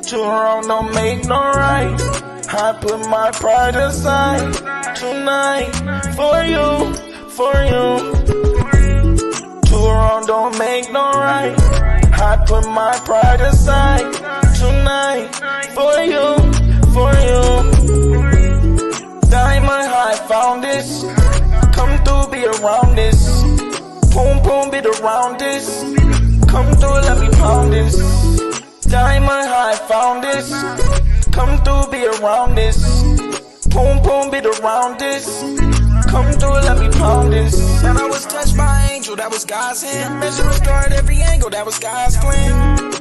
Too wrong don't make no right. I put my pride aside tonight for you, for you. Too wrong don't make no right. I put my pride aside tonight for you, for you. Diamond high found this. Come through, be around this. Boom, boom, be around this. Come through, let me pound this. Diamond high found this. Come through, be around this. Boom, boom, be around this. Come through, let me pound this. And I was touched by an angel, that was God's hand. Measure the star at every angle, that was God's plan.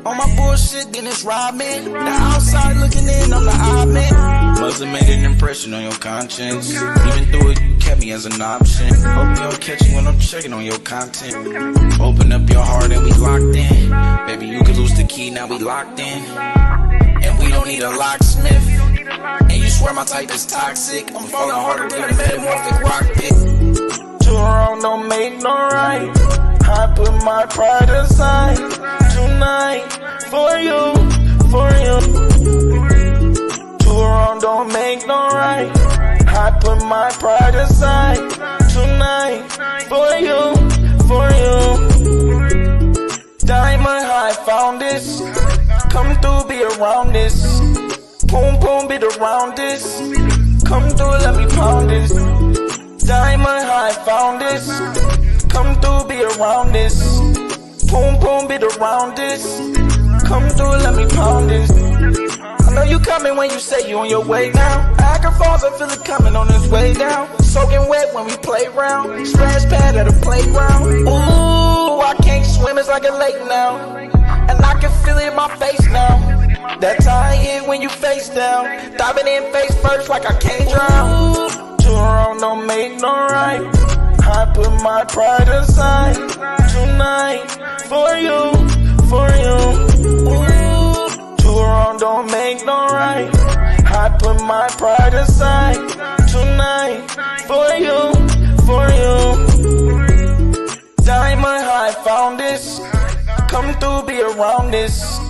On my bullshit, then it's robbing. The outside looking in, I'm the odd man. Must have made an impression on your conscience. Even though it kept me as an option. Hope you don't catch you when I'm checking on your content. Open up your heart and we locked in. Baby, you could lose the key, now we locked in. And we don't need a locksmith. And you swear my type is toxic. I'm falling harder than a metamorphic rock pit. Too wrong don't make no right. I put my pride aside tonight for you, for you. Too wrong don't make no right. I put my pride aside tonight for you, for you. Diamond high found this. Come through, be around this. Boom, boom, be around this. Come through, let me pound this. Diamond high found this. Come through, be around this. Boom, boom, be around this. Come through, let me pound this. I know you coming when you say you on your way now. Niagara Falls, I feel it coming on its way down. Soaking wet when we play round. Splash pad at a playground. Ooh, I can't swim, it's like a lake now. And I can feel it in my face now. That's how I hit when you face down. Diving in face first like I can't drown. Too wrong don't make no right. I put my pride aside tonight for you, for you. Too wrong don't make no right. I put my pride aside tonight for you, for you. Diamond high found this. Come through, be around this.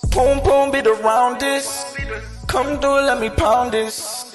Boom, boom, be around this. Come through, let me pound this.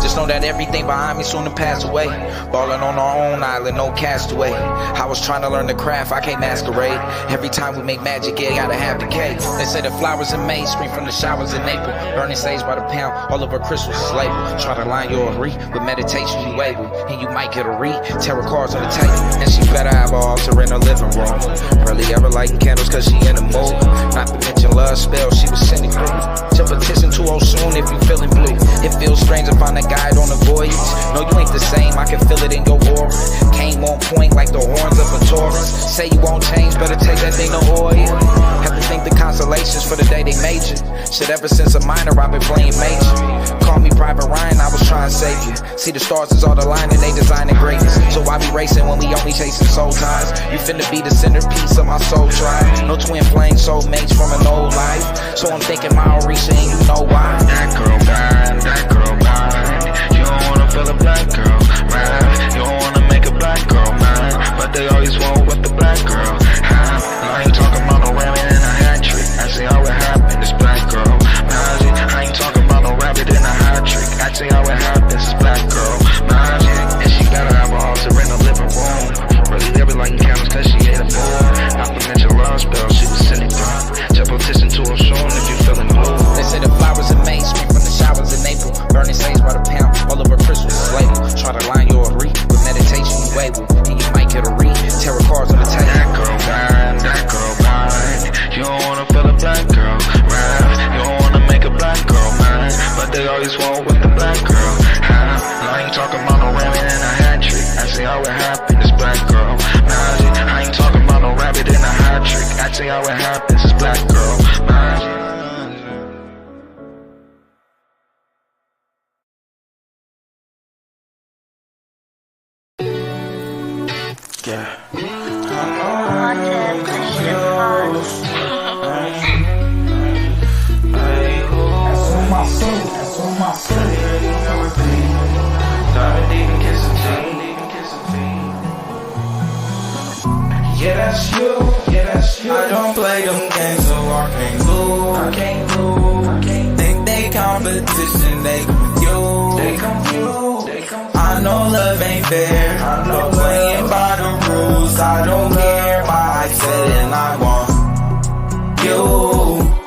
Just know that everything behind me soon to pass away. Ballin' on our own island, no castaway. I was trying to learn the craft, I can't masquerade. Every time we make magic, yeah, gotta have the cake. They say the flowers in May spring from the showers in April. Burning sage by the pound, all of our crystals is labeled. Try to line your re with meditation, you able. And you might get a read, tarot cards on the table. And she better have her altar in her living room. Barely ever lighting candles cause she in the mood. Not to mention love spells, she was sending through. Jump a petition too old soon if you feeling blue. It feels strange to find a guide on a voyage. No, you ain't the same, I can feel it in your aura. Came on point like the horns of a Taurus. Say you won't change, better take that thing to oil. Have to think the constellations for the day they made you. Shit, ever since a minor, I've been playing major. Call me Private Ryan, I was trying to save you. See the stars is all the line and they designing greatness. So I be racing when we only chasing soul ties. You finna be the centerpiece of my soul tribe. No twin flame soulmates from an old life. So I'm thinking Maorisha and you know why. That girl bad, that girl bad. You don't wanna feel a black girl, right? You don't wanna make a black girl mad, but they always want with the black girl. I ain't talking about no rabbit in a hat trick. I see how it happened, this black girl. Magic. I ain't talking about no rabbit in a hat trick. I see how it happens, this black girl. Magic. And she gotta have an altar in the living room. Really, they be lighting candles cause she ain't a fool. Not to mention love spell, she was sitting through. Just petition to her soon if you feeling blue. They say the flowers in May spring from the showers in April. Burning sage by the pound, all of our crystals is labeled. Try to line your re with meditation, you able. And you might get a read, tarot cards on the table. That girl bad, that girl bad. You don't wanna feel a black girl, right? You don't wanna make a black girl mad, but they always want with the black girl. I ain't talking about no rabbit in a hat trick. I see how it happened, this black girl. Magic. I ain't talking about no rabbit in a hat trick. I see how it happens, this black girl. Magic. Yeah. That's on my soul. That's on my soul. Yeah, that's you. Yeah, that's you. I don't play them games, so I can't lose. I can't lose. I can't think they competition, they confused. They confused. They confused. I know love ain't fair. I know playing by the rules. I don't care. My eyes said and I want you.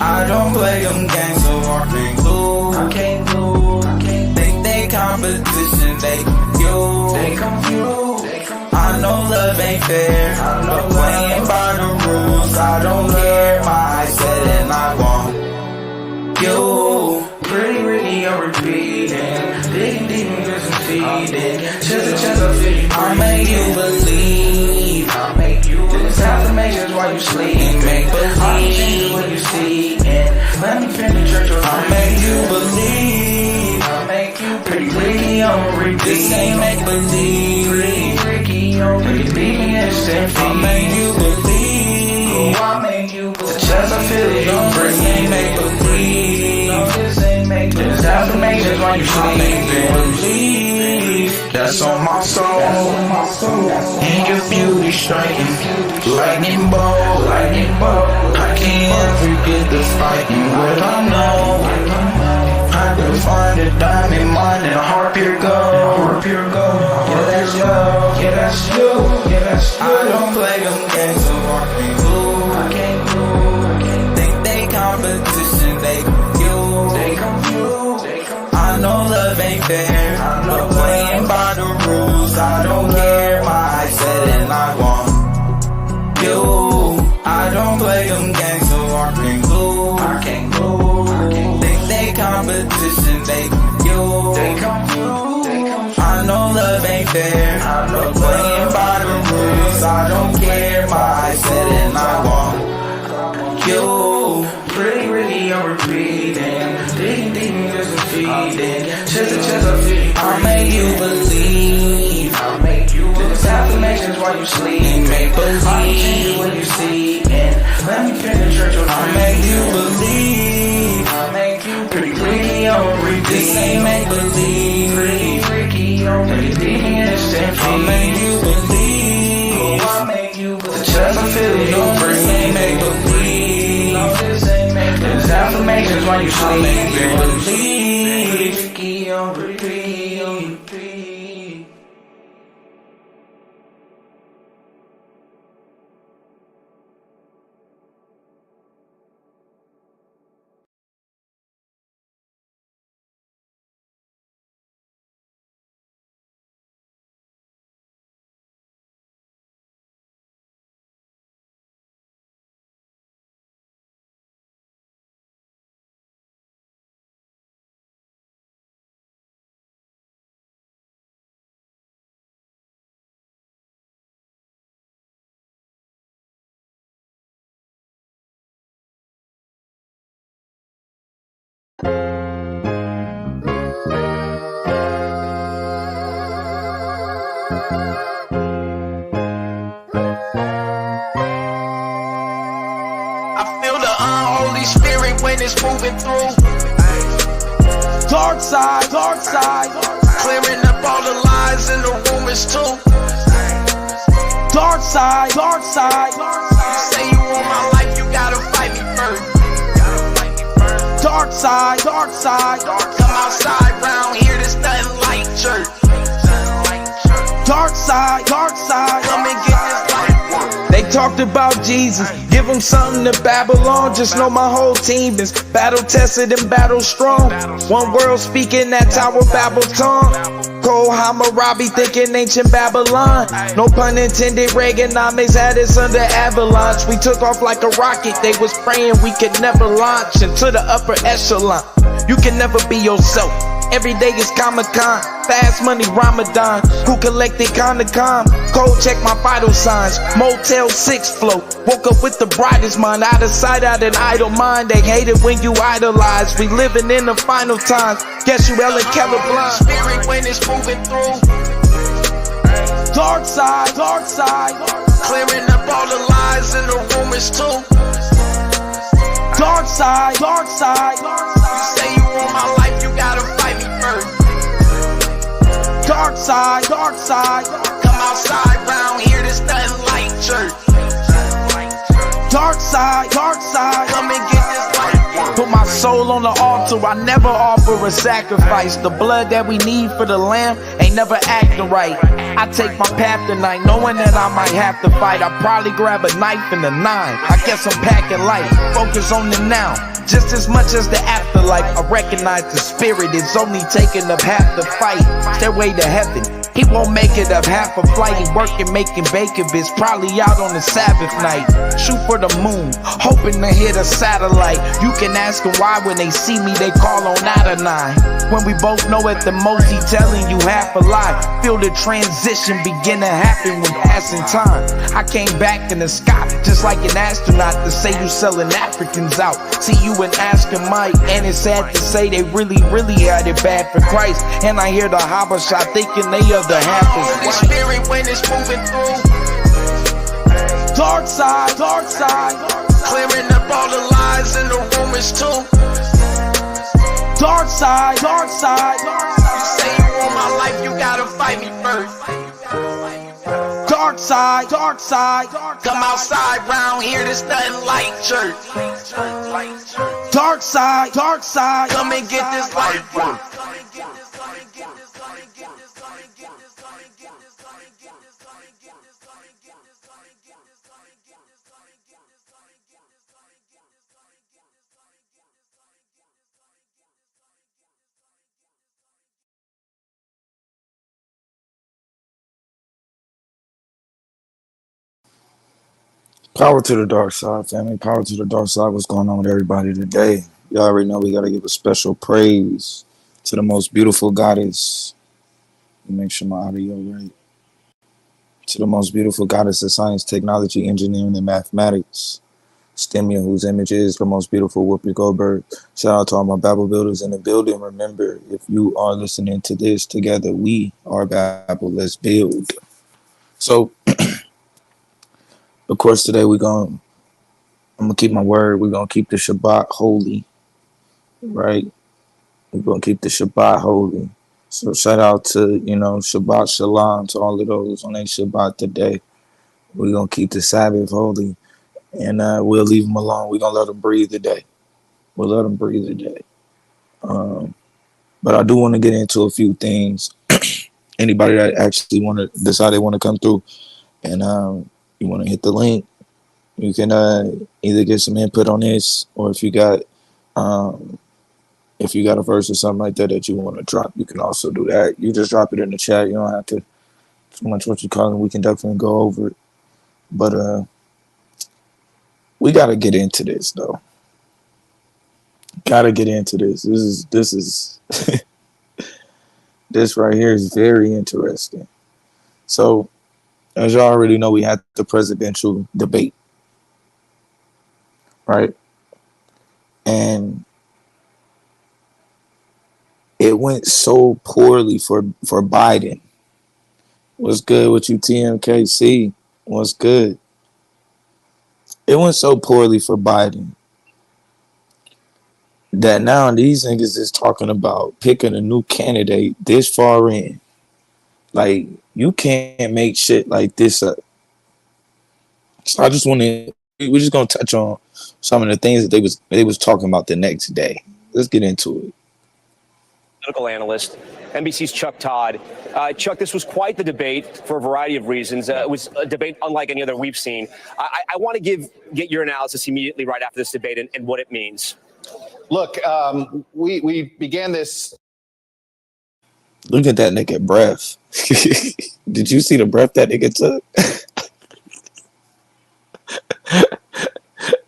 I don't play them games, so I can't lose. I can't lose. I can't think they competition, they confused. They confused. I know love ain't fair. I know playing by the rules. I don't care. My eyes said and I want you. Pretty Ricky, I'm repeating. Digging deep and just feeding. Chest to chest, I feel you. I make you believe. I make you believe. This affirmations while you sleep. Make believe. I change what you see. And let me penetrate your I make you believe. I make you pretty Ricky, I'm repeating. This ain't make believe. Pretty Ricky, I'm repeating. I make you believe. I make you believe. The chest, I feel you. This ain't make believe. This ain't make believe. This affirmations while you sleep. That's on my soul. And your beauty striking, lightning bolt, lightning bolt. I can't forget the fight and what I know. I can find a diamond mine and a heart pure gold, heart pure gold. Yeah, that's you. Yeah, that's you. Yeah, that's you. I don't play them games, so I can't lose. I can't lose. I can't think they competition, they confused. They confused. I know love ain't fair. I know playing by the rules. I don't care. My eyes said and I want you. I don't play them games, so I can't lose. I can't lose. I can't think they competition, they confused. They confused. I know love ain't fair. I know playing by the rules. I don't care. My eyes said and I want you. Pretty Ricky, I'm repeating. Digging deep and just feeding. Chest to chest, I feel you. I make you believe. I make you believe. This affirmations while you sleep. Make believe. I change what you see. And let me penetrate your I make you believe. I make you pretty Ricky, I'm repeating. This ain't make believe. Pretty Ricky, I'm repeating. I make you believe. I make you believe. The chest, I feel you. This ain't make believe. This affirmations while you sleep. Make you believe. Ricky, I'm repeating. When it's moving through dark side, dark side. Clearing up all the lies in the rumors too. Dark side, dark side. You say you want my life, you gotta fight me first. Dark side, dark side. Come outside round here, there's nothing like church. Dark side, dark side. Come and get this life work. They talked about Jesus, give them something to Babylon. Just know my whole team is battle tested and battle strong. One world speaking that Tower Babel tongue. Cole Hammurabi thinking ancient Babylon. No pun intended, Reaganomics had us under avalanche. We took off like a rocket, they was praying we could never launch into the upper echelon. You can never be yourself. Every day is Comic-Con, fast money Ramadan. Who collected Conacom? Cold check my vital signs. Motel 6 flow. Woke up with the brightest mind. Out of sight, out an idle mind. They hate it when you idolize. We living in the final times. Guess you Ellen Keller blind. Spirit when it's moving through. Dark side, dark side. Clearing up all the lies and the rumors too. Dark side, dark side. You say you want my life, you gotta fight me first. Dark side, dark side. Come outside round here, there's nothing like church. Dark side, come and get this light. Put my soul on the altar, I never offer a sacrifice. The blood that we need for the lamb ain't never acting right. I take my path tonight, knowing that I might have to fight. I probably grab a knife and a 9. I guess I'm packing light, focus on the now. Just as much as the afterlife, I recognize the spirit is only taking up half the fight. Stairway to heaven, he won't make it up half a flight. He working, making bacon bits, probably out on the Sabbath night. Shoot for the moon, hoping to hit a satellite. You can ask him why when they see me, they call on Adonai. When we both know at the most he telling you half a lie. Feel the transition begin to happen when passing time. I came back in the sky, just like an astronaut, to say you selling Africans out. See you and asking Mike, and it's sad to say they really had it bad for Christ. And I hear the Habasha thinking they are the half is white. Spirit when it's moving through. Dark side, clearing up all the lies and the rumors too. Dark side, you say you want my life, you gotta fight me first. Dark side, come outside round here, there's nothing like church. Dark side, come and get this life work. Power to the dark side, family. Power to the dark side. What's going on with everybody today? You already know we got to give a special praise to the most beautiful goddess. Let me make sure my audio right. To the most beautiful goddess of science, technology, engineering, and mathematics. Stemia, whose image is the most beautiful Whoopi Goldberg. Shout out to all my Babel builders in the building. Remember, if you are listening to this together, we are Babel. Let's build. So, of course, today I'm going to keep my word. We're going to keep the Shabbat holy, right? We're going to keep the Shabbat holy. So shout out to, Shabbat Shalom to all of those on their Shabbat today. We're going to keep the Sabbath holy, and we'll leave them alone. We're going to let them breathe today. We'll let them breathe today. But I do want to get into a few things. Anybody that actually want to decide they want to come through and you want to hit the link, you can either get some input on this, or if you got a verse or something like that you want to drop, you can also do that. You just drop it in the chat. You don't have to too much what you call it. We can definitely go over it. But we got to get into this though. Got to get into this. This is this right here is very interesting. So, as you already know, we had the presidential debate, right? And it went so poorly for Biden. What's good with you, TMKC? What's good? It went so poorly for Biden that now these niggas is talking about picking a new candidate this far in. Like, you can't make shit like this up. So I just want to, we're just going to touch on some of the things that they was talking about the next day. Let's get into it. Political analyst, NBC's Chuck Todd. Chuck, this was quite the debate for a variety of reasons. It was a debate unlike any other we've seen. I want to get your analysis immediately right after this debate and what it means. Look, we began this. Look at that nigga breath. Did you see the breath that nigga took?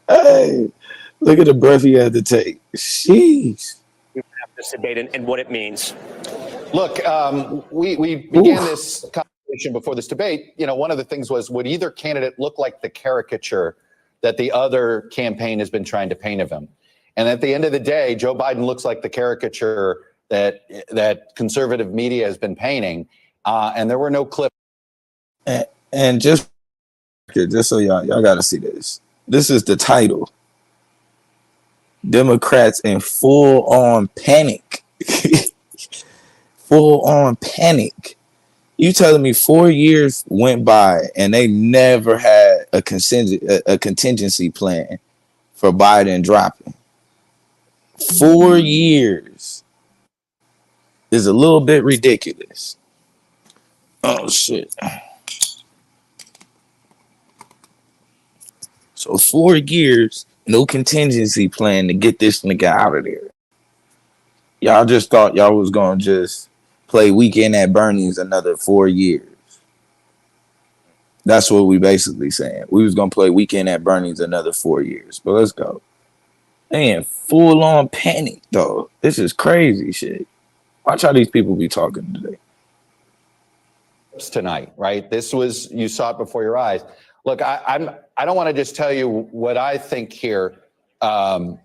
Hey, look at the breath he had to take. Sheesh. This debate and what it means. Look, we began this conversation before this debate. One of the things was, would either candidate look like the caricature that the other campaign has been trying to paint of him? And at the end of the day, Joe Biden looks like the caricature that conservative media has been painting. And there were no clips. And just so y'all got to see this. This is the title. Democrats in full-on panic. Full-on panic You telling me 4 years went by and they never had a contingency plan for Biden dropping? 4 years is a little bit ridiculous. Oh shit. So 4 years, no contingency plan to get this nigga out of there. Y'all just thought y'all was gonna just play Weekend at Bernie's another 4 years. That's what we basically saying. We was gonna play Weekend at Bernie's another 4 years. But let's go. Man, full on panic though. This is crazy shit. Watch how these people be talking today. Tonight, right? This was, you saw it before your eyes. Look, I don't want to just tell you what I think here, Tom.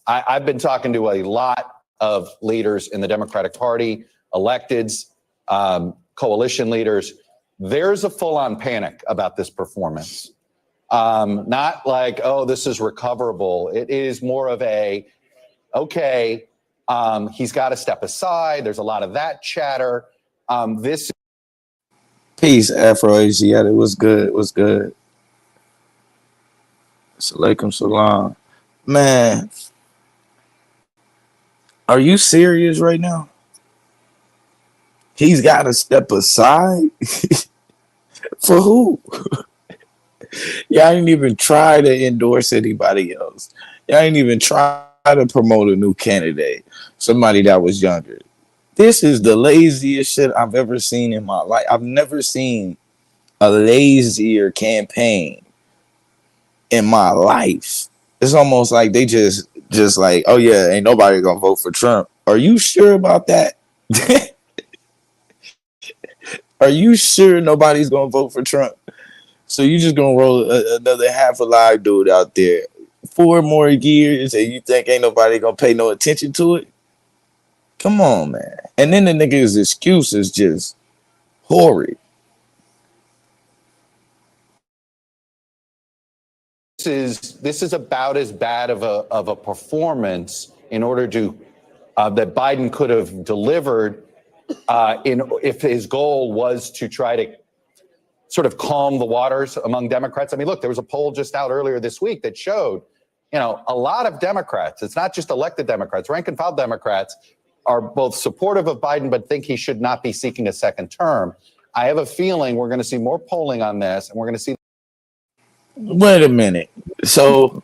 I've been talking to a lot of leaders in the Democratic Party, electeds, coalition leaders. There's a full-on panic about this performance. Not like, oh, this is recoverable. It is more of a, okay, he's got to step aside. There's a lot of that chatter. This Peace, Afro Asiatic. What's good? What's good? Alaikum salam. Man, are you serious right now? He's got to step aside? For who? Y'all didn't even try to endorse anybody else. Y'all didn't even try to promote a new candidate, somebody that was younger. This is the laziest shit I've ever seen in my life. I've never seen a lazier campaign in my life. It's almost like they just like, oh yeah, ain't nobody gonna vote for Trump. Are you sure about that? Are you sure nobody's gonna vote for Trump? So you just gonna roll another half alive dude out there 4 more years and you think ain't nobody gonna pay no attention to it? Come on, man. And then the nigga's excuse is just horrid. This is about as bad of a performance in order to that Biden could have delivered if his goal was to try to sort of calm the waters among Democrats. I mean, look, there was a poll just out earlier this week that showed, a lot of Democrats, it's not just elected Democrats, rank and file Democrats, are both supportive of Biden, but think he should not be seeking a second term. I have a feeling we're going to see more polling on this, and we're going to see. Wait a minute. So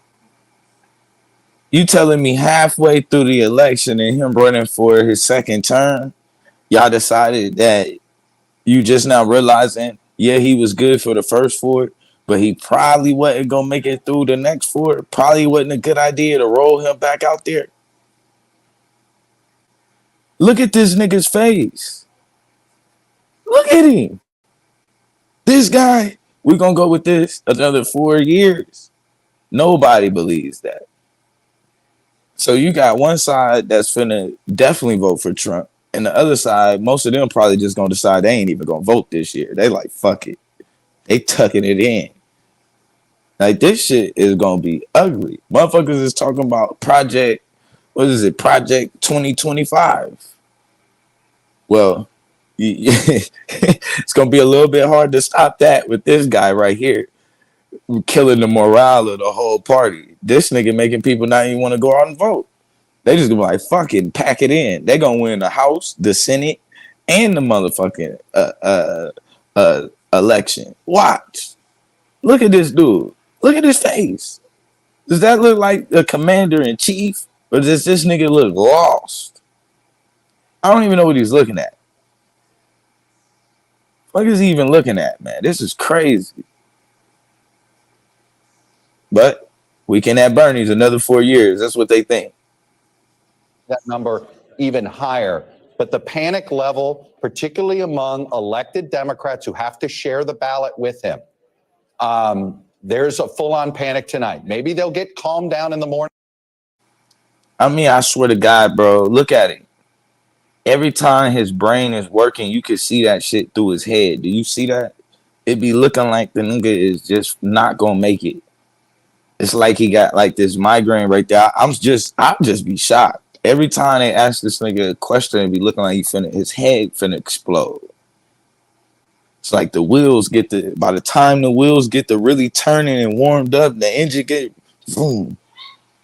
you telling me halfway through the election and him running for his second term, y'all decided that you just now realizing, yeah, he was good for the first 4, but he probably wasn't going to make it through the next 4. Probably wasn't a good idea to roll him back out there. Look at this nigga's face. Look at him. This guy, we're going to go with this another 4 years. Nobody believes that. So you got one side that's finna definitely vote for Trump. And the other side, most of them probably just going to decide they ain't even going to vote this year. They like, fuck it. They tucking it in. Like, this shit is going to be ugly. Motherfuckers is talking about Project 2025. Well, it's going to be a little bit hard to stop that with this guy right here. Killing the morale of the whole party. This nigga making people not even want to go out and vote. They just gonna be like, fuck it, pack it in. They gonna win the House, the Senate, and the motherfucking election. Watch. Look at this dude. Look at his face. Does that look like a commander in chief? Or does this nigga look lost? I don't even know what he's looking at. What is he even looking at, man? This is crazy. But Weekend at Bernie's another 4 years. That's what they think. That number even higher. But the panic level, particularly among elected Democrats who have to share the ballot with him, there's a full-on panic tonight. Maybe they'll get calmed down in the morning. I mean, I swear to God, bro, look at it. Every time his brain is working, you can see that shit through his head. Do you see that? It be looking like the nigga is just not gonna make it. It's like he got like this migraine right there. I'm just be shocked. Every time they ask this nigga a question, it be looking like his head finna explode. It's like the wheels get by the time the wheels get to really turning and warmed up, the engine get boom.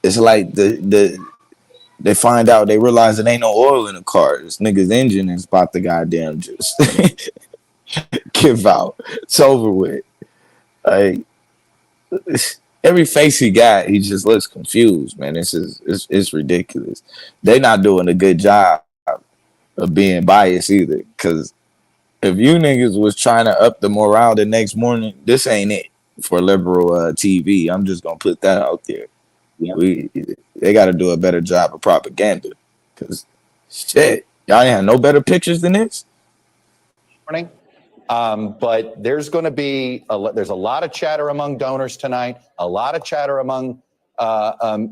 It's like they find out, they realize it ain't no oil in the car. This nigga's engine is about to goddamn just give out. It's over with. Like every face he got, he just looks confused, man. It's ridiculous. They not doing a good job of being biased either. Because if you niggas was trying to up the morale the next morning, this ain't it for liberal TV. I'm just gonna put that out there. Yep. They got to do a better job of propaganda. Because shit, y'all ain't have no better pictures than this. Morning. But there's going to be there's a lot of chatter among donors tonight, a lot of chatter among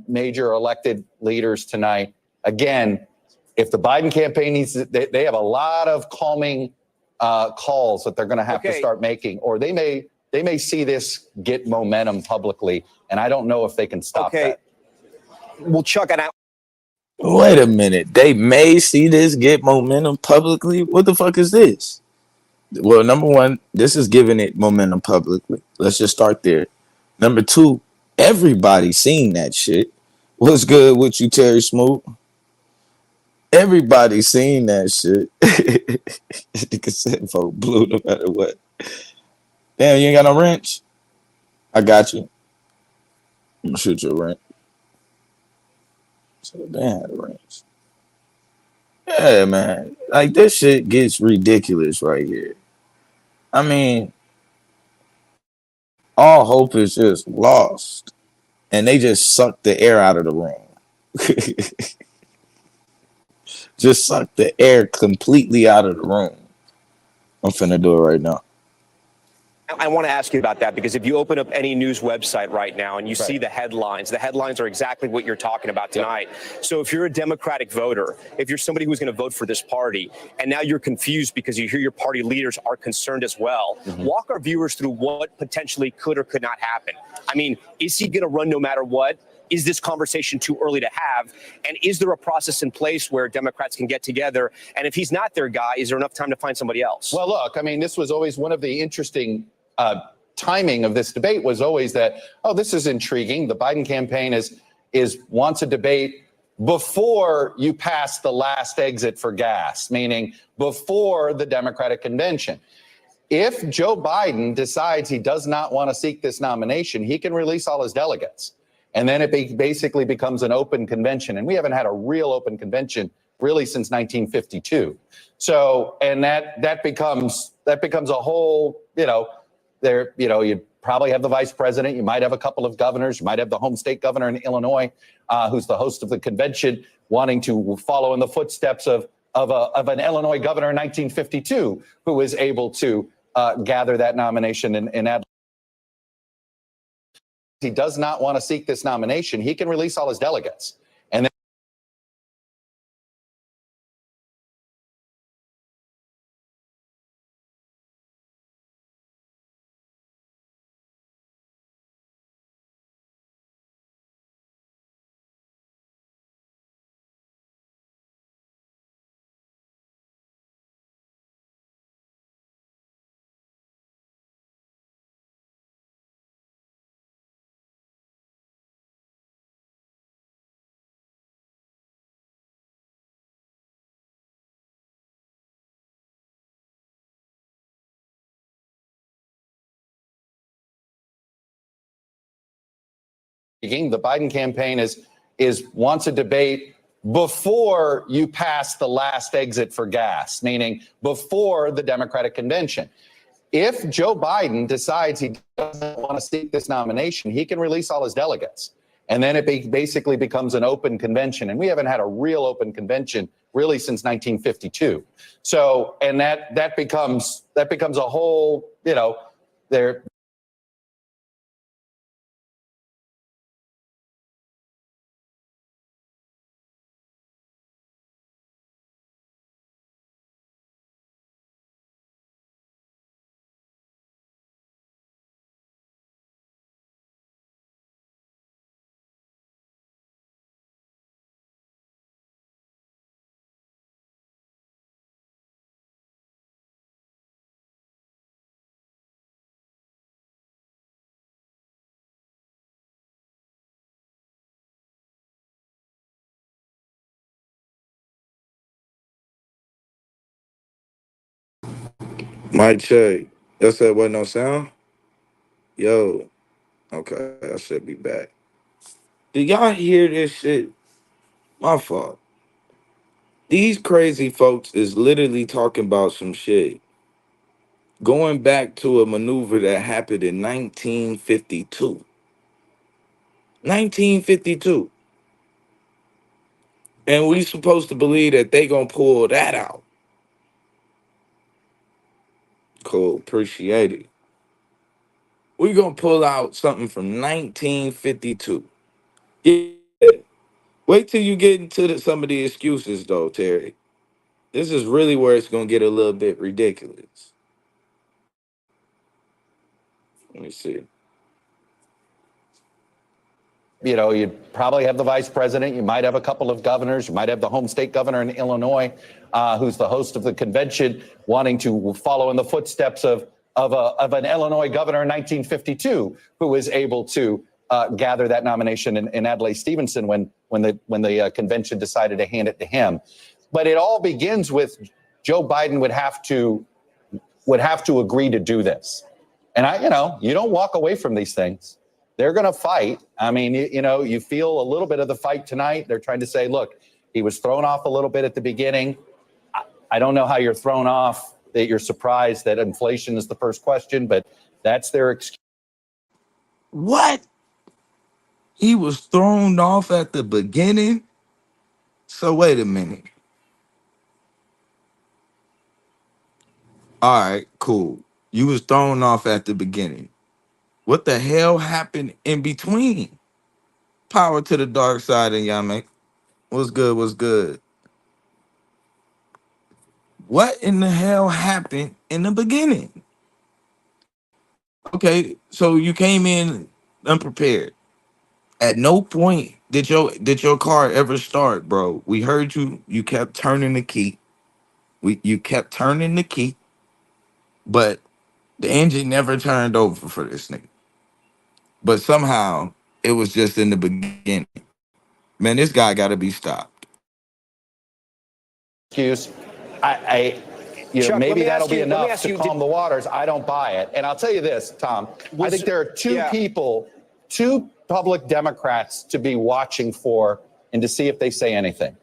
major elected leaders tonight. Again, if the Biden campaign needs to, they have a lot of calming calls that they're going to have to start making, or they may see this get momentum publicly, and I don't know if they can stop that. Well, Chuck, and wait a minute. They may see this get momentum publicly. What the fuck is this? Well, number one, this is giving it momentum publicly. Let's just start there. Number two, everybody's seen that shit. What's good with you, Terry Smoot? Everybody's seen that shit. Nigga said vote blue no matter what. Damn, you ain't got no wrench? I got you. I'm gonna shoot you a wrench. So damn, had a wrench. Yeah, man. Like this shit gets ridiculous right here. I mean, all hope is just lost. And they just sucked the air out of the room. Just sucked the air completely out of the room. I'm finna do it right now. I want to ask you about that, because if you open up any news website right now and you see the headlines are exactly what you're talking about tonight. Yep. So if you're a Democratic voter, if you're somebody who's going to vote for this party, and now you're confused because you hear your party leaders are concerned as well, walk our viewers through what potentially could or could not happen. I mean, is he going to run no matter what? Is this conversation too early to have? And is there a process in place where Democrats can get together? And if he's not their guy, is there enough time to find somebody else? Well, look, I mean, this was always one of the interesting timing of this debate was always that, oh, this is intriguing. The Biden campaign wants a debate before you pass the last exit for gas, meaning before the Democratic convention. If Joe Biden decides he does not want to seek this nomination, he can release all his delegates. And then it basically becomes an open convention. And we haven't had a real open convention really since 1952. So, and that becomes a whole, you probably have the vice president. You might have a couple of governors. You might have the home state governor in Illinois, who's the host of the convention, wanting to follow in the footsteps of an Illinois governor in 1952, who was able to gather that nomination and add. He does not want to seek this nomination. He can release all his delegates. And then the Biden campaign wants a debate before you pass the last exit for gas, meaning before the Democratic convention. If Joe Biden decides he doesn't want to seek this nomination, he can release all his delegates. And then it basically becomes an open convention. And we haven't had a real open convention really since 1952. So, and that becomes a whole, Mic check. That said, what, no sound? Yo. Okay, I should be back. Did y'all hear this shit? My fault. These crazy folks is literally talking about some shit. Going back to a maneuver that happened in 1952. 1952. And we supposed to believe that they gonna pull that out. Cool, appreciate it. We gonna pull out something from 1952. Yeah. Wait till you get into some of the excuses though, Terry. This is really where it's gonna get a little bit ridiculous. Let me see. You know, you'd probably have the vice president. You might have a couple of governors. You might have the home state governor in Illinois, who's the host of the convention, wanting to follow in the footsteps of an Illinois governor in 1952, who was able to gather that nomination in Adlai Stevenson when the convention decided to hand it to him. But it all begins with Joe Biden would have to agree to do this. And you don't walk away from these things. They're going to fight. I mean, you feel a little bit of the fight tonight. They're trying to say, look, he was thrown off a little bit at the beginning. I don't know how you're thrown off, that you're surprised that inflation is the first question, but that's their excuse. What? He was thrown off at the beginning? So wait a minute. All right, cool. You was thrown off at the beginning. What the hell happened in between? Power to the dark side of Yamek. What's good? What's good? What in the hell happened in the beginning? Okay, so you came in unprepared. At no point did your car ever start, bro. We heard you. You kept turning the key. You kept turning the key, but the engine never turned over for this nigga. But somehow it was just in the beginning. Man, this guy got to be stopped. Excuse. Chuck, maybe that'll be let me enough ask to you, calm the waters. I don't buy it. And I'll tell you this, Tom. I think there are two public Democrats to be watching for and to see if they say anything.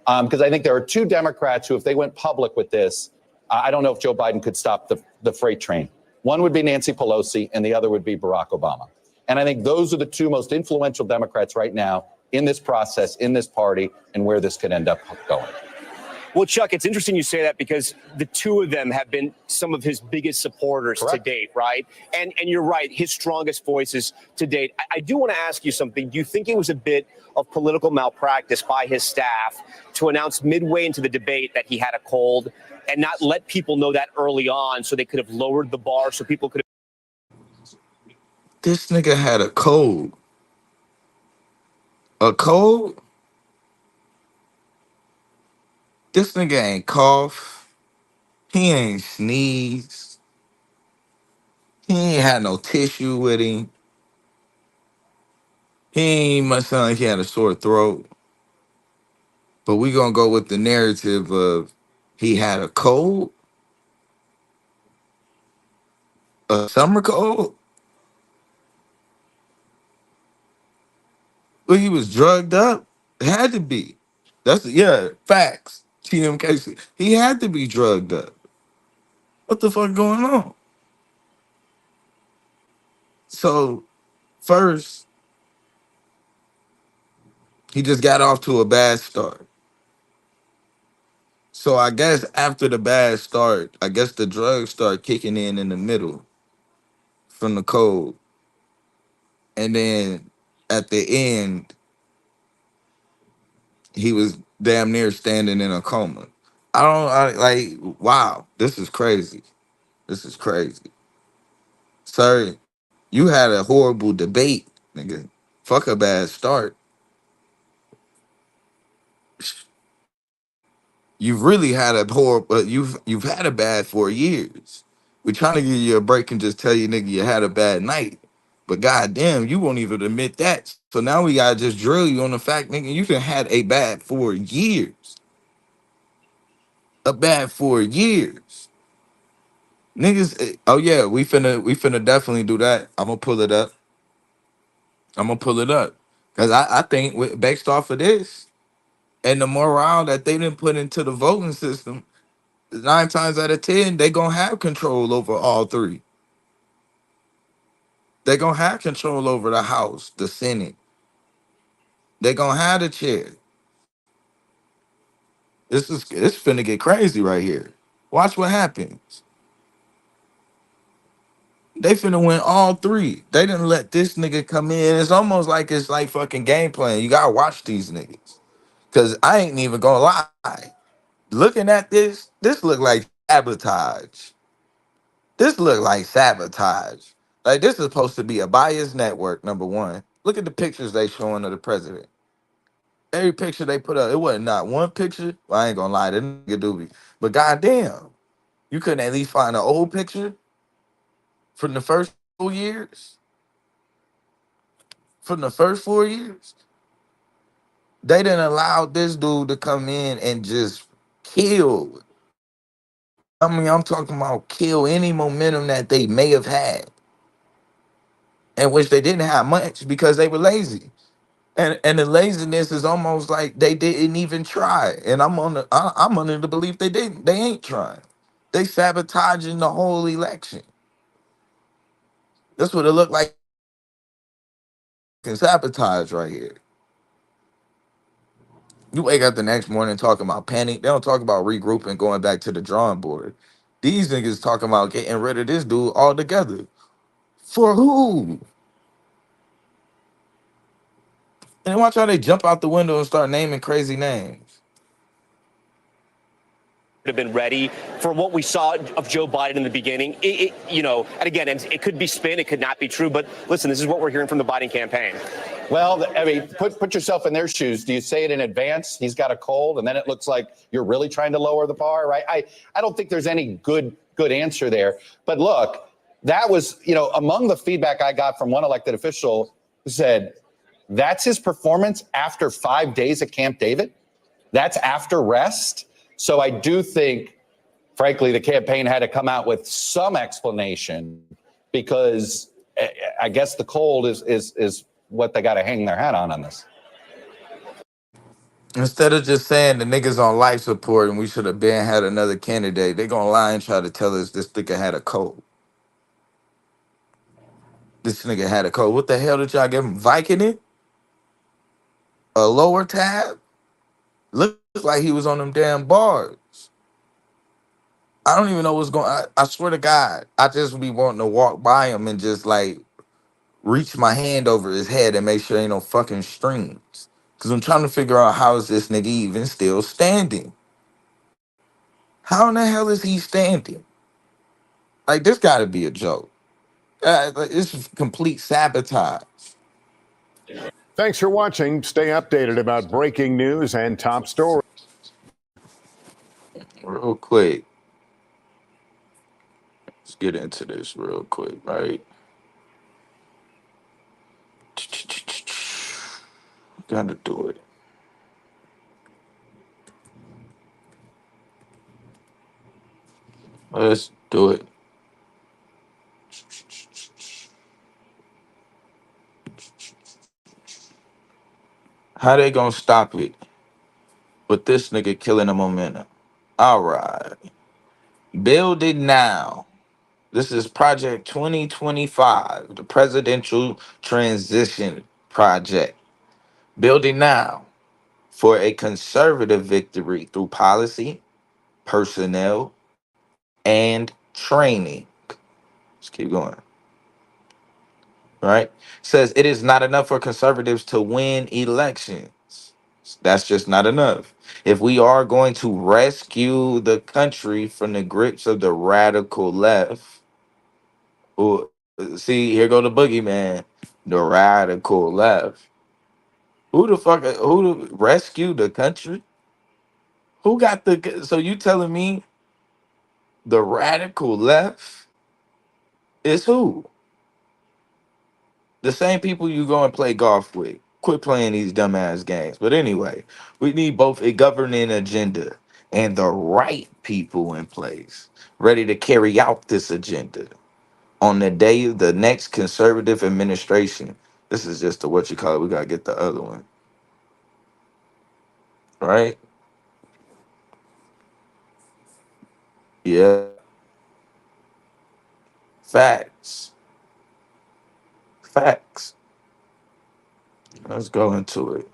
Because I think there are two Democrats who, if they went public with this, I don't know if Joe Biden could stop the freight train. One would be Nancy Pelosi, and the other would be Barack Obama. And I think those are the two most influential Democrats right now in this process, in this party, and where this could end up going. Well, Chuck, it's interesting you say that because the two of them have been some of his biggest supporters to date, right? And you're right, his strongest voices to date. I do want to ask you something. Do you think it was a bit of political malpractice by his staff to announce midway into the debate that he had a cold and not let people know that early on so they could have lowered the bar so people could have... This nigga had a cold. A cold? This nigga ain't cough. He ain't sneeze. He ain't had no tissue with him. He ain't much sound like he had a sore throat. But we gonna go with the narrative of he had a cold, a summer cold. Well, he was drugged up. It had to be. Facts. TMK. He had to be drugged up. What the fuck going on? So first, he just got off to a bad start. So I guess after the bad start, I guess the drugs start kicking in the middle from the cold. And then at the end, he was damn near standing in a coma. Wow, this is crazy. This is crazy. Sir, you had a horrible debate, nigga. Fuck a bad start. You've really had a horrible, you've had a bad 4 years. We're trying to give you a break and just tell you, nigga, you had a bad night. But goddamn, you won't even admit that. So now we gotta just drill you on the fact, nigga, you done had a bad 4 years. A bad 4 years. Niggas, oh yeah, we finna definitely do that. I'm gonna pull it up. I'm gonna pull it up. Cause I think based off of this and the morale that they didn't put into the voting system, 9 times out of 10, they gonna have control over all three. They gonna have control over the House, the Senate. They gonna have the chair. It's finna get crazy right here. Watch what happens. They finna win all three. They didn't let this nigga come in. It's almost like it's like fucking game plan. You gotta watch these niggas. Cause I ain't even gonna lie. Looking at this look like sabotage. This look like sabotage. Like this is supposed to be a biased network, number one. Look at the pictures they showing of the president. Every picture they put up, it wasn't not one picture. Well, I ain't gonna lie, that nigga doobie. But goddamn, you couldn't at least find an old picture from the first 4 years? From the first 4 years? They didn't allow this dude to come in and just kill. I mean, I'm talking about kill any momentum that they may have had, and which they didn't have much because they were lazy. And the laziness is almost like they didn't even try. And I'm under the belief they didn't. They ain't trying. They sabotaging the whole election. That's what it looked like. Can sabotage right here. You wake up the next morning talking about panic. They don't talk about regrouping, going back to the drawing board. These niggas talking about getting rid of this dude altogether. For who? And watch how they jump out the window and start naming crazy names. Have been ready for what we saw of Joe Biden in the beginning. And again, it could be spin, it could not be true. But listen, this is what we're hearing from the Biden campaign. Well, I mean, put yourself in their shoes. Do you say it in advance? He's got a cold, and then it looks like you're really trying to lower the bar, right? I don't think there's any good answer there. But look, that was, among the feedback I got from one elected official who said, that's his performance after 5 days at Camp David. That's after rest. So I do think, frankly, the campaign had to come out with some explanation because I guess the cold is what they got to hang their hat on this. Instead of just saying the niggas on life support and we should have been had another candidate, they gonna lie and try to tell us this nigga had a cold. This nigga had a cold. What the hell did y'all give him? Vicodin? A lower tab? Looked like he was on them damn bars. I don't even know what's going on. I swear to God, I just be wanting to walk by him and just like reach my hand over his head and make sure ain't no fucking strings. Cause I'm trying to figure out how is this nigga even still standing? How in the hell is he standing? Like this gotta be a joke. Like, it's complete sabotage. Thanks for watching. Stay updated about breaking news and top stories. Real quick. Let's get into this real quick, right? Gotta do it. Let's do it. How they gonna stop it? But this nigga killing the momentum. All right. Build it now. This is Project 2025, the Presidential Transition Project. Build it now for a conservative victory through policy, personnel, and training. Let's keep going. Right? Says it is not enough for conservatives to win elections. That's just not enough. If we are going to rescue the country from the grips of the radical left, who see here go the boogeyman, the radical left. Who the fuck? Who to rescue the country? Who got the? So you telling me the radical left is who? The same people you go and play golf with. Quit playing these dumbass games. But anyway, we need both a governing agenda and the right people in place ready to carry out this agenda on the day of the next conservative administration. This is just the what you call it. We gotta get the other one, right? Yeah, facts, facts. Let's go into it.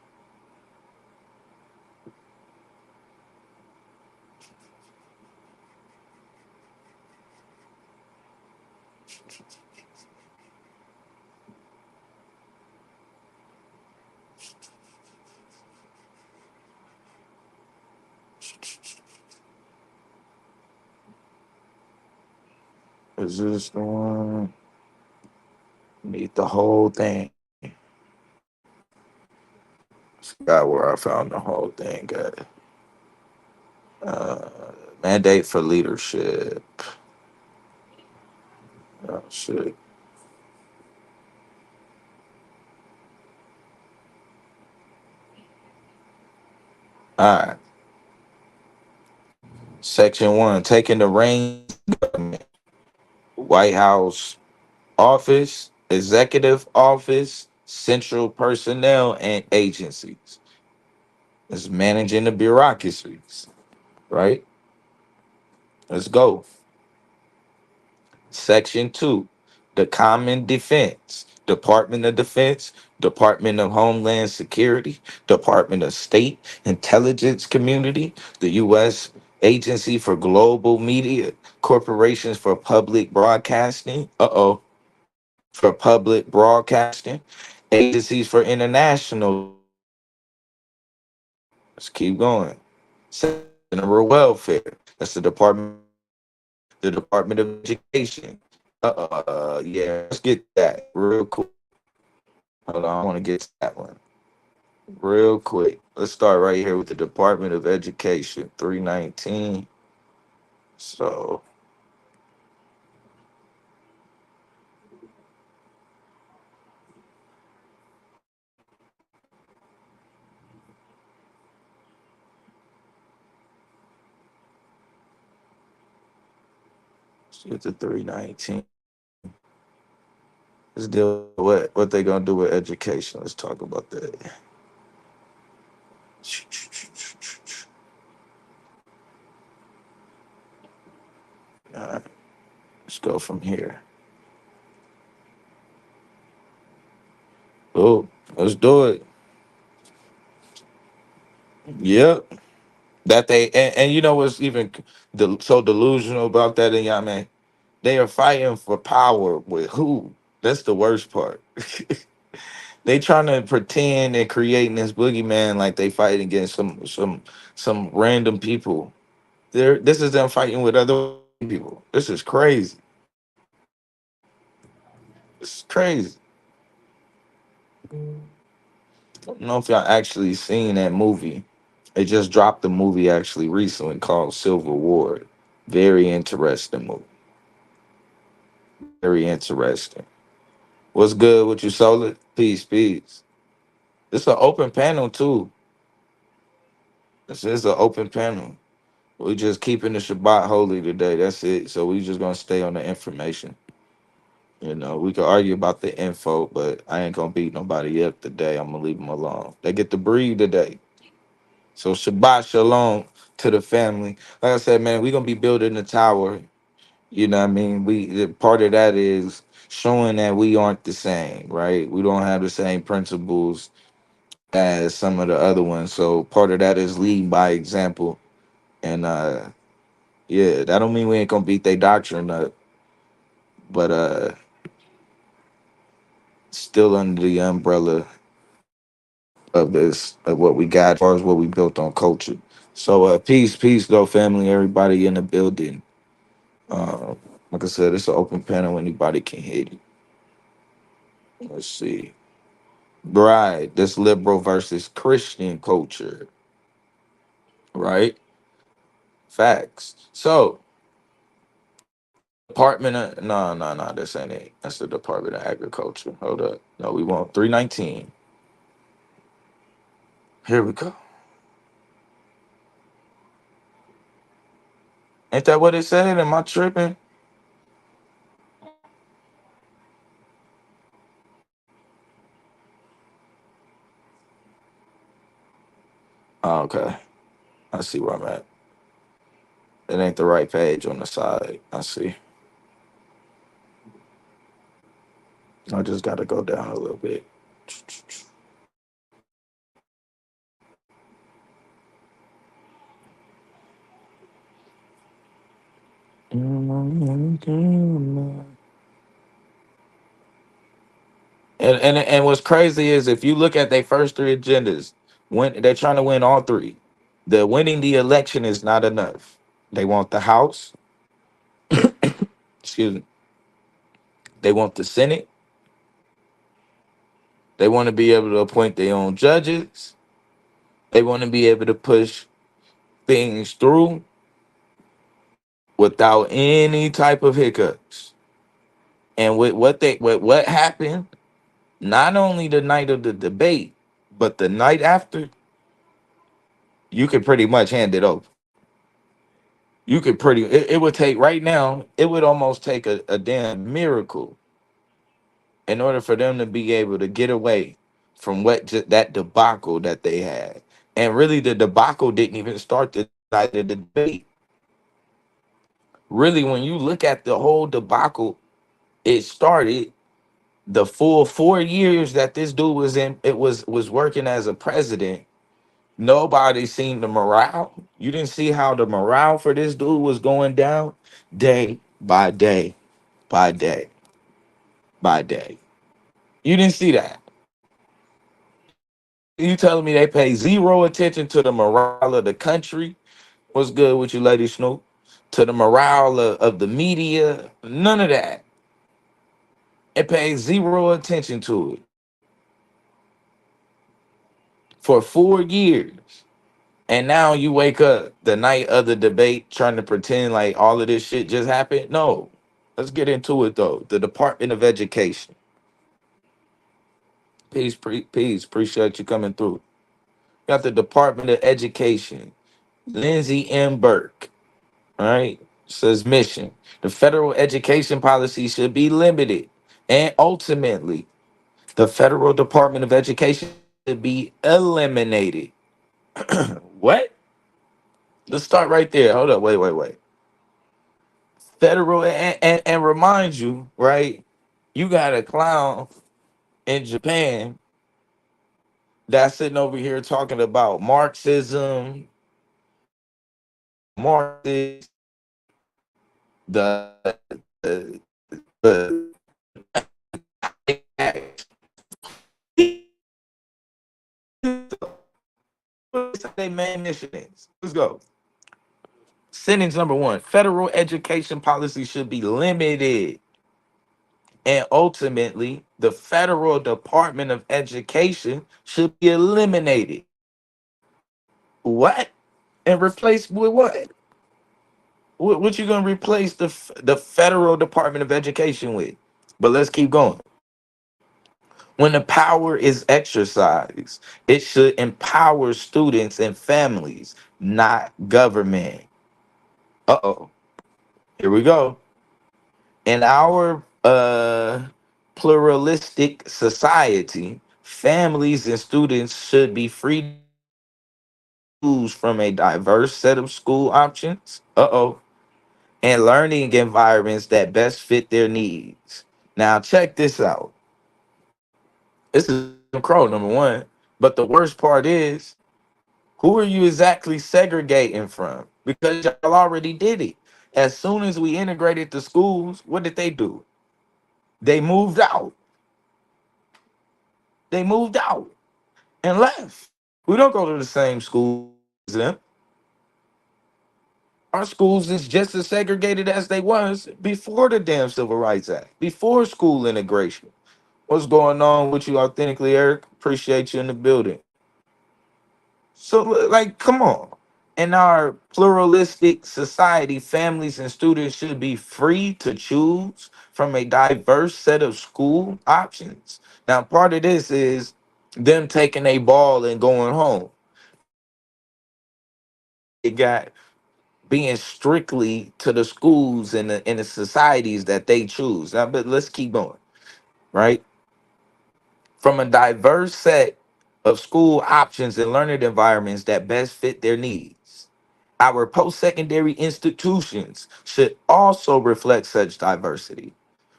Is this the one? Need the whole thing. Forgot where I found the whole thing at. Uh, Mandate for leadership. Oh shit. All right. Section 1, taking the reins of government. White House office, executive office, central personnel, and agencies. It's managing the bureaucracies, right? Let's go. Section 2, the Common Defense, Department of Defense, Department of Homeland Security, Department of State Intelligence Community, the U.S. Agency for Global Media, Corporations for Public Broadcasting, for public broadcasting, agencies for international. Let's keep going. General welfare. That's the Department of Education. Yeah, let's get that real quick. Hold on, I want to get to that one real quick. Let's start right here with the Department of Education, 319. So, let's get to 319. Let's deal with what they gonna do with education. Let's talk about that. All right, let's go from here. Oh, let's do it. Yep. That and you know what's even so delusional about that in y'all, man? They are fighting for power with who? That's the worst part. They trying to pretend and creating this boogeyman like they fighting against some random people. This is them fighting with other people. This is crazy. It's crazy. I don't know if y'all actually seen that movie. They just dropped the movie actually recently called Civil War. Very interesting movie. Very interesting. What's good with you, Solar? Peace, peace. It's an open panel too. This is an open panel. We just keeping the Shabbat holy today. That's it. So we just gonna stay on the information. You know, we could argue about the info, but I ain't gonna beat nobody up today. I'm gonna leave them alone. They get to breathe today. So Shabbat Shalom to the family. Like I said, man, we gonna be building the tower. You know what I mean? Part of that is showing that we aren't the same, right? We don't have the same principles as some of the other ones. So part of that is lead by example. And yeah, that don't mean we ain't gonna beat their doctrine up, but still under the umbrella of this of what we got as far as what we built on culture. So peace, peace though, family, everybody in the building. Uh, like I said, it's an open panel, anybody can hit it. Let's see. Right, this liberal versus Christian culture, right? Facts. So Department of no, this ain't it. That's the Department of Agriculture. Hold up. No, we want 319. Here we go. Ain't that what it said? Am I tripping? Oh, okay. I see where I'm at. It ain't the right page on the side. I see. I just got to go down a little bit. And what's crazy is if you look at their first three agendas, when they're trying to win all three, the winning the election is not enough. They want the House, excuse me, they want the Senate, they want to be able to appoint their own judges, they want to be able to push things through without any type of hiccups. And with what happened, not only the night of the debate, but the night after, you could pretty much hand it over. You could it would take right now, it would almost take a damn miracle in order for them to be able to get away from that debacle that they had. And really the debacle didn't even start the night of the debate. Really, when you look at the whole debacle, it started the full 4 years that this dude was in, it was working as a president. Nobody seen the morale. You didn't see how the morale for this dude was going down day by day by day by day. You didn't see that. You telling me they pay zero attention to the morale of the country? What's good with you, Lady Snoop? To the morale of the media? None of that. It pays zero attention to it for 4 years. And now you wake up the night of the debate trying to pretend like all of this shit just happened. No. Let's get into it though. The Department of Education. Peace. Appreciate you coming through. Got the Department of Education. Lindsey M. Burke. All right. Says mission. The federal education policy should be limited. And ultimately, the federal Department of Education should be eliminated. What? Let's start right there. Hold up. Wait. Federal and remind you, right? You got a clown in Japan that's sitting over here talking about Marxism, Marxist, the the, the they main initiatives. Let's go. Sentence number one: federal education policy should be limited, and ultimately, the federal Department of Education should be eliminated. What? And replaced with what? What you gonna replace the federal Department of Education with? But let's keep going. When the power is exercised, it should empower students and families, not government. Uh-oh. Here we go. In our pluralistic society, families and students should be free to choose from a diverse set of school options. Uh-oh. And learning environments that best fit their needs. Now, check this out. This is Jim Crow, number one. But the worst part is, who are you exactly segregating from? Because y'all already did it. As soon as we integrated the schools, what did they do? They moved out. They moved out and left. We don't go to the same school as them. Our schools is just as segregated as they was before the damn Civil Rights Act, before school integration. What's going on with you authentically, Eric? Appreciate you in the building. So, like, come on. In our pluralistic society, families and students should be free to choose from a diverse set of school options. Now, part of this is them taking a ball and going home. It got being strictly to the schools and the societies that they choose. Now, but let's keep going, right? From a diverse set of school options and learning environments that best fit their needs. Our post-secondary institutions should also reflect such diversity,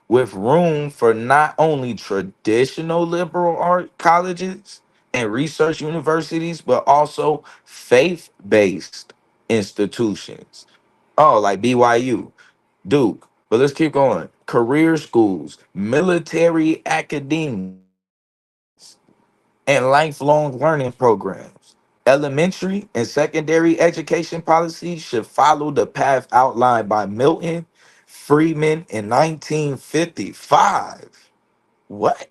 with room for not only traditional liberal art colleges and research universities, but also faith-based institutions. Oh, like BYU, Duke. But let's keep going. Career schools, military academia, and lifelong learning programs. Elementary and secondary education policies should follow the path outlined by Milton Friedman in 1955. What?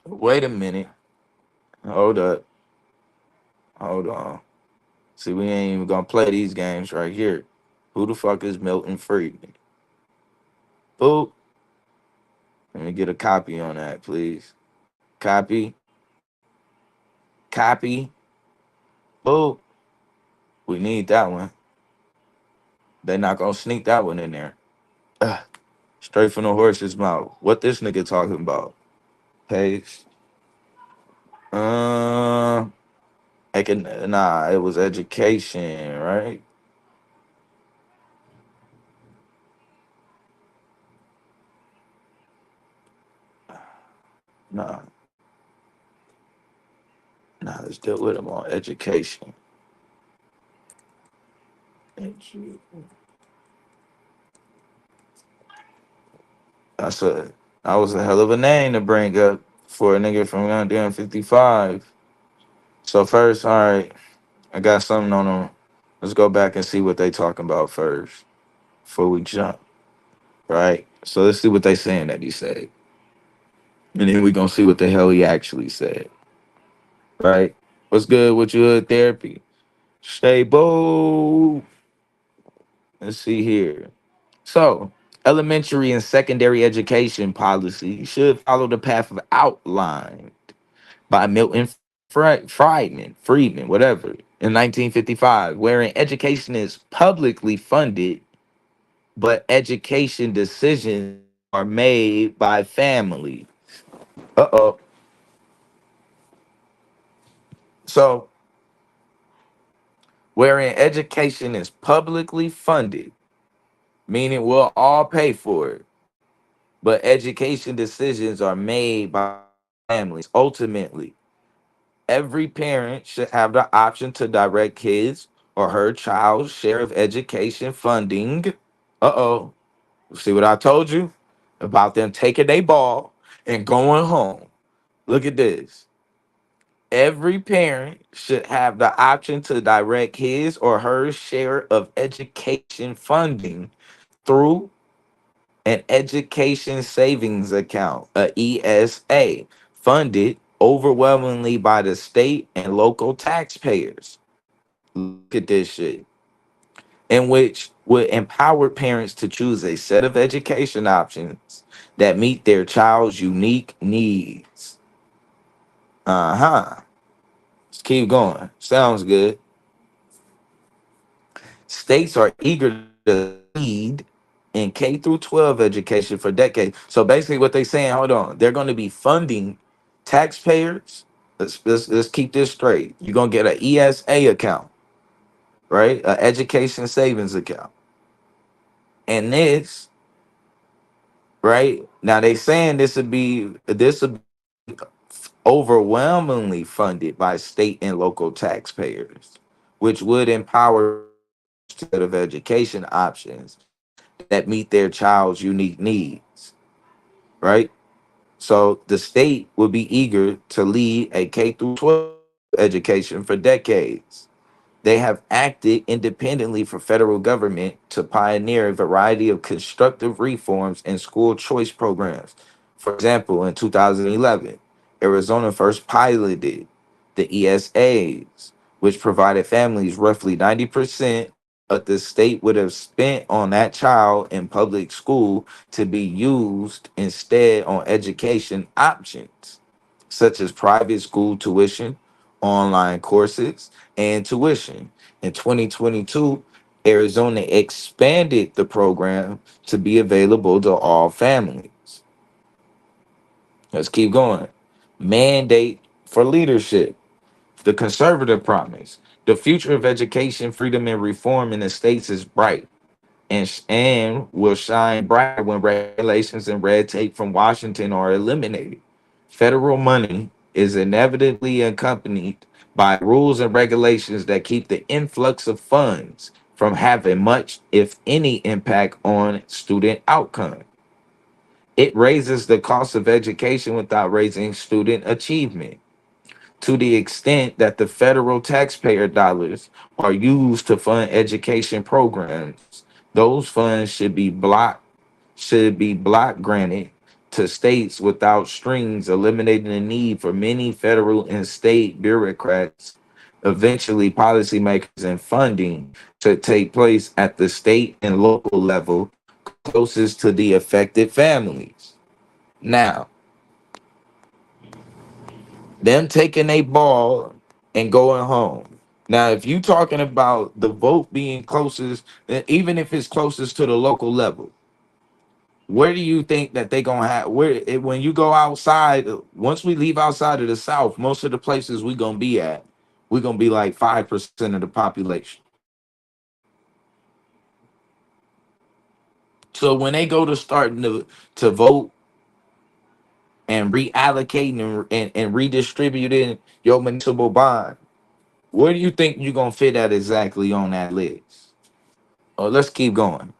Wait a minute. Hold up. Hold on. See, we ain't even gonna play these games right here. Who the fuck is Milton Friedman? Boop. Let me get a copy on that, please. Copy. Copy. Boop. We need that one. They not gonna sneak that one in there. Ugh. Straight from the horse's mouth. What this nigga talking about? Paste. Nah, it was education, right? Nah, nah, let's deal with him on education. That's a that was a hell of a name to bring up for a nigga from goddamn 55. So first, all right, I got something on them. Let's go back and see what they talking about first before we jump. Right? So let's see what they saying that he said. And then we gonna see what the hell he actually said. Right? What's good with your therapy? Stable. Let's see here. So, elementary and secondary education policy should follow the path of outlined by Milton Friedman, whatever, in 1955, wherein education is publicly funded, but education decisions are made by family. Uh-oh. So, wherein education is publicly funded, meaning we'll all pay for it, but education decisions are made by families. Ultimately, every parent should have the option to direct his or her child's share of education funding. Uh-oh. See what I told you about them taking their ball and going home? Look at this. Every parent should have the option to direct his or her share of education funding through an education savings account, a ESA, funded overwhelmingly by the state and local taxpayers. Look at this shit. In which would empower parents to choose a set of education options that meet their child's unique needs. Uh-huh. Let's keep going. Sounds good. States are eager to lead in K through 12 education for decades. So basically what they're saying, hold on, they're going to be funding taxpayers. Let's keep this straight. You're going to get an ESA account, right? An education savings account. And this, right? Now they saying this would be overwhelmingly funded by state and local taxpayers, which would empower set of education options that meet their child's unique needs, right? So the state would be eager to lead a K through 12 education for decades. They have acted independently for federal government to pioneer a variety of constructive reforms and school choice programs. For example, in 2011, Arizona first piloted the ESAs, which provided families roughly 90% of the state would have spent on that child in public school to be used instead on education options, such as private school tuition, online courses, and tuition. In 2022, Arizona expanded the program to be available to all families. Let's keep going. Mandate for leadership. The conservative promise. The future of education, freedom, and reform in the states is bright and will shine brighter when regulations and red tape from Washington are eliminated. Federal money is inevitably accompanied by rules and regulations that keep the influx of funds from having much, if any, impact on student outcome. It raises the cost of education without raising student achievement to the extent that the federal taxpayer dollars are used to fund education programs. Those funds should be block granted to states without strings, eliminating the need for many federal and state bureaucrats. Eventually, policymakers and funding should take place at the state and local level closest to the affected families. Now, them taking a ball and going home. Now, if you talking about the vote being closest, even if it's closest to the local level, where do you think that they gonna have when you go outside? Once we leave outside of the South, most of the places we gonna be at, we're gonna be like 5% of the population. So when they go to starting to vote and reallocating and redistributing your municipal bond, where do you think you're gonna fit at exactly on that list? Oh, let's keep going.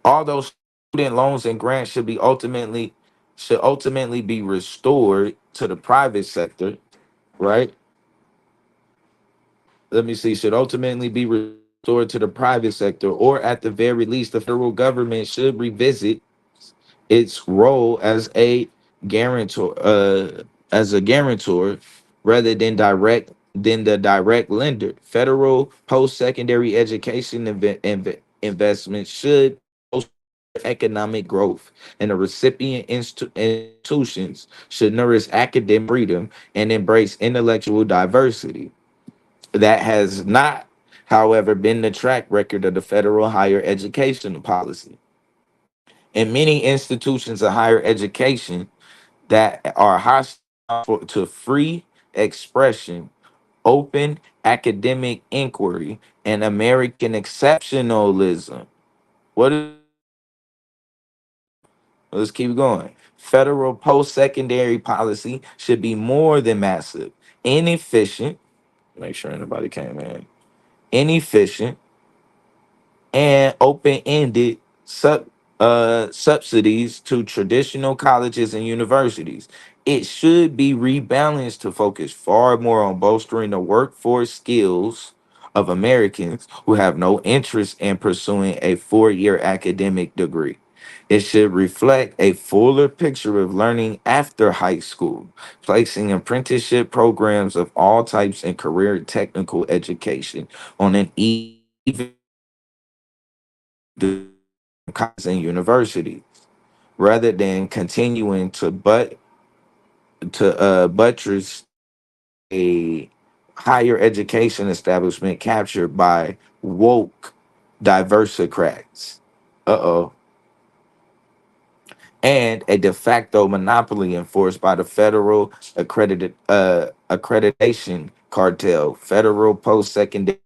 All those student loans and grants should ultimately be restored to the private sector, right? Let me see. Should ultimately be restored to the private sector, or at the very least, the federal government should revisit its role as a guarantor rather than the direct lender. Federal post-secondary education investments should foster economic growth, and the recipient institutions should nourish academic freedom and embrace intellectual diversity. That has not, however, been the track record of the federal higher education policy. In many institutions of higher education that are hostile to free expression, open academic inquiry, and American exceptionalism. What is, let's keep going. Federal post secondary policy should be more than massive, inefficient. Make sure anybody came in. Inefficient and open-ended subsidies to traditional colleges and universities. It should be rebalanced to focus far more on bolstering the workforce skills of Americans who have no interest in pursuing a four-year academic degree. It should reflect a fuller picture of learning after high school, placing apprenticeship programs of all types and career technical education on an even the colleges and universities, rather than continuing to buttress a higher education establishment captured by woke diversicrats. Uh-oh. And a de facto monopoly enforced by the federal accreditation cartel. Federal post-secondary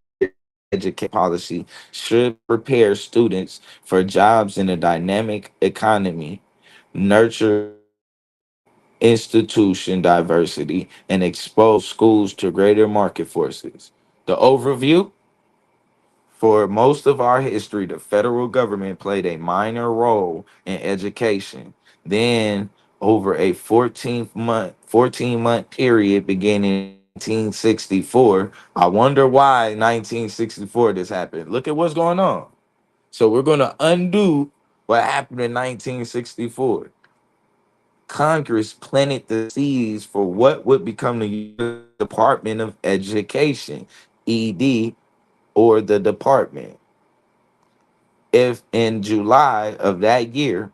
education policy should prepare students for jobs in a dynamic economy, nurture institution diversity, and expose schools to greater market forces. The overview: for most of our history, the federal government played a minor role in education. Then, over a 14-month period beginning in 1964, I wonder why 1964 this happened. Look at what's going on. So we're going to undo what happened in 1964. Congress planted the seeds for what would become the US Department of Education, ED, or the department. If in July of that year,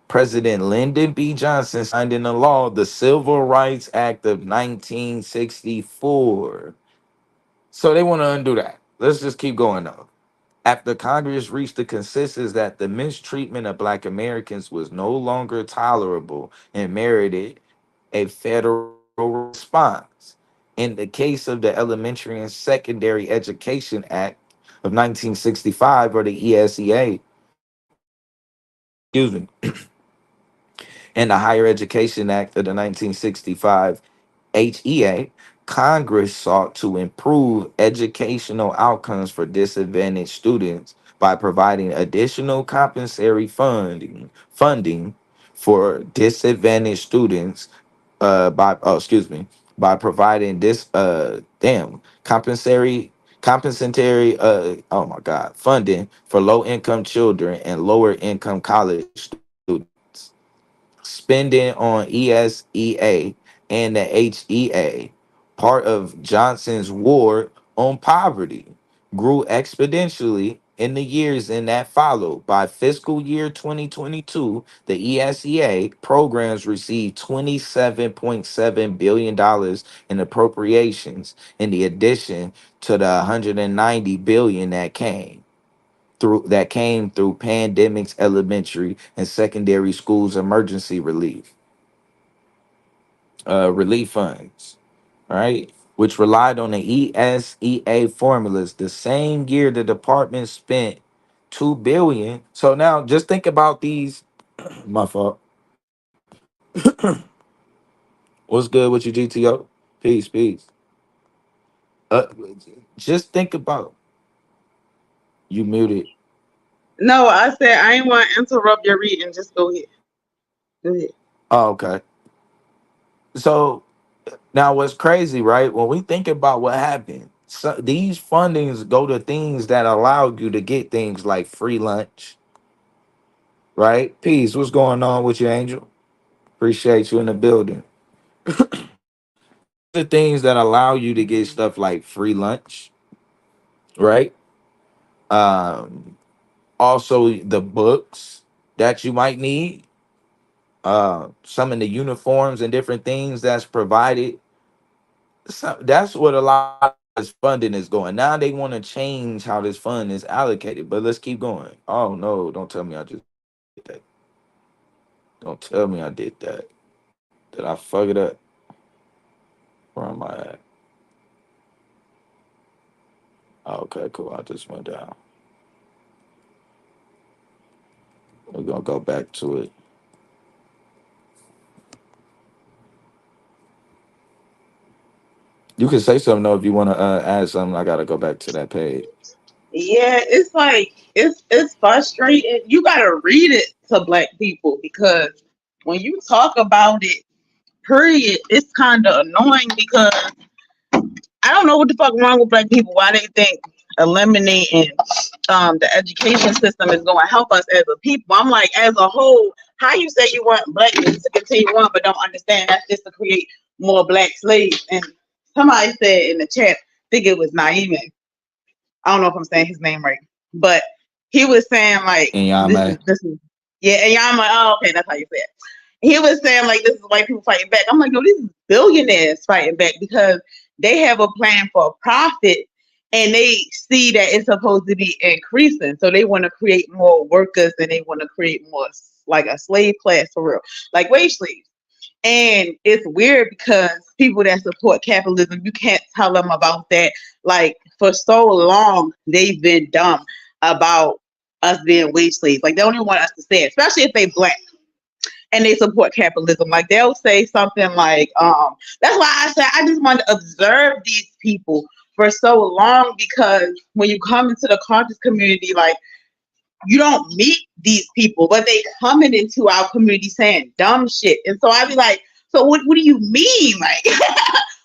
President Lyndon B. Johnson signed into law the Civil Rights Act of 1964. So they want to undo that. Let's just keep going though. After Congress reached the consensus that the mistreatment of Black Americans was no longer tolerable and merited a federal response. In the case of the Elementary and Secondary Education Act of 1965, or the ESEA, excuse me, and the Higher Education Act of the 1965, HEA, Congress sought to improve educational outcomes for disadvantaged students by providing additional compensatory funding for disadvantaged students by providing this compensatory oh my god funding for low income children and lower income college students. Spending on ESEA and the HEA, part of Johnson's war on poverty, grew exponentially in the years in that followed. By fiscal year 2022, the ESEA programs received $27.7 billion in appropriations, in the addition to the $190 billion that came through pandemics, elementary and secondary schools emergency relief funds, right? Which relied on the ESEA formulas. The same year the department spent $2 billion. So now just think about these. My fault. What's good with you, GTO? Peace, peace. Uh, just think about you muted. No, I said I ain't want to interrupt your reading. Just go ahead. Go ahead. Oh, okay. So now what's crazy, right? When we think about what happened, so these fundings go to things that allow you to get things like free lunch, right? Peace. What's going on with you, Angel? Appreciate you in the building. The things that allow you to get stuff like free lunch, right? Um, Also the books that you might need, some of the uniforms and different things that's provided. So that's what a lot of this funding is going. Now they want to change how this fund is allocated, but let's keep going. Oh no, don't tell me I just did that. Don't tell me I did that. Did I fuck it up? Where am I at? Oh, okay, cool. I just went down. We're gonna go back to it. You can say something though if you want to add something. I gotta go back to that page. Yeah, it's like it's frustrating. You gotta read it to Black people because when you talk about it, period, it's kind of annoying because I don't know what the fuck wrong with Black people. Why they think eliminating the education system is going to help us as a people. I'm like, as a whole, how you say you want Black people to continue on, but don't understand that's just to create more Black slaves. And somebody said in the chat, I think it was Naeem. I don't know if I'm saying his name right, but he was saying like And this is yeah, and y'all like, oh okay, that's how you say it. He was saying like this is white people fighting back. I'm like, no, these is billionaires fighting back because they have a plan for profit and they see that it's supposed to be increasing. So they want to create more workers and they want to create more like a slave class for real, like wage slaves. And it's weird because people that support capitalism, you can't tell them about that. Like for so long, they've been dumb about us being wage slaves. Like they don't even want us to say it, especially if they Black and they support capitalism. Like they'll say something like, that's why I said I just want to observe these people for so long because when you come into the conscious community, like you don't meet these people, but they coming into our community saying dumb shit. And so I'd be like, so what do you mean? Like,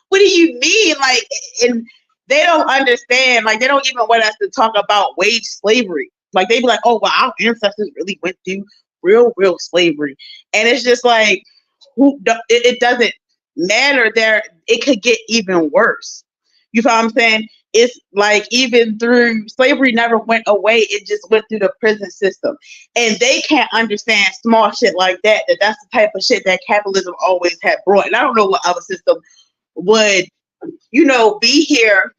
what do you mean? Like, and they don't understand. Like, they don't even want us to talk about wage slavery. Like, they be like, oh, well, our ancestors really went through real slavery. And it's just like, it doesn't matter there. It could get even worse. You know what I'm saying? It's like even through slavery never went away. It just went through the prison system. And they can't understand small shit like that, that's the type of shit that capitalism always had brought. And I don't know what other system would, be here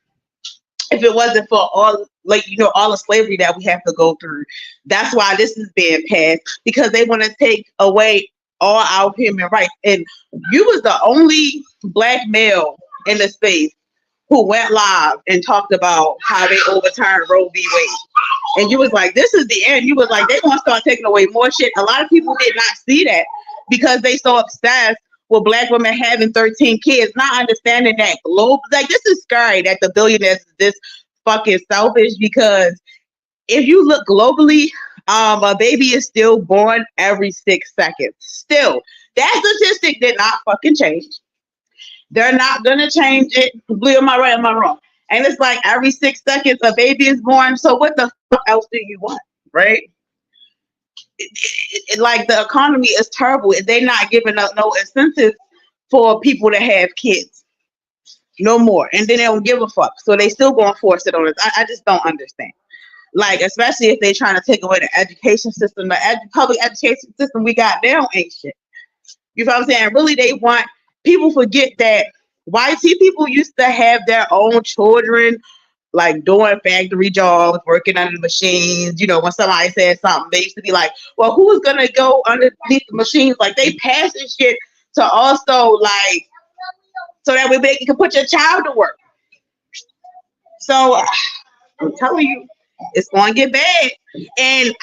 if it wasn't for all, like, all the slavery that we have to go through. That's why this is being passed, because they want to take away all our human rights. And you was the only black male in the space who went live and talked about how they overturned Roe v. Wade. And you was like, this is the end. You was like, they're going to start taking away more shit. A lot of people did not see that because they so obsessed with black women having 13 kids, not understanding that like, this is scary that the billionaires is this fucking selfish, because if you look globally, a baby is still born every 6 seconds. Still, that statistic did not fucking change. They're not gonna change it. Blue, am I right? Am I wrong? And it's like every 6 seconds a baby is born. So what the fuck else do you want, right? Like, the economy is terrible. They're not giving up no incentive for people to have kids, no more. And then they don't give a fuck. So they still gonna force it on us. I just don't understand. Like, especially if they're trying to take away the education system. The public education system we got now ain't shit. You know what I'm saying? Really, they want. People forget that white people used to have their own children, like doing factory jobs, working under the machines. When somebody said something, they used to be like, well, who's going to go underneath the machines? Like, they passing shit to also, like, so that way they can put your child to work. So I'm telling you, it's going to get bad. And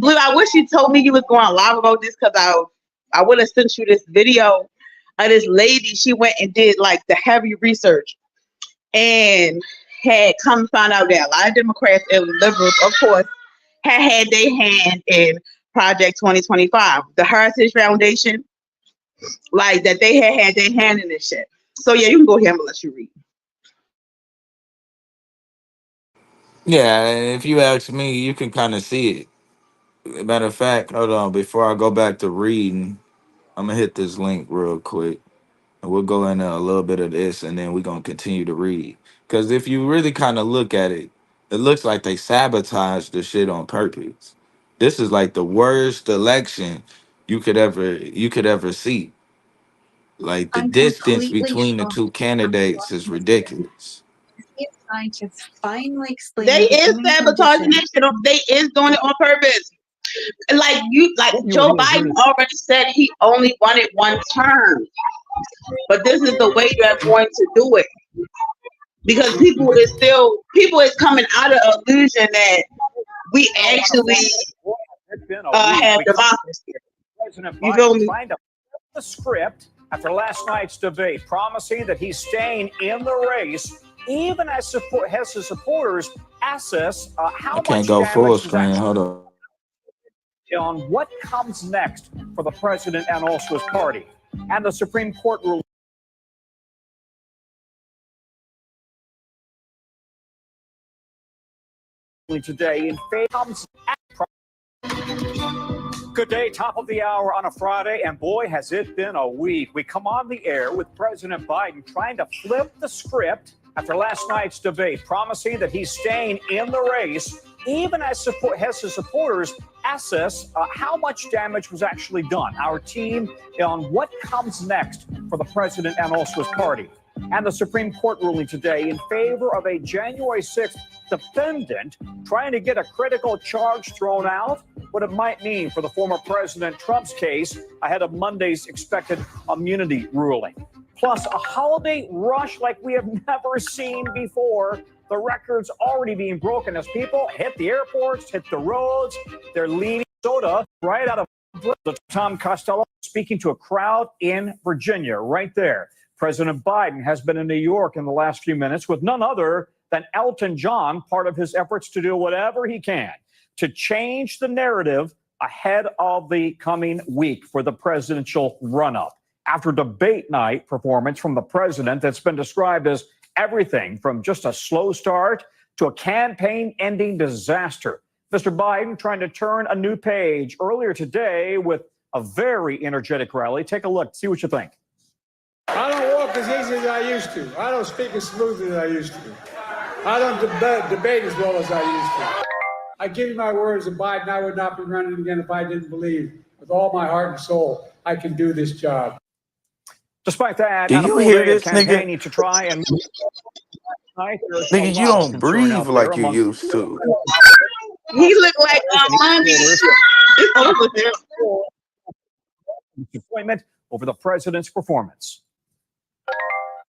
Blue, I wish you told me you was going live about this, because I would have sent you this video of this lady. She went and did like the heavy research and had come find out that a lot of Democrats and liberals, of course, had their hand in Project 2025, the Heritage Foundation, like that they had their hand in this shit. So yeah, you can go ahead and let you read. Yeah, and if you ask me, you can kind of see it. Matter of fact, hold on, before I go back to reading, I'm gonna hit this link real quick, and we'll go into a little bit of this, and then we're gonna continue to read. Because if you really kind of look at it, it looks like they sabotaged the shit on purpose. This is like the worst election you could ever see. Like, the I'm distance completely between the shocked. two candidates is ridiculous. Scientists finally explain They the is human sabotaging condition. that shit. They is doing it on purpose. Like Joe Biden already said he only wanted one term, but this is the way they're going to do it, because people is coming out of illusion that we actually have democracy. President You feel me? Biden trying to flip the script after last night's debate, promising that he's staying in the race, even as his supporters assess how I can't much go damage full was screen. Hold on. on what comes next for the president and also his party. And the Supreme Court ruling today in favor. Good day, top of the hour on a Friday, and boy, has it been a week. We come on the air with President Biden trying to flip the script after last night's debate, promising that he's staying in the race, even as his supporters assess how much damage was actually done. Our team on what comes next for the president and also his party. And the Supreme Court ruling today in favor of a January 6th defendant trying to get a critical charge thrown out, what it might mean for the former President Trump's case ahead of Monday's expected immunity ruling. Plus, a holiday rush like we have never seen before. The record's already being broken as people hit the airports, hit the roads. They're leaving Minnesota right out of Tom Costello speaking to a crowd in Virginia right there. President Biden has been in New York in the last few minutes with none other than Elton John, part of his efforts to do whatever he can to change the narrative ahead of the coming week for the presidential run-up. After debate night performance from the president that's been described as everything from just a slow start to a campaign-ending disaster. Mr. Biden trying to turn a new page earlier today with a very energetic rally. Take a look, see what you think. I don't walk as easy as I used to. I don't speak as smoothly as I used to. I don't debate as well as I used to. I give you my words that Biden, I would not be running again if I didn't believe with all my heart and soul I can do this job. Despite that, Do you hear this, campaigning nigga? to try and night. There's a Nigga, you lot of don't concern breathe out there like you among used to. He looked like mommy. Over there. disappointment over the president's performance.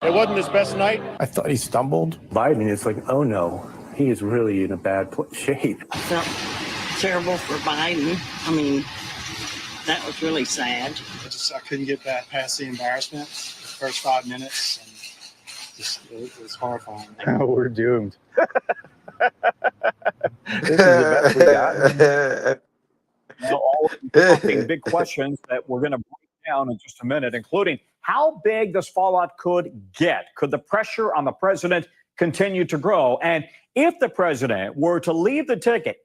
It wasn't his best night. I thought he stumbled. Biden is like, oh no, he is really in a bad shape. I felt terrible for Biden. I mean, that was really sad. I couldn't get past the embarrassment the first 5 minutes. And it was horrifying. We're doomed. This is the best we got. Now, all of the big questions that we're going to break down in just a minute, including how big this fallout could get. Could the pressure on the president continue to grow? And if the president were to leave the ticket,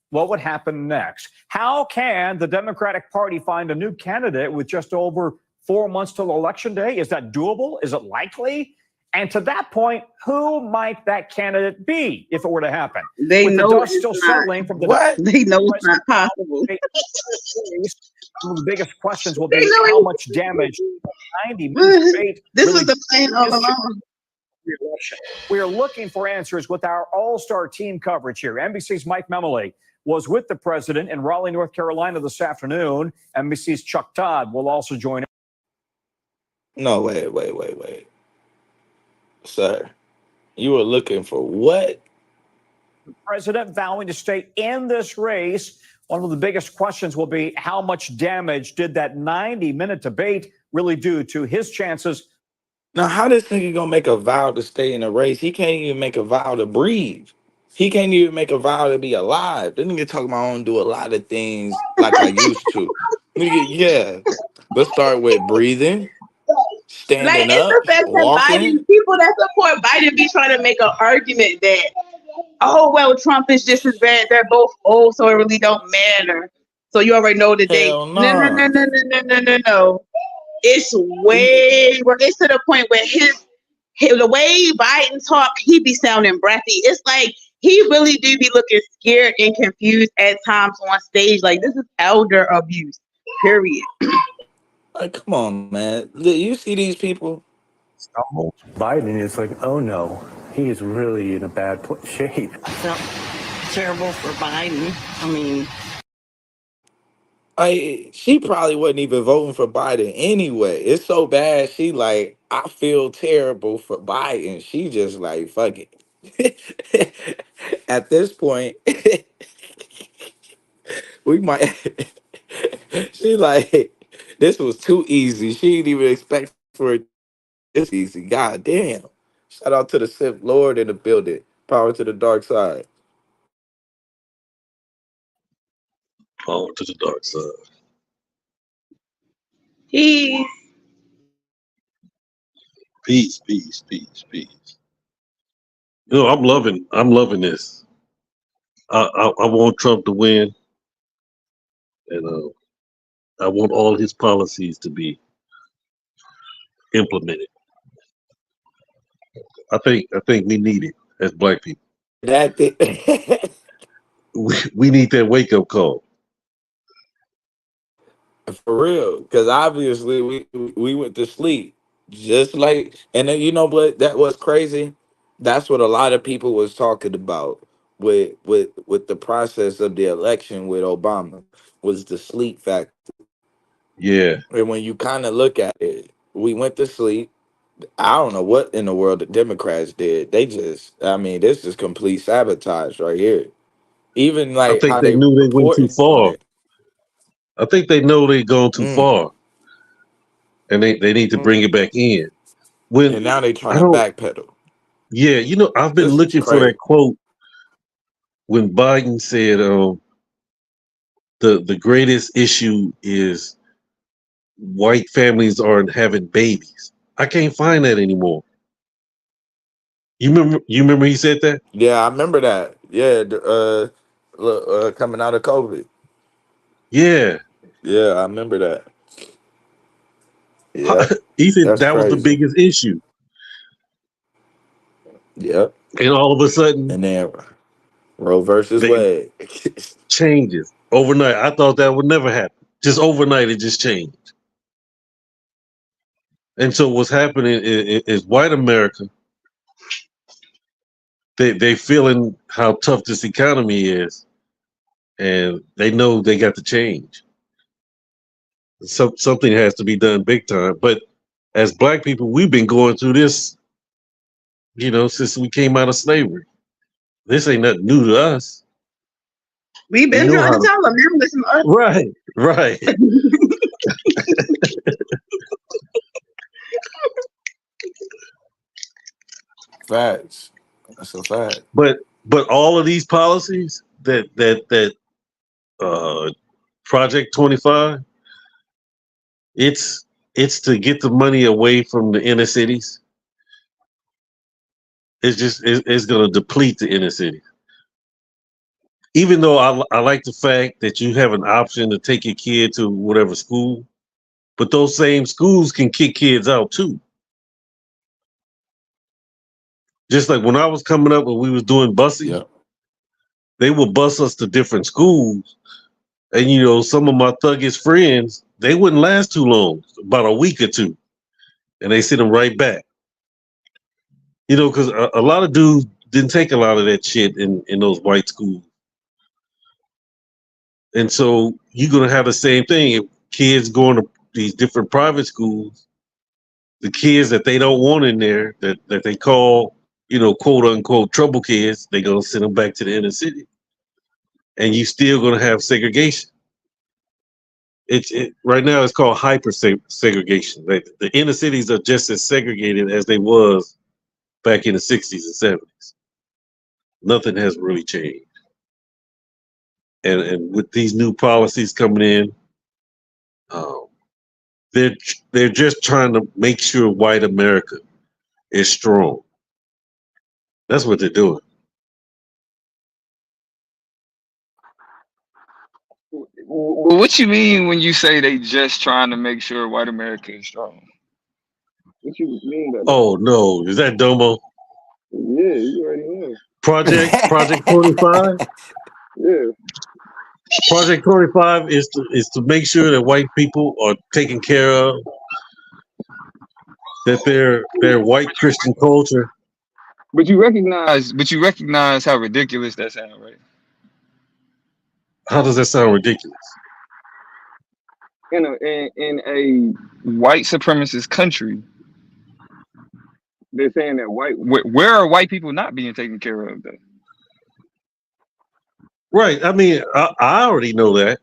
what would happen next? How can the Democratic Party find a new candidate with just over 4 months till Election Day? Is that doable? Is it likely? And to that point, who might that candidate be if it were to happen? They With know the dust it's still not. settling from the What? They know it's not possible. One of the biggest questions will They be know how it- much damage 90-minute debate This really was the plan all is along. re-election. We are looking for answers with our all-star team coverage here. NBC's Mike Memoli was with the president in Raleigh, North Carolina this afternoon. NBC's Chuck Todd will also join us. No, wait. Sir, you were looking for what? The president vowing to stay in this race. One of the biggest questions will be how much damage did that 90-minute debate really do to his chances? Now, how this nigga gonna make a vow to stay in a race? He can't even make a vow to breathe. He can't even make a vow to be alive. This nigga talking about I don't do a lot of things like I used to. Nigga, yeah. Let's start with breathing, standing Like, it's up, the fact that walking. Biden, people that support Biden be trying to make an argument that, oh, well, Trump is just as bad. They're both old, so it really don't matter. So you already know that they, Hell no. no. It's way worse. It's to the point where the way Biden talk, he be sounding breathy. It's like he really do be looking scared and confused at times on stage. Like, this is elder abuse, period. Like, come on, man. You see these people? Stumbled. Biden is like, oh no, he is really in a bad shape. I felt terrible for Biden. I mean, She probably wasn't even voting for Biden anyway. It's so bad. She like, I feel terrible for Biden. She just like, fuck it. At this point, we might. She like, this was too easy. She didn't even expect for it this easy. God damn. Shout out to the Sith Lord in the building. Power to the dark side. Power to the dark side. Peace. Peace. You know, I'm loving this. I want Trump to win, and I want all his policies to be implemented. I think we need it as Black people. That thing. We need that wake up call. For real, because obviously we went to sleep just like, and then, you know what, that was crazy. That's what a lot of people was talking about with the process of the election with Obama, was the sleep factor. Yeah. And when you kind of look at it, we went to sleep. I don't know what in the world the Democrats did. They just, I mean, this is complete sabotage right here. Even I like think how they knew they went too reporting on far. it. I think they know they've gone too far, and they need to bring it back in. And now they trying to backpedal. Yeah, you know, I've been This is looking for crazy. that quote when Biden said, the greatest issue is white families aren't having babies. I can't find that anymore. You remember he said that? Yeah, I remember that. Yeah, coming out of COVID. Yeah. Yeah, I remember that. Yeah, He said that's that was the crazy. biggest issue. Yep. And all of a sudden, And then Roe versus they Wade. changes overnight. I thought that would never happen. Just overnight, it just changed. And so what's happening is white America they feeling how tough this economy is, and they know they got to change. Something has to be done big time. But as Black people, we've been going through this, since we came out of slavery. This ain't nothing new to us. We've been know trying how to to- tell them. Never listen to us. Right. Facts. That's a fact. But all of these policies that Project 25, it's to get the money away from the inner cities. It's going to deplete the inner city. Even though I like the fact that you have an option to take your kid to whatever school, but those same schools can kick kids out too. Just like when I was coming up, when we was doing busing, they would bus us to different schools, and some of my thuggish friends, they wouldn't last too long, about a week or two, and they sent them right back. Because a lot of dudes didn't take a lot of that shit in those white schools. And so you're going to have the same thing. If kids going to these different private schools, the kids that they don't want in there, that they call, quote unquote trouble kids, they're going to send them back to the inner city. And you still going to have segregation. Right now it's called hyper segregation. The inner cities are just as segregated as they was back in the 60s and 70s. Nothing has really changed. And with these new policies coming in, they're just trying to make sure white America is strong. That's what they're doing. What you mean when you say they just trying to make sure white America is strong? What you mean by that? Oh no, is that Domo? Yeah, you already know. Project 25? Yeah. Project 25 is to make sure that white people are taken care of, that their white Christian culture. But you recognize how ridiculous that sounds, right? How does that sound ridiculous? In a white supremacist country, they're saying that where are white people not being taken care of though? Right. I mean, I already know that.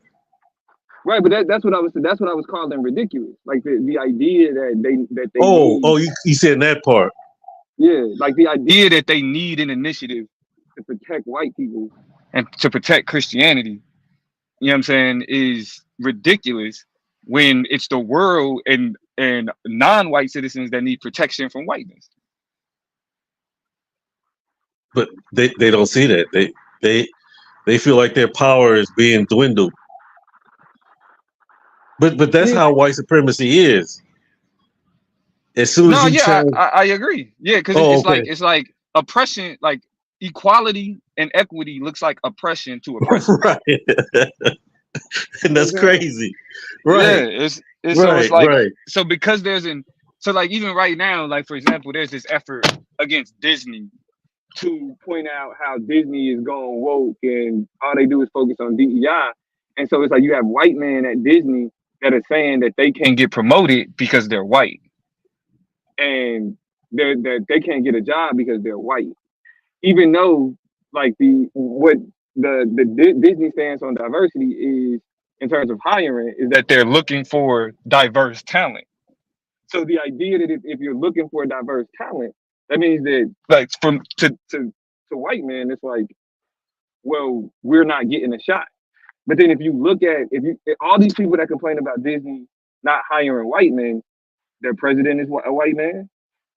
Right, but that's what I was calling ridiculous. Like the idea that they you said that part. Yeah, like the idea that they need an initiative to protect white people and to protect Christianity, you know what I'm saying, is ridiculous when it's the world and non-white citizens that need protection from whiteness. But they don't see that. They feel like their power is being dwindled. But that's how white supremacy is. As soon as I agree. Yeah, because it's like oppression, like equality and equity looks like oppression to oppression. Right. And that's crazy. Right. Yeah, it's like so because like even right now, like for example, there's this effort against Disney to point out how Disney is going woke and all they do is focus on DEI. And so it's like you have white men at Disney that are saying that they can't get promoted because they're white. And that they can't get a job because they're white. Even though like what the Disney stance on diversity is in terms of hiring is that they're looking for diverse talent. So the idea that if you're looking for diverse talent, that means that like to white men, it's like, well, we're not getting a shot. But then if you look at all these people that complain about Disney not hiring white men, their president is a white man,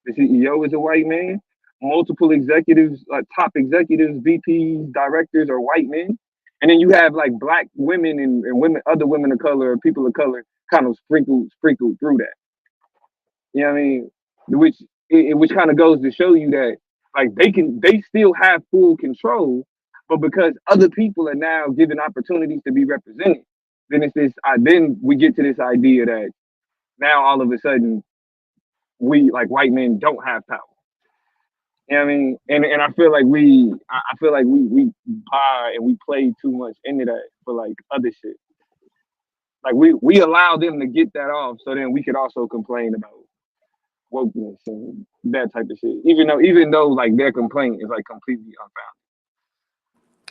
the CEO is a white man, multiple executives, top executives, VPs, directors are white men. And then you have like black women and other women of color or people of color kind of sprinkled through that. You know what I mean? Which kind of goes to show you that like they still have full control, but because other people are now given opportunities to be represented, then then we get to this idea that now all of a sudden we like white men don't have power. You know what I mean? And I feel like I feel like we buy and we play too much into that for like other shit. Like we allow them to get that off, so then we could also complain about wokeness and that type of shit. Even though like their complaint is like completely unfounded.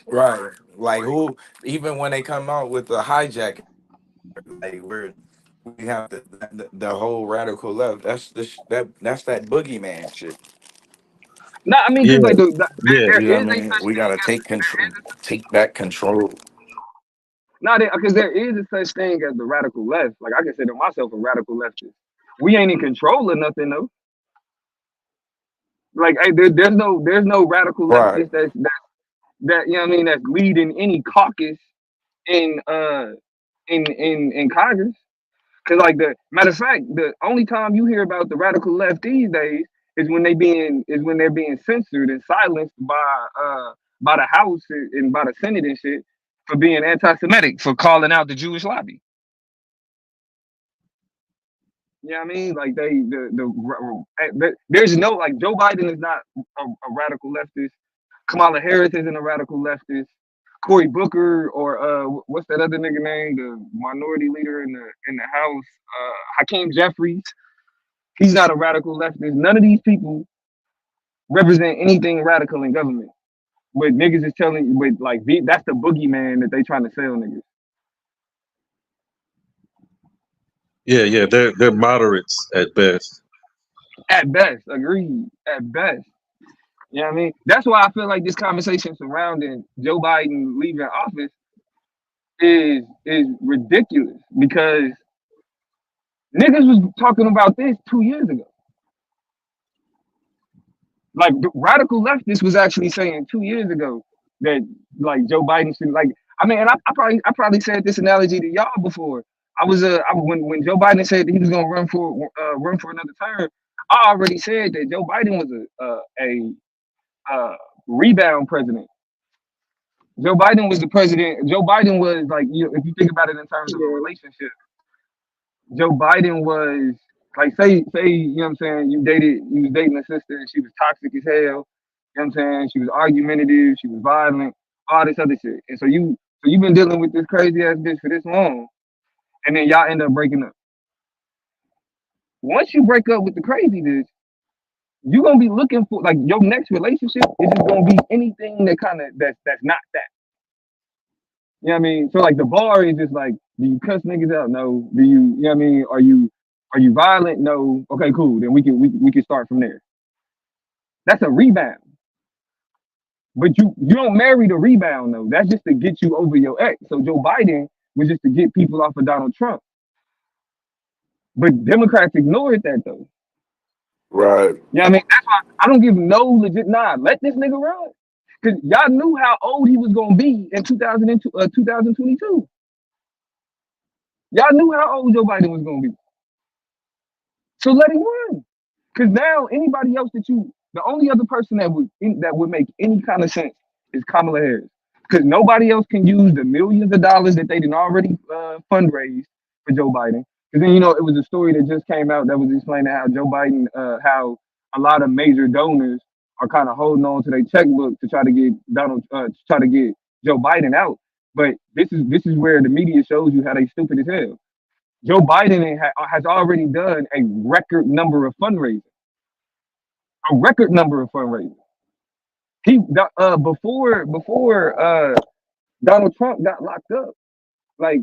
Right. Like who? Even when they come out with the hijack, like we have the whole radical left. That's that boogeyman shit. No, I mean, Yeah, because like yeah. there You know is what I a mean? such We thing gotta as take back control. not because there is a such thing as the radical left. Like I consider myself a radical leftist. We ain't in control of nothing though. Like hey, there's no radical Right. leftist that you know what I mean that's leading any caucus in Congress. Cause like the matter of fact, the only time you hear about the radical left these days is when they're being censored and silenced by the House and by the Senate and shit for being anti-Semitic, for calling out the Jewish lobby. You know what I mean? Like there's no like Joe Biden is not a radical leftist. Kamala Harris isn't a radical leftist. Cory Booker or what's that other nigga name? The minority leader in the House, Hakeem Jeffries. He's not a radical leftist. None of these people represent anything radical in government. But niggas is telling you, but like that's the boogeyman that they trying to sell niggas. Yeah. They're moderates at best. At best, agreed. At best. You know what I mean? That's why I feel like this conversation surrounding Joe Biden leaving office is ridiculous, because niggas was talking about this 2 years ago. Like the radical leftists was actually saying 2 years ago that like Joe Biden should like. I mean, and I probably said this analogy to y'all before. When Joe Biden said that he was gonna run for another term, I already said that Joe Biden was a rebound president. Joe Biden was the president. Joe Biden was like, if you think about it in terms of a relationship, Joe Biden was like, say, you know what I'm saying, you was dating a sister and she was toxic as hell. You know what I'm saying? She was argumentative, she was violent, all this other shit. And so you've been dealing with this crazy ass bitch for this long, and then y'all end up breaking up. Once you break up with the crazy bitch, you're gonna be looking for like your next relationship is just gonna be anything that's not that. You know what I mean? So like the bar is just like, do you cuss niggas out? No. Do you know what I mean? Are you violent? No. Okay, cool. Then we can start from there. That's a rebound. But you don't marry the rebound though. That's just to get you over your ex. So Joe Biden was just to get people off of Donald Trump. But Democrats ignored that though. Right. You know what I mean? That's why I don't give no legit let this nigga run. Because y'all knew how old he was gonna be in 2022. Y'all knew how old Joe Biden was gonna be. So let him run. Because now anybody else the only other person that would make any kind of sense is Kamala Harris. Because nobody else can use the millions of dollars that they didn't already fundraise for Joe Biden. Because then, it was a story that just came out that was explaining how Joe Biden, how a lot of major donors are kind of holding on to their checkbook to try to get Joe Biden out. But this is where the media shows you how they stupid as hell. Joe Biden has already done a record number of fundraising. A record number of fundraising. Before Donald Trump got locked up, like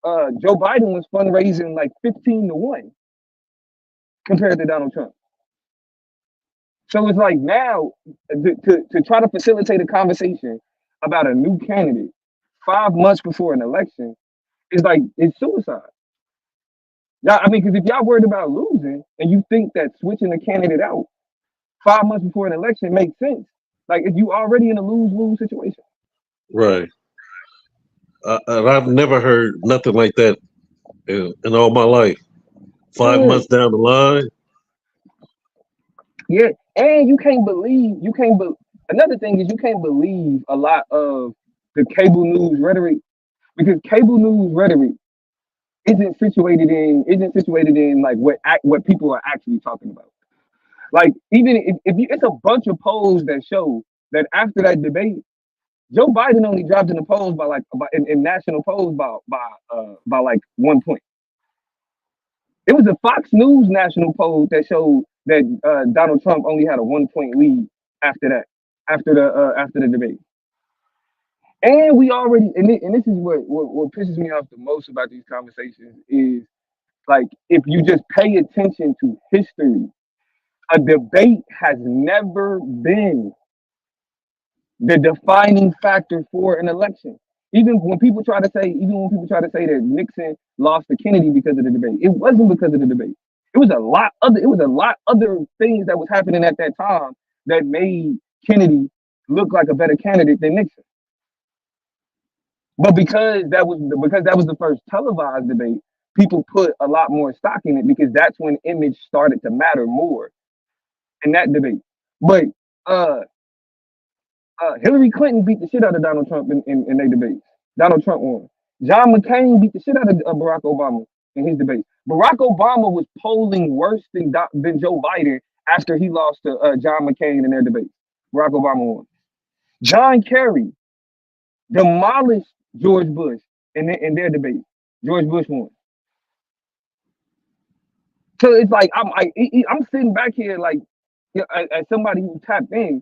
Joe Biden was fundraising like 15-1 compared to Donald Trump. So it's like now to try to facilitate a conversation about a new candidate 5 months before an election is like, it's suicide. Yeah, I mean, because if y'all worried about losing and you think that switching a candidate out 5 months before an election makes sense, like if you already in a lose-lose situation. Right. And I've never heard nothing like that in all my life. 5 months down the line. Yeah, and another thing is you can't believe a lot of the cable news rhetoric, because cable news rhetoric isn't situated in like what people are actually talking about. Like even if you, it's a bunch of polls that show that after that debate, Joe Biden only dropped in the polls by in national polls by like 1 point. It was a Fox News national poll that showed that Donald Trump only had a 1 point lead after that, after the debate. And we already, and this is what pisses me off the most about these conversations is like if you just pay attention to history, a debate has never been the defining factor for an election. Even when people try to say that Nixon lost to Kennedy because of the debate, it wasn't because of the debate. It was a lot other things that was happening at that time that made Kennedy look like a better candidate than Nixon. But because that was the first televised debate, people put a lot more stock in it because that's when image started to matter more in that debate. But Hillary Clinton beat the shit out of Donald Trump in their debates. Donald Trump won. John McCain beat the shit out of Barack Obama in his debate. Barack Obama was polling worse than Joe Biden after he lost to John McCain in their debate. Barack Obama won. John Kerry demolished George Bush in their debate. George Bush won. So it's like I'm sitting back here like as somebody who tapped in,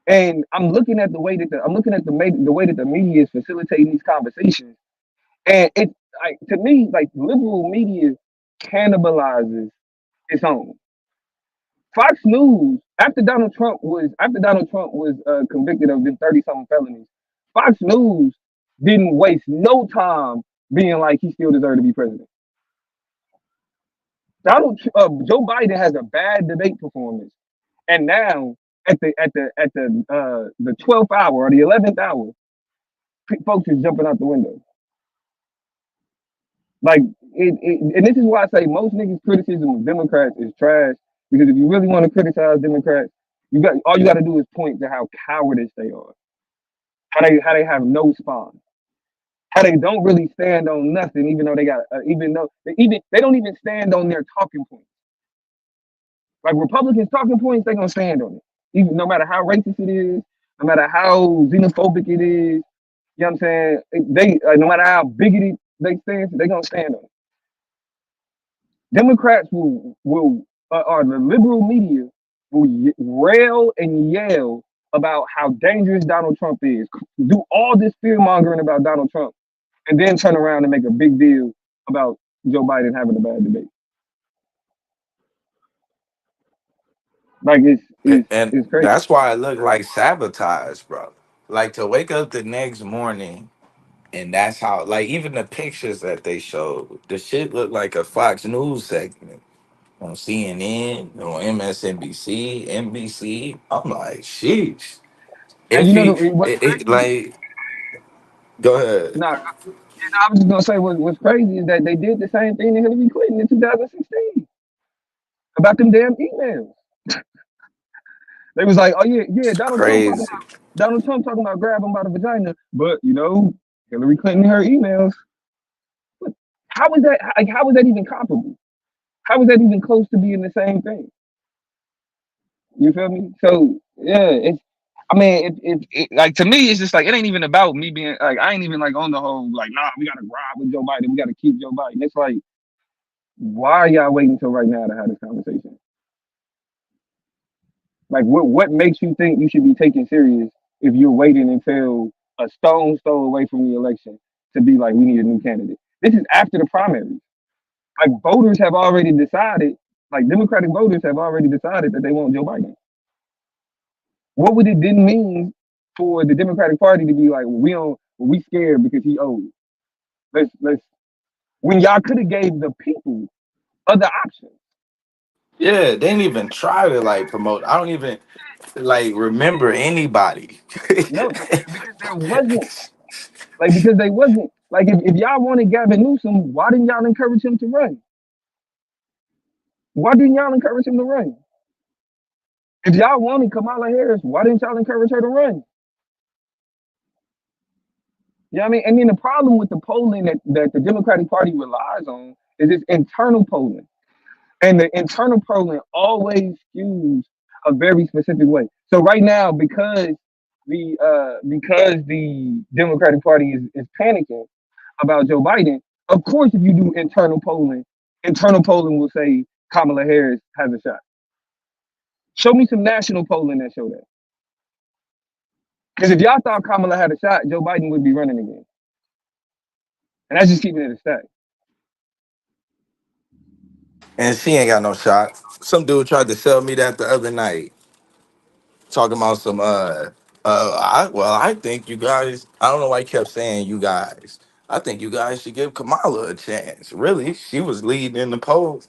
and I'm looking at the way that the way that the media is facilitating these conversations, and it like to me like liberal media cannibalizes its own. Fox News after Donald Trump was convicted of them 30-something felonies, Fox News didn't waste no time being like he still deserved to be president. Joe Biden has a bad debate performance, and now at the 12th hour or the 11th hour, folks is jumping out the window. Like and this is why I say most niggas' criticism of Democrats is trash. Because if you really want to criticize Democrats, all you got to do is point to how cowardice they are, how they have no spine, how they don't really stand on nothing, even though they don't even stand on their talking points. Like Republicans' talking points, they gonna stand on it, even no matter how racist it is, no matter how xenophobic it is. You know what I'm saying? They no matter how bigoted they stand, they gonna stand on it. Democrats or the liberal media will rail and yell about how dangerous Donald Trump is, do all this fear mongering about Donald Trump, and then turn around and make a big deal about Joe Biden having a bad debate. Like it's crazy. That's why it looked like sabotage, bro. Like to wake up the next morning and that's how like even the pictures that they showed, the shit looked like a Fox News segment on CNN, on MSNBC, NBC. I'm like, sheesh. And If you know like go ahead. Nah, I was just gonna say what's crazy is that they did the same thing to Hillary Clinton in 2016 about them damn emails. They was like, oh yeah, Donald Trump talking about grab him by the vagina, but you know, Hillary Clinton in her emails. How is that? Like, how is that even comparable? How is that even close to being the same thing? You feel me? So yeah, it's. I mean, it like to me, it's just like it ain't even about me being like I ain't even like on the whole like nah, we gotta ride with Joe Biden, we gotta keep Joe Biden. It's like, why are y'all waiting until right now to have this conversation? Like, what makes you think you should be taken serious if you're waiting until a stone's throw away from the election to be like, we need a new candidate? This is after the primaries. Like, voters have already decided, like Democratic voters have already decided that they want Joe Biden. What would it then mean for the Democratic Party to be like, we scared because he old? Let's when y'all could have gave the people other options. Yeah, they didn't even try to like promote. I don't even like remember anybody. No, because there wasn't. Like, because they wasn't. Like, if y'all wanted Gavin Newsom, why didn't y'all encourage him to run? Why didn't y'all encourage him to run? If y'all wanted Kamala Harris, why didn't y'all encourage her to run? You know what I mean? And then the problem with the polling that the Democratic Party relies on is its internal polling. And the internal polling always skews a very specific way. So right now, because the Democratic Party is panicking about Joe Biden, of course, if you do internal polling will say Kamala Harris has a shot. Show me some national polling that show that. Because if y'all thought Kamala had a shot, Joe Biden would be running again. And that's just keeping it a stack. And she ain't got no shot. Some dude tried to sell me that the other night, talking about some I think you guys, I don't know why he kept saying you guys. I think you guys should give Kamala a chance. Really? She was leading in the polls.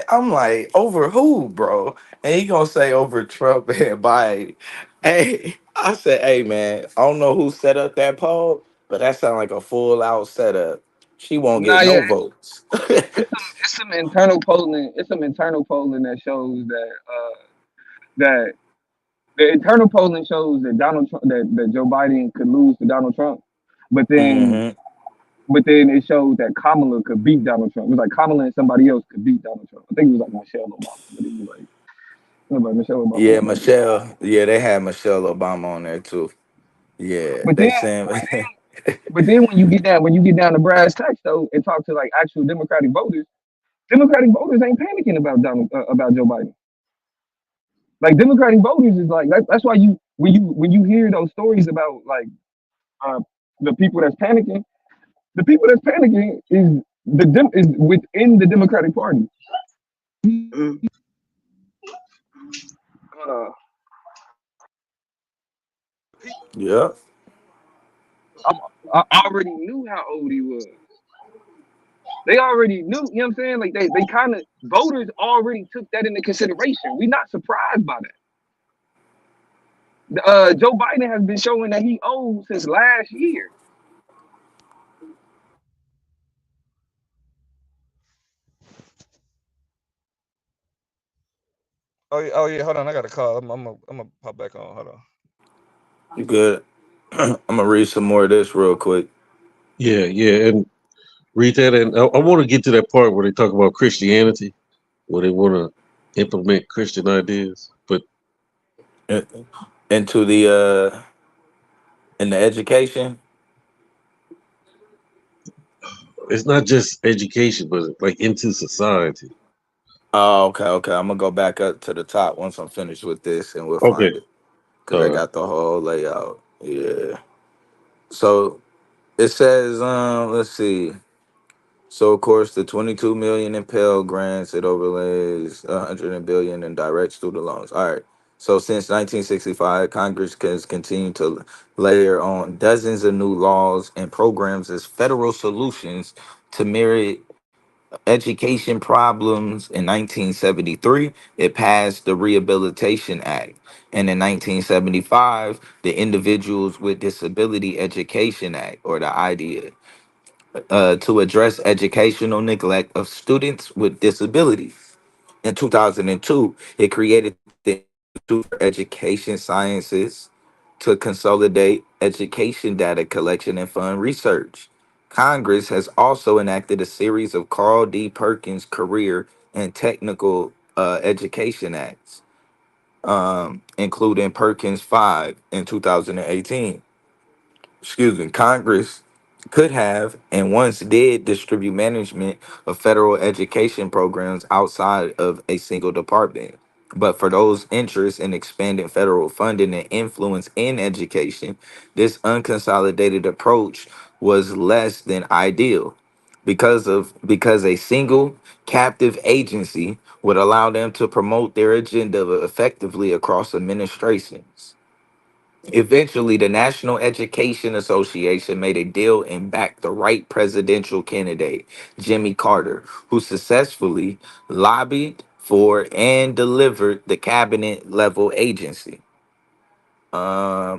I'm like, over who, bro? And he gonna say over Trump and Biden. Hey, I said, hey man, I don't know who set up that poll, but that sounded like a full out setup. She won't Nah, get yeah, no votes. it's some internal polling. It's some internal polling that shows that the internal polling shows that Donald Trump that Joe Biden could lose to Donald Trump, but then Hmm. it showed that Kamala could beat Donald Trump. It was like Kamala and somebody else could beat Donald Trump. I think it was like Michelle Obama, but it was like Michelle Obama or Yeah, somebody. Michelle. Yeah, they had Michelle Obama on there too. Yeah, But they then saying when you get down to brass tacks though and talk to like actual Democratic voters ain't panicking about Joe Biden. Like Democratic voters is like that's why when you hear those stories about like the people that's panicking, the people that's panicking is within the Democratic Party. Hold on. yeah. I already knew how old he was. They already knew, you know what I'm saying? Like they kind of voters already took that into consideration. We're not surprised by that. Joe Biden has been showing that he old since last year. Oh yeah, hold on, I got a call. I'm gonna pop back on. Hold on. You good? I'm gonna read some more of this real quick. Yeah, yeah, and read that. And I want to get to that part where they talk about Christianity, where they want to implement Christian ideas. But Into the in the education. it's not just education, but like into society. Oh, okay, okay. I'm gonna go back up to the top once I'm finished with this, and we'll Okay. find it because All I right. got the whole layout. Yeah. So it says, let's see. So of course, the 22 million in Pell grants, it overlays 100 billion in direct student loans. All right. So since 1965, Congress has continued to layer on dozens of new laws and programs as federal solutions to myriad education problems. In 1973, it passed the Rehabilitation Act. And in 1975, the Individuals with Disability Education Act, or the IDEA, to address educational neglect of students with disabilities. In 2002, it created the Institute for Education Sciences to consolidate education data collection and fund research. Congress has also enacted a series of Carl D. Perkins Career and Technical Education Acts, including Perkins 5 in 2018. Excuse me, Congress could have and once did distribute management of federal education programs outside of a single department. But for those interested in expanding federal funding and influence in education, this unconsolidated approach was less than ideal because a single captive agency would allow them to promote their agenda effectively across administrations. Eventually, the National Education Association made a deal and backed the right presidential candidate, Jimmy Carter, who successfully lobbied for and delivered the cabinet level agency.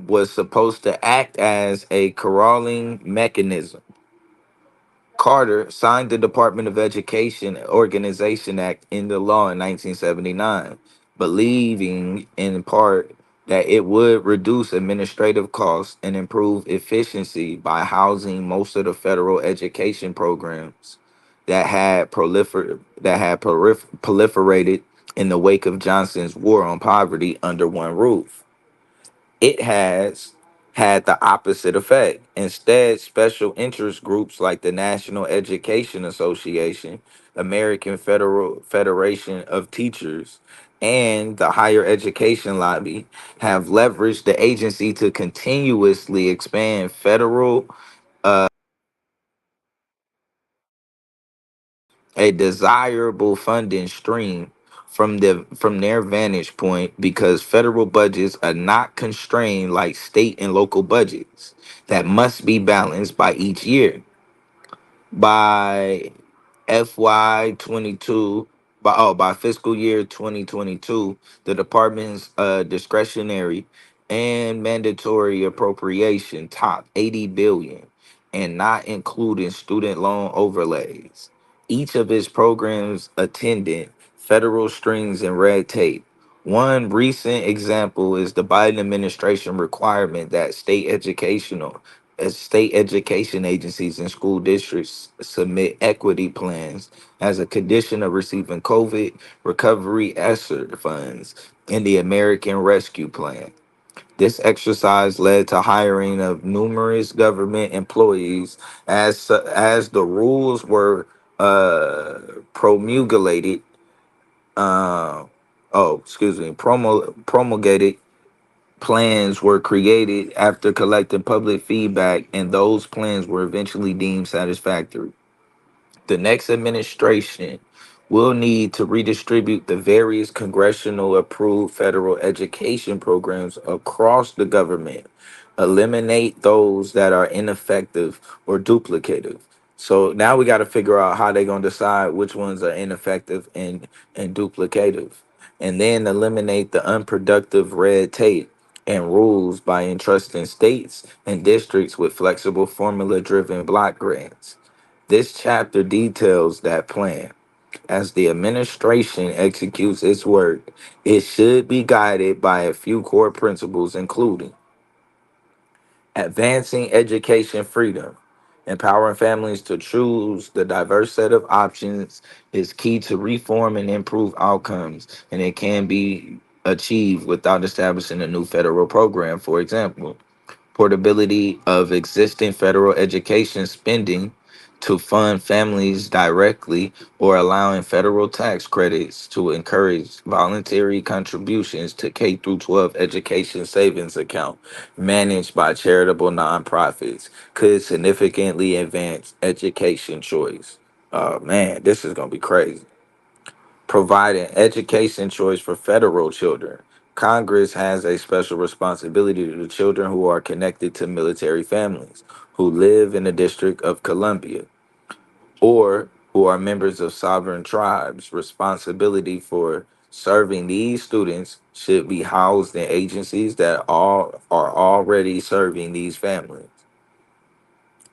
Was supposed to act as a corralling mechanism. Carter signed the Department of Education Organization Act into law in 1979, believing in part that it would reduce administrative costs and improve efficiency by housing most of the federal education programs that had proliferated in the wake of Johnson's war on poverty under one roof. It has had the opposite effect. Instead, special interest groups like the National Education Association, American Federation of Teachers, and the Higher Education Lobby have leveraged the agency to continuously expand federal a desirable funding stream from their vantage point because federal budgets are not constrained like state and local budgets that must be balanced by each year. By FY22 by fiscal year 2022, the department's discretionary and mandatory appropriation topped 80 billion and not including student loan overlays. Each of its programs attended federal strings and red tape. One recent example is the Biden administration requirement that state education agencies and school districts submit equity plans as a condition of receiving COVID recovery ESSER funds in the American Rescue Plan. This exercise led to hiring of numerous government employees as the rules were promulgated. Promulgated plans were created after collecting public feedback, and those plans were eventually deemed satisfactory. The next administration will need to redistribute the various congressional approved federal education programs across the government, eliminate those that are ineffective or duplicative. So now we got to figure out how they're going to decide which ones are ineffective and duplicative, and then eliminate the unproductive red tape and rules by entrusting states and districts with flexible formula driven block grants. This chapter details that plan. As the administration executes its work, it should be guided by a few core principles, including advancing education freedom. Empowering families to choose the diverse set of options is key to reform and improve outcomes, and it can be achieved without establishing a new federal program. For example, portability of existing federal education spending to fund families directly, or allowing federal tax credits to encourage voluntary contributions to K through 12 education savings account managed by charitable nonprofits could significantly advance education choice. Oh man, this is going to be crazy. Providing education choice for federal children. Congress has a special responsibility to the children who are connected to military families who live in the District of Columbia or who are members of sovereign tribes. Responsibility for serving these students should be housed in agencies that all are already serving these families.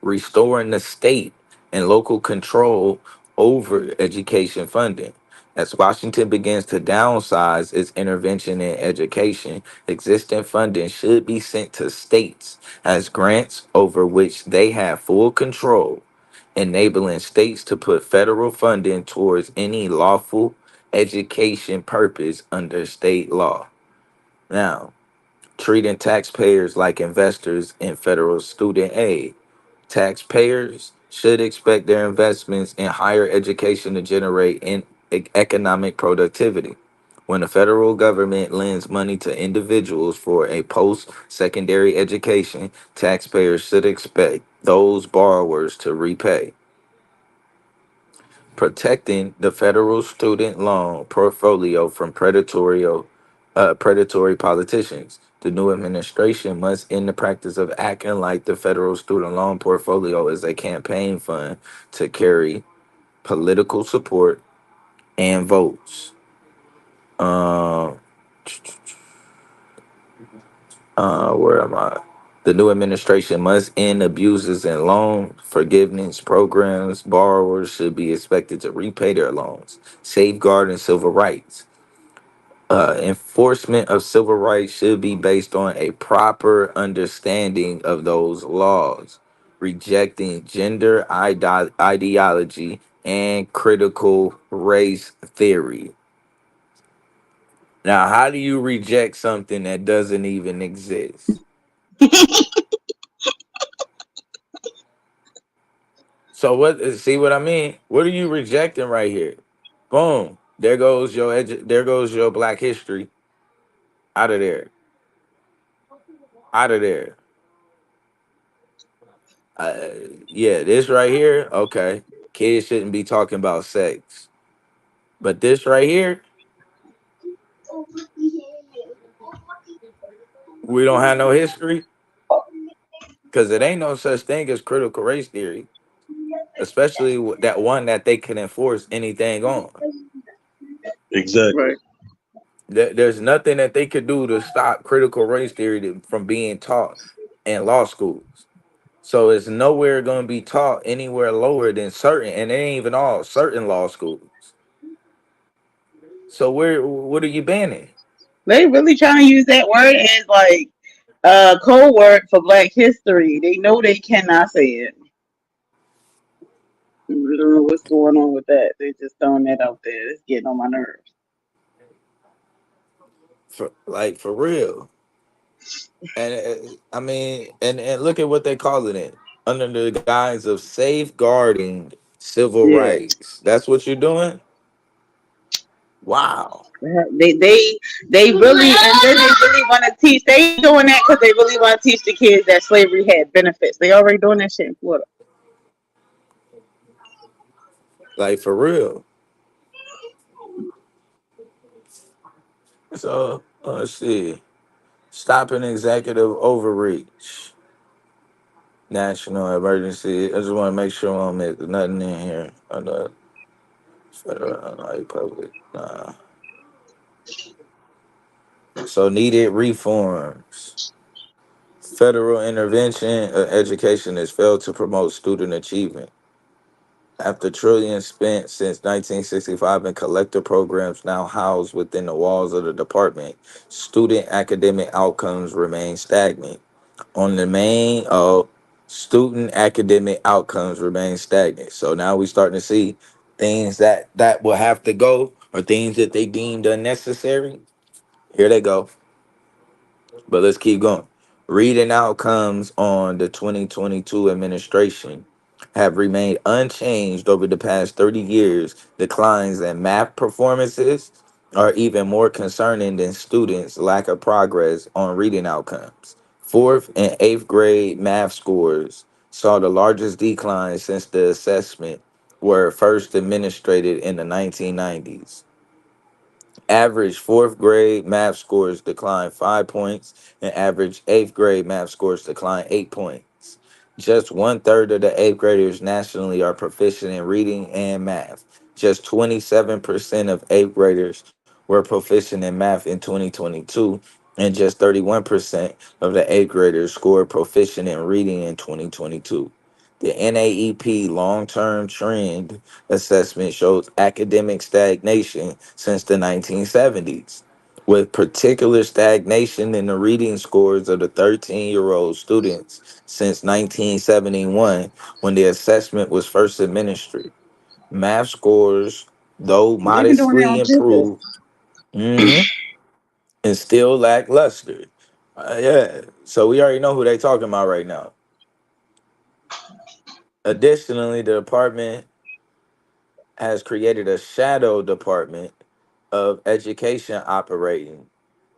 Restoring the state and local control over education funding. As Washington begins to downsize its intervention in education, existing funding should be sent to states as grants over which they have full control, enabling states to put federal funding towards any lawful education purpose under state law. Now, treating taxpayers like investors in federal student aid. Taxpayers should expect their investments in higher education to generate economic productivity. When the federal government lends money to individuals for a post secondary education, taxpayers should expect those borrowers to repay. Protecting the federal student loan portfolio from predatory politicians. The new administration must end the practice of acting like the federal student loan portfolio is a campaign fund to carry political support and votes. Where am I? The new administration must end abuses in loan forgiveness programs. Borrowers should be expected to repay their loans. Safeguarding civil rights. Enforcement of civil rights should be based on a proper understanding of those laws, rejecting gender ideology and critical race theory. Now, how do you reject something that doesn't even exist? So what? See what I mean? What are you rejecting right here? Boom. There goes your there goes your Black history out of there. Out of there. Uh, yeah, this right here. Okay, kids shouldn't be talking about sex, but this right here, we don't have no history because it ain't no such thing as critical race theory, especially that one that they can enforce anything on. Exactly. There's nothing that they could do to stop critical race theory from being taught in law schools. So it's nowhere going to be taught anywhere lower than certain, and it ain't even all certain law schools. So what are you banning? They really trying to use that word as like code word for Black history. They know they cannot say it. I don't know what's going on with that. They're just throwing that out there. It's getting on my nerves. For real. And I mean, and look at what they calling it under the guise of safeguarding civil Yeah. rights. That's what you're doing. Wow. They really, and then they really want to teach. They doing that because they really want to teach the kids that slavery had benefits. They already doing that shit in Florida. Like for real. So let's see. Stopping executive overreach. National emergency. I just want to make sure I don't miss nothing in here. On the federal, like public. Nah. So needed reforms. Federal intervention education has failed to promote student achievement. After trillions spent since 1965 in collective programs now housed within the walls of the department, student academic outcomes remain stagnant. On the main student academic outcomes remain stagnant. So now we starting to see things that will have to go or things that they deemed unnecessary. Here they go. But let's keep going. Reading outcomes on the 2022 administration have remained unchanged over the past 30 years. Declines in math performances are even more concerning than students' lack of progress on reading outcomes. Fourth and eighth grade math scores saw the largest decline since the assessment were first administered in the 1990s. Average fourth grade math scores declined 5 points, and average eighth grade math scores declined 8 points. Just one third of the eighth graders nationally are proficient in reading and math. Just 27% of eighth graders were proficient in math in 2022, and just 31% of the eighth graders scored proficient in reading in 2022. The NAEP long term trend assessment shows academic stagnation since the 1970s, with particular stagnation in the reading scores of the 13-year-old students since 1971 when the assessment was first administered. Math scores, though They've been doing that modestly on purpose. improved, and still lackluster. Yeah, so we already know who they talking about right now. Additionally, the department has created a shadow department of education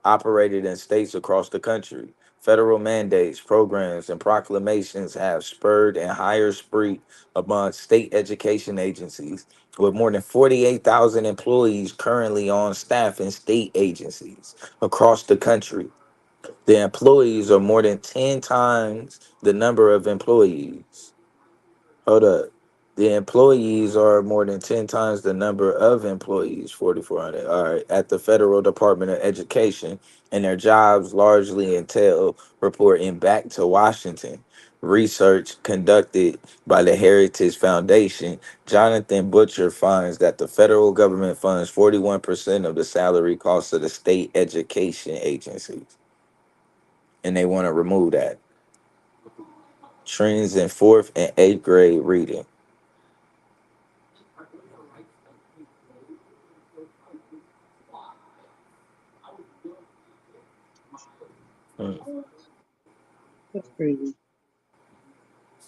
operated in states across the country. Federal mandates, programs, and proclamations have spurred and higher spree among state education agencies, with more than 48,000 employees currently on staff in state agencies across the country. The employees are more than 10 times the number of employees. Hold up. The employees are more than 10 times the number of employees, 4,400. All right. At the Federal Department of Education, and their jobs largely entail reporting back to Washington. Research conducted by the Heritage Foundation, Jonathan Butcher finds that the federal government funds 41% of the salary costs of the state education agencies. And they want to remove that. Trends in fourth and eighth grade reading. That's crazy.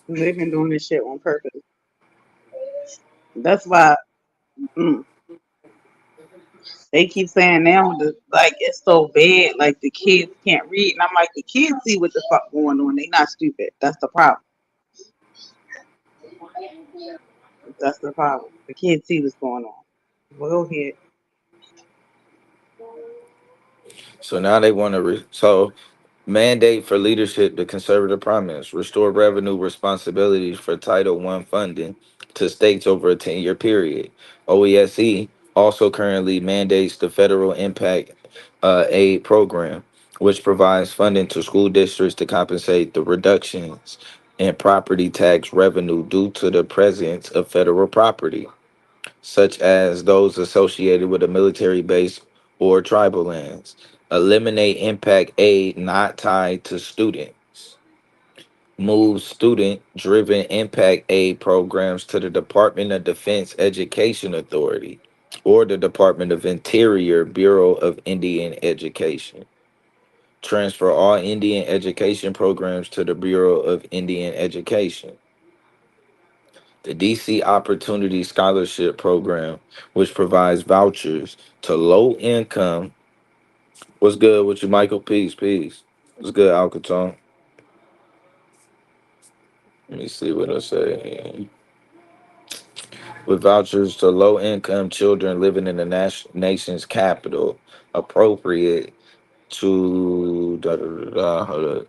They've been doing this shit on purpose. That's why they keep saying now, like, it's so bad, like the kids can't read. And I'm like, the kids see what the fuck going on. They not stupid. That's the problem. That's the problem. The kids see what's going on. Well, go ahead. So now they want to mandate for leadership. The conservative promise restore revenue responsibilities for Title I funding to states over a 10-year period. OESE also currently mandates the federal impact aid program, which provides funding to school districts to compensate the reductions in property tax revenue due to the presence of federal property, such as those associated with a military base or tribal lands. Eliminate impact aid not tied to students. Move student-driven impact aid programs to the Department of Defense Education Authority or the Department of Interior Bureau of Indian Education. Transfer all Indian education programs to the Bureau of Indian Education. The DC Opportunity Scholarship Program, which provides vouchers to low-income. What's good with you, Michael? Peace. What's good, Alcaton? Let me see what I say. With vouchers to low-income children living in the nation's capital, appropriate to hold up.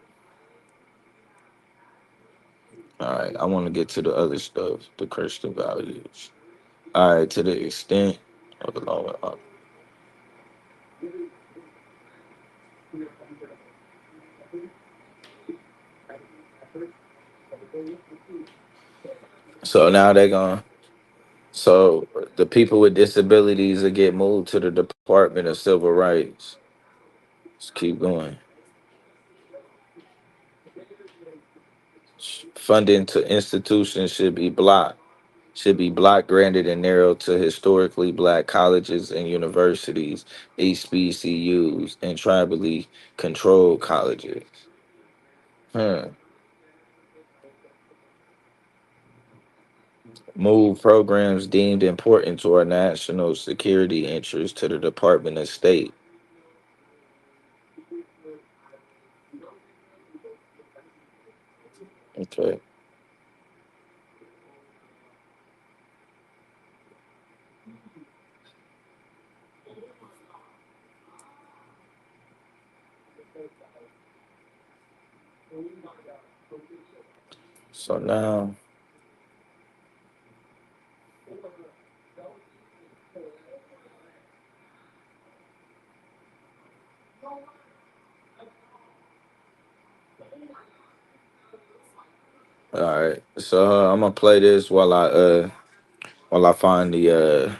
All right, I want to get to the other stuff, the Christian values. All right, to the extent of the law. So now they're going. So the people with disabilities will get moved to the Department of Civil Rights. Let's keep going. Funding to institutions should be block granted and narrowed to historically black colleges and universities, HBCUs, and tribally controlled colleges. Move programs deemed important to our national security interests to the Department of State. Okay. So now, all right. So I'm gonna play this while I find the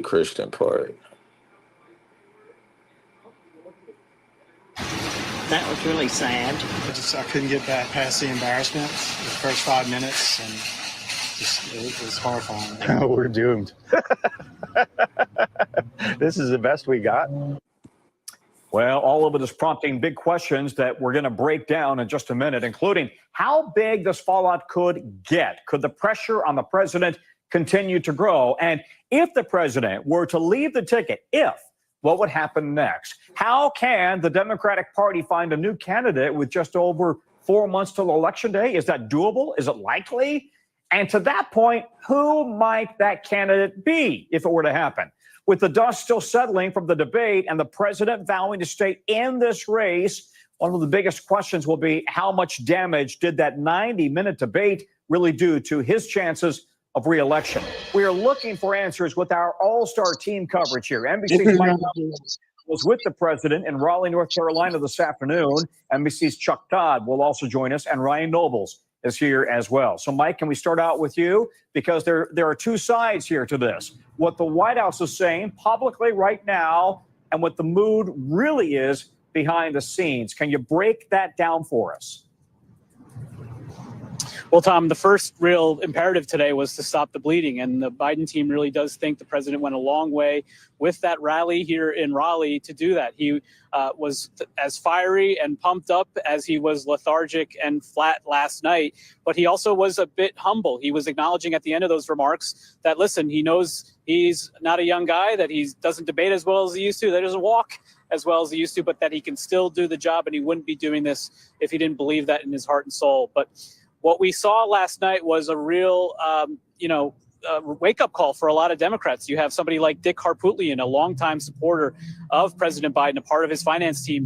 Christian part. That was really sad. I couldn't get past the embarrassment the first 5 minutes, and it was horrifying. We're doomed. This is the best we got. Well, all of it is prompting big questions that we're going to break down in just a minute, including how big this fallout could get. Could the pressure on the president continue to grow? And if the president were to leave the ticket, what would happen next? How can the Democratic Party find a new candidate with just over 4 months till Election Day? Is that doable? Is it likely? And to that point, who might that candidate be if it were to happen? With the dust still settling from the debate and the president vowing to stay in this race, one of the biggest questions will be how much damage did that 90-minute debate really do to his chances of re-election? We are looking for answers with our all-star team coverage here. NBC's Mike was with the president in Raleigh, North Carolina this afternoon. NBC's Chuck Todd will also join us, and Ryan Nobles is here as well. So, Mike, can we start out with you? Because there are two sides here to this. What the White House is saying publicly right now and what the mood really is behind the scenes. Can you break that down for us? Well, Tom, the first real imperative today was to stop the bleeding, and the Biden team really does think the president went a long way with that rally here in Raleigh to do that. He was as fiery and pumped up as he was lethargic and flat last night, but he also was a bit humble. He was acknowledging at the end of those remarks that, listen, he knows he's not a young guy, that he doesn't debate as well as he used to, that he doesn't walk as well as he used to, but that he can still do the job, and he wouldn't be doing this if he didn't believe that in his heart and soul. But what we saw last night was a real, wake-up call for a lot of Democrats. You have somebody like Dick Harpootlian, a longtime supporter of President Biden, a part of his finance team,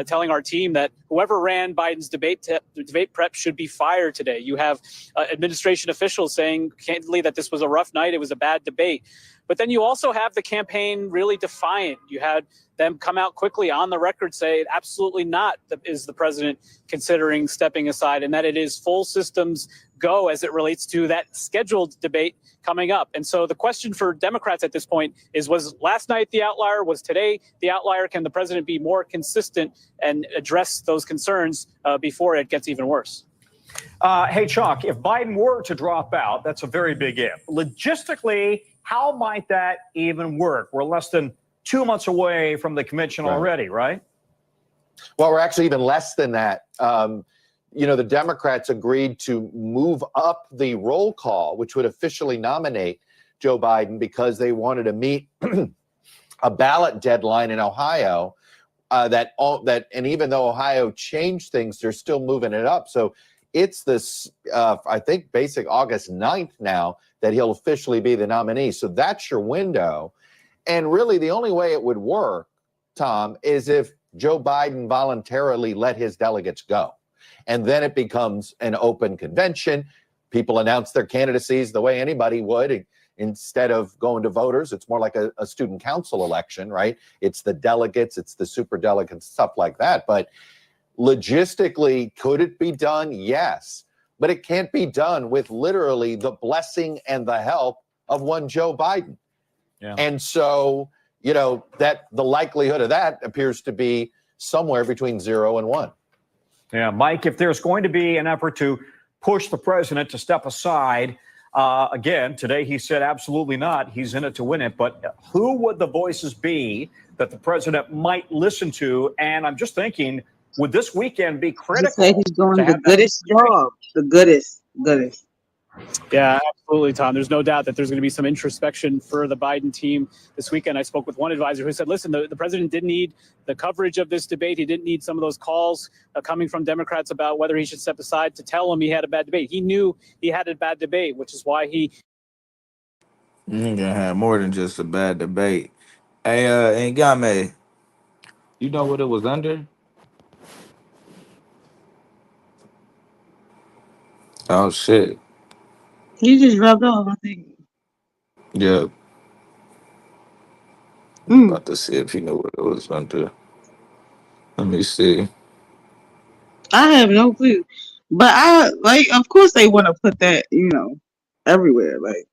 telling our team that whoever ran Biden's debate prep should be fired today. You have administration officials saying candidly that this was a rough night, it was a bad debate. But then you also have the campaign really defiant. You had them come out quickly on the record, say absolutely not is the president considering stepping aside, and that it is full systems go as it relates to that scheduled debate coming up. And so the question for Democrats at this point is, was last night the outlier? Was today the outlier? Can the president be more consistent and address those concerns before it gets even worse? Hey, Chuck, if Biden were to drop out, that's a very big if. Logistically, how might that even work? We're less than 2 months away from the convention already, right? Well, we're actually even less than that. The Democrats agreed to move up the roll call, which would officially nominate Joe Biden, because they wanted to meet a ballot deadline in Ohio. And even though Ohio changed things, they're still moving it up. So it's this, I think, basic August 9th now that he'll officially be the nominee. So that's your window. And really, the only way it would work, Tom, is if Joe Biden voluntarily let his delegates go. And then it becomes an open convention. People announce their candidacies the way anybody would. Instead of going to voters, it's more like a student council election, right? It's the delegates, it's the super delegates, stuff like that. But logistically, could it be done? Yes. But it can't be done with literally the blessing and the help of one Joe Biden. Yeah. And so, that the likelihood of that appears to be somewhere between 0 and 1. Yeah, Mike, if there's going to be an effort to push the president to step aside, again, today he said absolutely not. He's in it to win it. But who would the voices be that the president might listen to? And I'm just thinking, would this weekend be critical? He's doing the goodest job. The goodest. Yeah, absolutely, Tom. There's no doubt that there's going to be some introspection for the Biden team this weekend. I spoke with one advisor who said, listen, the president didn't need the coverage of this debate. He didn't need some of those calls coming from Democrats about whether he should step aside to tell him he had a bad debate. He knew he had a bad debate, which is why he... You're gonna have more than just a bad debate. Hey, Ngame, you know what it was under? Oh, shit. He just rubbed off, I think. Yeah. I'm about to see if you know what it was under. Let me see. I have no clue. But of course they want to put that, everywhere. Like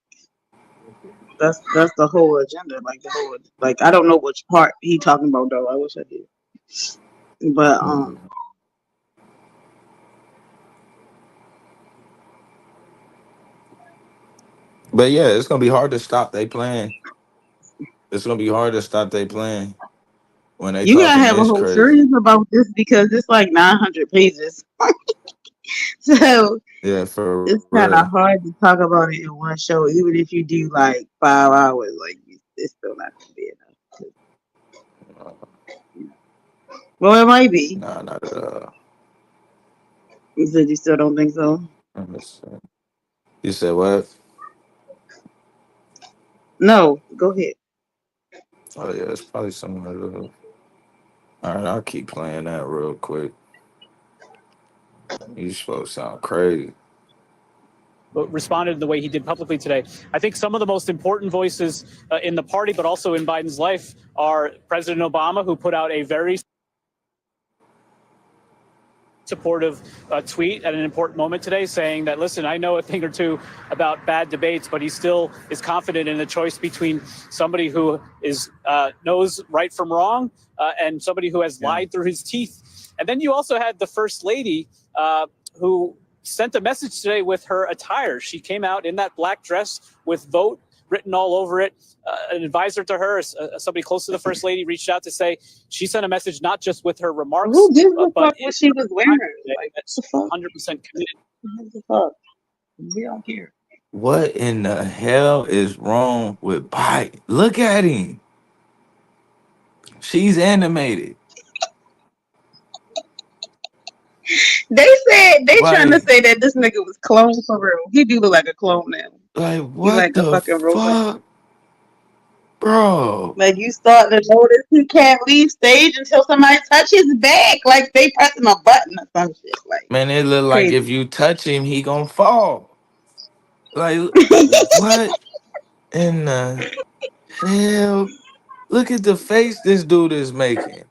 that's the whole agenda. I don't know which part he talking about though. I wish I did. But But yeah, it's gonna be hard to stop they plan. It's gonna be hard to stop they plan when they you gotta have a this whole crazy. series about this because it's like 900 pages. So Yeah, for it's kind real. of hard to talk about it in one show. Even if you do like 5 hours, it's still not gonna be enough. Well, it might be. Nah, not at all. You said you still don't think so? Let me see. You said what? No, go ahead. Oh yeah, it's probably something like that. All right, I'll keep playing that real quick. You supposed to sound crazy. responded the way he did publicly today. I think some of the most important voices in the party, but also in Biden's life, are President Obama, who put out a very supportive tweet at an important moment today saying that, listen, I know a thing or two about bad debates, but he still is confident in the choice between somebody who is knows right from wrong and somebody who has lied through his teeth. And then you also had the First Lady who sent a message today with her attire. She came out in that black dress with "Vote" written all over it. An advisor to her, somebody close to the first lady, reached out to say she sent a message not just with her remarks, Who gives a but fuck what she was wearing? Like, that's what the 100% committed. What the fuck? We don't care. What in the hell is wrong with Biden? Look at him. She's animated. They said they trying to Like, say that this nigga was cloned for real. He do look like a clone now. like He what like a the fucking robot. fuck, bro? Like you start to notice he can't leave stage until somebody touch his back, like they pressing a button or some shit. Like Man, it look like crazy. if you touch him, he gonna fall. Like, what in the hell? Look at the face this dude is making.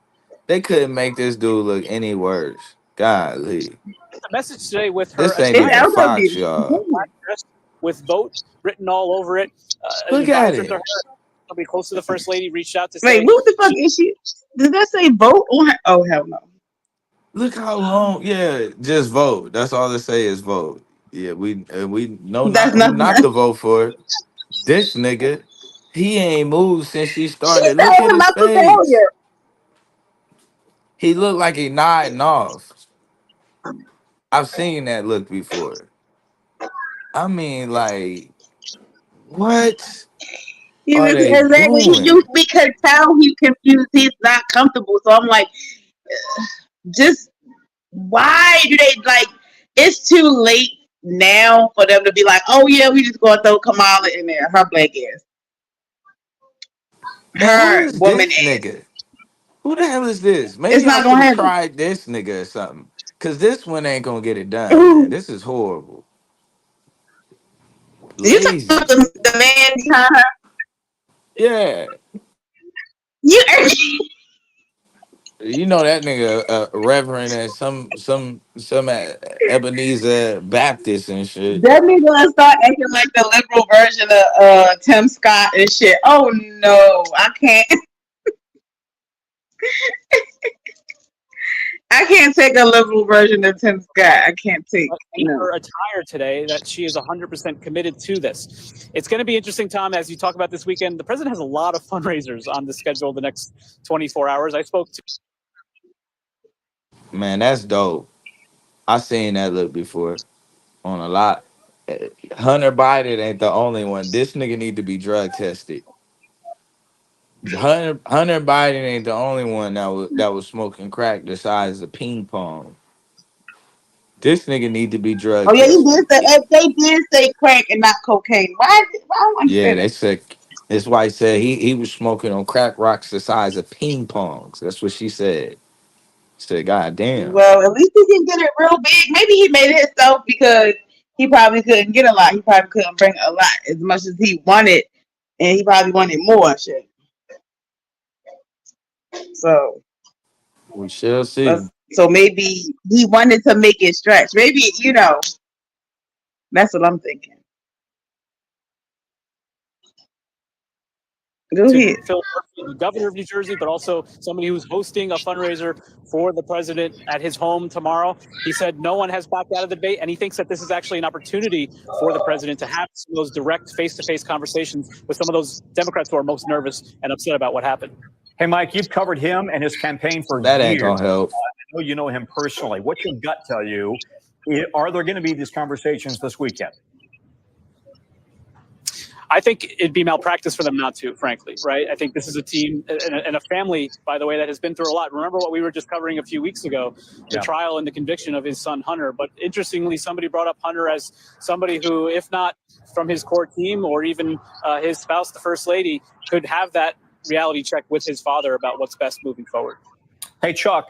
They couldn't make this dude look any worse. Golly. A message today with her This ain't His even elbow Fox, be y'all. black dress with "Vote" written all over it. An Look at advisor to it. her, somebody close to the first lady, reached out to Wait, say what the fuck is she? Did that say vote on her? Oh hell no. Look how long. Yeah, just vote. That's all they say is vote. Yeah, we know That's not who not. not to vote for. This nigga, he ain't moved since she She started. said Look at him his up to face. failure. He looked like he nodding off. I've seen that look before. I mean, like, what He are was they exactly. doing? We could tell he's confused. He's not comfortable. So I'm like, just why do they like? It's too late now for them to be like, oh yeah, we just gonna throw Kamala in there, her black ass, Man, who her is woman this ass. nigga? Who the hell is this? It's Maybe I not should gonna have happen. tried this nigga or something. Cause this one ain't gonna get it done, man. Ooh. This is horrible. You talking about Lazy. the man behind her? Yeah. You know that nigga reverend at some Ebenezer Baptist and shit. That nigga gonna start acting like the liberal version of Tim Scott and shit. Oh no, I can't. I can't take a liberal version of Tim Scott. I can't take. in No. her attire today that she is 100% committed to this. It's going to be interesting, Tom, as you talk about this weekend. The president has a lot of fundraisers on the schedule the next 24 hours. I spoke to. Man, that's dope. I seen that look before on a lot. Hunter Biden ain't the only one. This nigga need to be drug tested. Hunter Biden ain't the only one that was smoking crack the size of ping pong. This nigga need to be drug Oh yeah, you tested. did say they did say crack and not cocaine. Why don't I Yeah, say they that? said his wife said he was smoking on crack rocks the size of ping pongs. That's what she said. She said, God damn. Well, at least he can get it real big. Maybe he made it himself because he probably couldn't get a lot. He probably couldn't bring a lot as much as he wanted, and he probably wanted more shit. So, We shall see. so maybe he wanted to make it stretch. Maybe that's what I'm thinking. Go to ahead. Phil Murphy, the governor of New Jersey, but also somebody who's hosting a fundraiser for the president at his home tomorrow. He said no one has backed out of the debate, and he thinks that this is actually an opportunity for the president to have some of those direct face-to-face conversations with some of those Democrats who are most nervous and upset about what happened. Hey, Mike, you've covered him and his campaign for That years. ain't gonna help. I know you know him personally. What's your gut tell you? Are there going to be these conversations this weekend? I think it'd be malpractice for them not to, frankly, right? I think this is a team and a family, by the way, that has been through a lot. Remember what we were just covering a few weeks ago, the trial and the conviction of his son, Hunter. But interestingly, somebody brought up Hunter as somebody who, if not from his core team or even his spouse, the first lady, could have that reality check with his father about what's best moving forward. Hey, Chuck,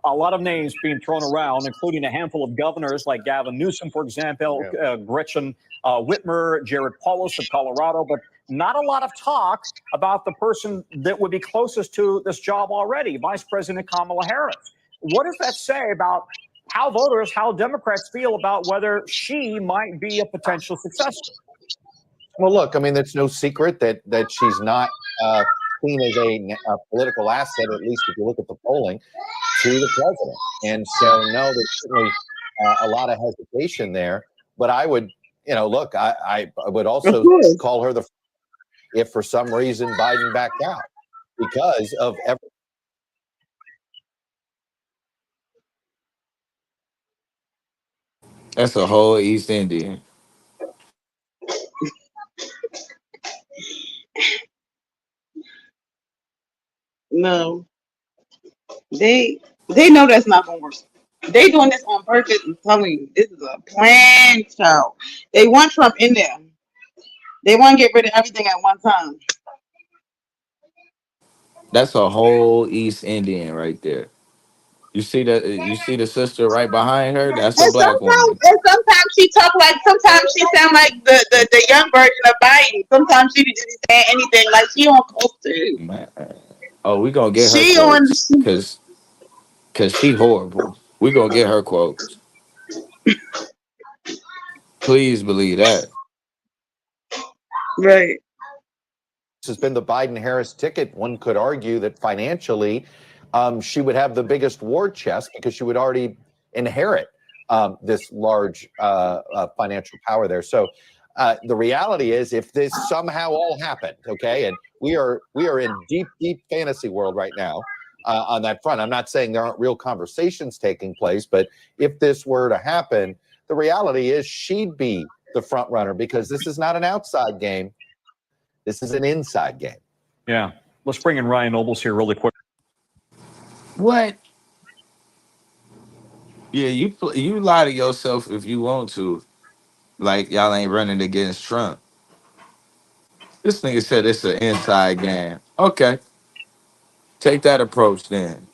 a lot of names being thrown around, including a handful of governors like Gavin Newsom, for example, Gretchen Whitmer, Jared Polis of Colorado, but not a lot of talk about the person that would be closest to this job already, Vice President Kamala Harris. What does that say about how voters, how Democrats feel about whether she might be a potential successor? Well, look, I mean, it's no secret that she's not seen as a political asset, at least if you look at the polling, to the president. And so, no, there's certainly a lot of hesitation there. But I would, look, I would also call her if for some reason Biden backed out because of everything. That's a whole East Indian. No, they know that's not gonna work. They doing this on purpose. I'm telling you, this is a plan, child. They want Trump in there. They want to get rid of everything at one time. That's a whole East Indian right there. You see that? You see the sister right behind her? That's a black woman. Sometimes she talk like. Sometimes she sound like the young version of Biden. Sometimes she just say anything like she on coke too. Man. Oh, we gonna get her She quotes because she horrible. We gonna get her quotes. Please believe that. Right. This has been the Biden-Harris ticket. One could argue that financially, she would have the biggest war chest because she would already inherit this large financial power there. So the reality is, if this somehow all happened, okay, and we are in deep fantasy world right now on that front. I'm not saying there aren't real conversations taking place, but if this were to happen, the reality is she'd be the front runner because this is not an outside game. This is an inside game. Yeah. Let's bring in Ryan Nobles here really quick. What? Yeah, you lie to yourself if you want to. Like y'all ain't running against Trump. This nigga said it's an inside game. Okay. Take that approach then.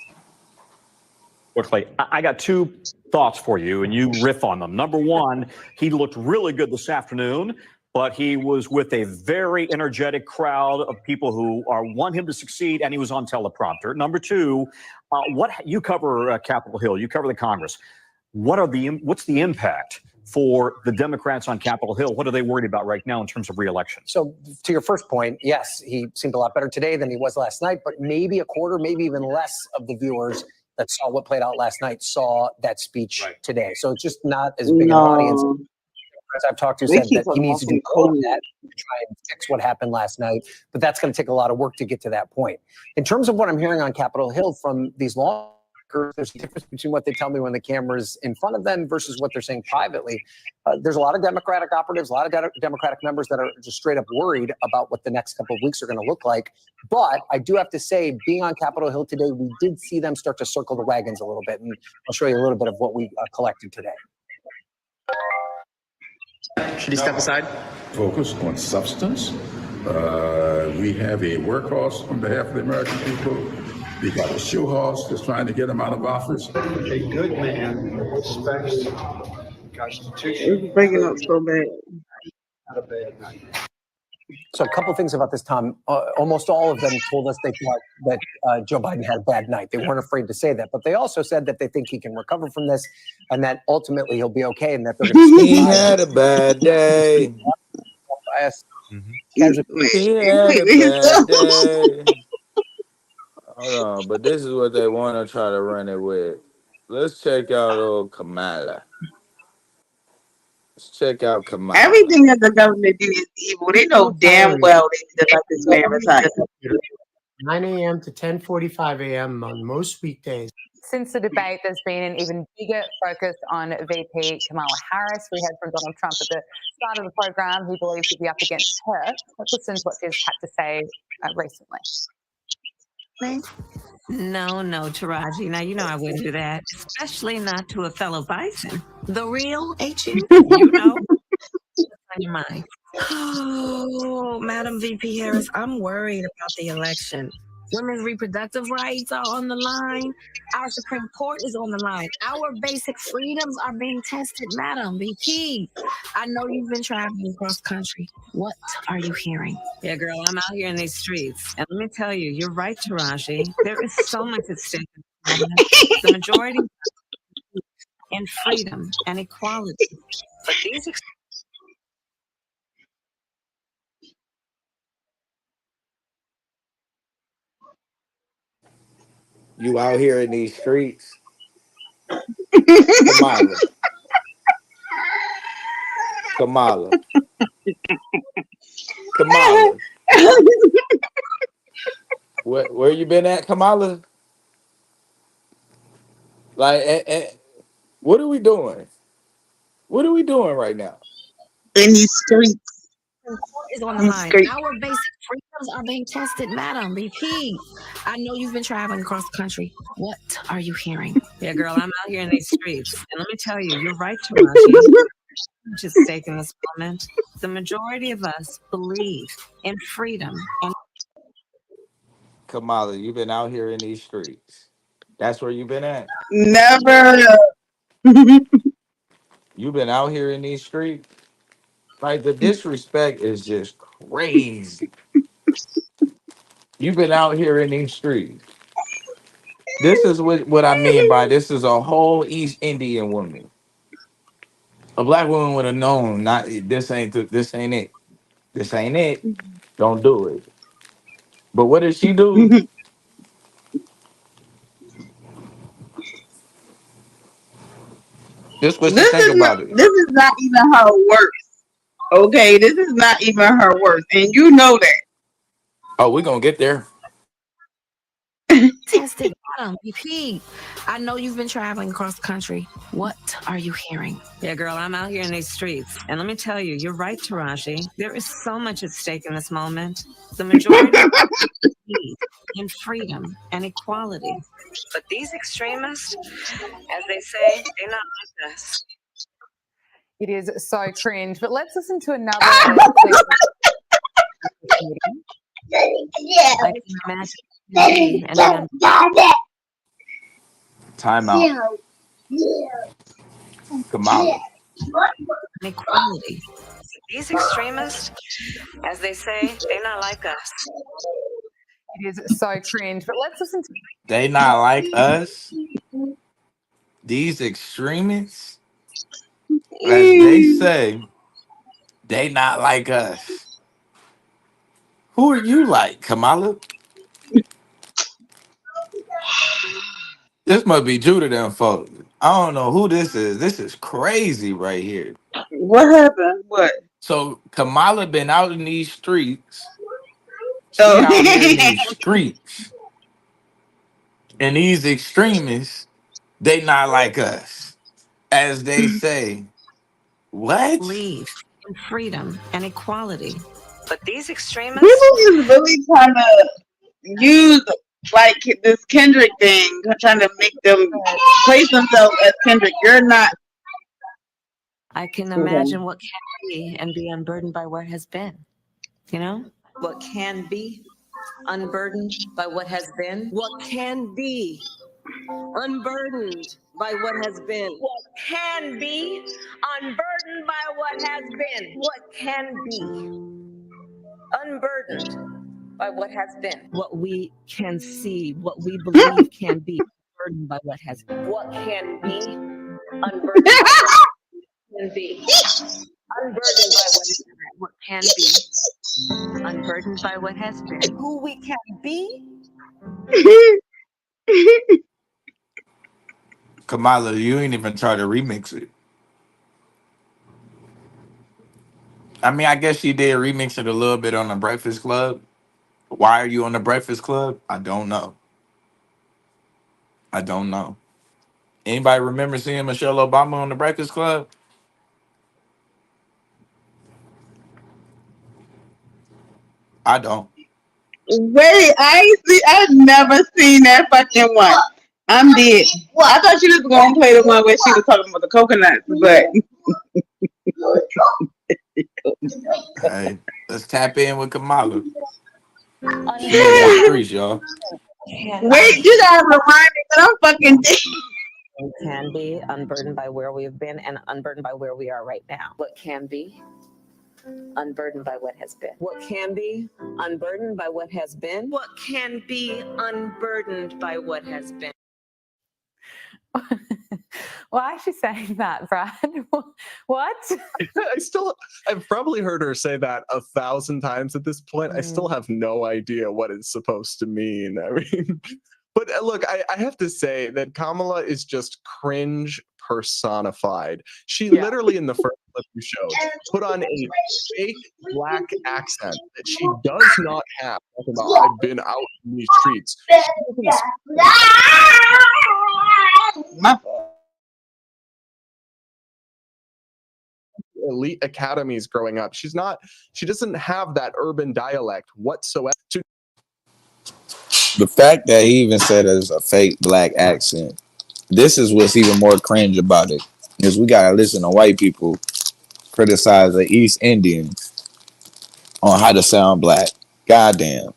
Quickly, I got two thoughts for you, and you riff on them. Number one, he looked really good this afternoon, but he was with a very energetic crowd of people who want him to succeed, and he was on teleprompter. Number two, what you cover Capitol Hill, you cover the Congress. What's the impact for the Democrats on Capitol Hill? What are they worried about right now in terms of re-election? So to your first point, yes, he seemed a lot better today than he was last night, but maybe a quarter, maybe even less of the viewers that saw what played out last night saw that speech today. So it's just not as big an audience. As I've talked to, said that he needs to do all of that to try and fix what happened last night, but that's going to take a lot of work to get to that point. In terms of what I'm hearing on Capitol Hill from these lawmakers, there's a difference between what they tell me when the camera's in front of them versus what they're saying privately. There's a lot of Democratic operatives, a lot of Democratic members that are just straight up worried about what the next couple of weeks are going to look like. But I do have to say, being on Capitol Hill today, we did see them start to circle the wagons a little bit. And I'll show you a little bit of what we collected today. Should he step aside? Focus on substance. We have a workhorse on behalf of the American people. We got a show horse that's trying to get him out of office. A good man respects the Constitution. It's breaking up so bad. Not a bad night. So a couple of things about this, Tom. Almost all of them told us they thought that Joe Biden had a bad night. They weren't afraid to say that, but they also said that they think he can recover from this and that ultimately he'll be okay and that they're going to He had a bad day. He had a bad day. Hold on, but this is what they want to try to run it with. Let's check out old Kamala. Let's check out Kamala. Everything that the government do is evil. They know damn well they need to let this man retire. 9 a.m. to 10:45 a.m. on most weekdays. Since the debate, there's been an even bigger focus on VP Kamala Harris. We heard from Donald Trump at the start of the program, who believes he'd be up against her. Let's listen to what she's had to say recently. No, Taraji. Now, you know I wouldn't do that, especially not to a fellow bison. The real HU, you know, what's on your mind? Oh, Madam VP Harris, I'm worried about the election. Women's reproductive rights are on the line. Our Supreme Court is on the line. Our basic freedoms are being tested, Madam VP. I know you've been traveling across country. What are you hearing? Yeah, girl, I'm out here in these streets. And let me tell you, you're right, Taraji. There is so much at stake. The majority in freedom and equality. But these You out here in these streets. Kamala, Kamala. Kamala. Where you been at, Kamala? Like, what are we doing? What are we doing right now? In these streets. What is on the These mind? streets. Our basic freedoms are being tested, madam. Repeat. I know you've been traveling across the country. What are you hearing? Yeah, girl, I'm out here in these streets. And let me tell you, you're right, Taraji. Just taking this moment. The majority of us believe in freedom and Kamala, you've been out here in these streets. That's where you've been at. Never. You've been out here in these streets. Like, the disrespect is just crazy. You've been out here in these streets. This is what I mean by this is a whole East Indian woman. A black woman would have known. Not this ain't it. This ain't it. Don't do it. But what did she do? This what she think about it. This is not even her worst. Okay, this is not even her worst, and you know that. Oh, we're gonna get there. tested, madam. Repeat. I know you've been traveling across the country. What are you hearing? Yeah, girl, I'm out here in these streets. And let me tell you, you're right, Taraji. There is so much at stake in this moment. The majority of us believe in freedom and equality. But these extremists, as they say, they're not like us. It is so cringe. But let's listen to another. I can imagine. Time out. Kamala. Equality. These extremists, as they say, they're not like us. It is so cringe. But let's listen to. They not like us. These extremists, as they say, they not like us. Who are you like, Kamala? This must be Judah them folks. I don't know who this is. This is crazy right here. What happened? What? So Kamala been out in these streets. She out here in these streets. And these extremists, they not like us. As they say. What? Believe in freedom and equality. But these extremists, People is really trying to use like this Kendrick thing, trying to make them place themselves as Kendrick. You're not. I can imagine what can be and be unburdened by what has been. You know? What can be unburdened by what has been. What can be unburdened by what has been. What can be unburdened by what has been. What can be unburdened by what has been. What we can see, what we believe can be unburdened by what has been. What can be unburdened by what can be. Unburdened by what can be. Unburdened by what has been. Who we can be. Kamala, you ain't even try to remix it. I mean, I guess she did remix it a little bit on the Breakfast Club. Why are you on the Breakfast Club? I don't know. I don't know. Anybody remember seeing Michelle Obama on the Breakfast Club? I don't. Wait, I've never seen that fucking one. I'm dead. I thought you was gonna play the one where she was talking about the coconuts, but Hey, let's tap in with Kamala. She in the streets, y'all. wait, you gotta remind me that I'm fucking dead. It can be unburdened by where we have been and unburdened by where we are right now. What can be unburdened by what has been. What can be unburdened by what has been. What can be unburdened by what has been. Well, actually saying that, Brad. What? I've probably heard her say that 1,000 times at this point. I still have no idea what it's supposed to mean. I mean, but look, I have to say that Kamala is just cringe personified. She literally in the first clip you showed, put on a fake black accent that she does not have. Talking about, I've been out in these streets. Elite academies growing up. She doesn't have that urban dialect whatsoever. The fact that he even said it's a fake black accent, this is what's even more cringe about it, is we gotta listen to white people criticize the East Indians on how to sound black. Goddamn.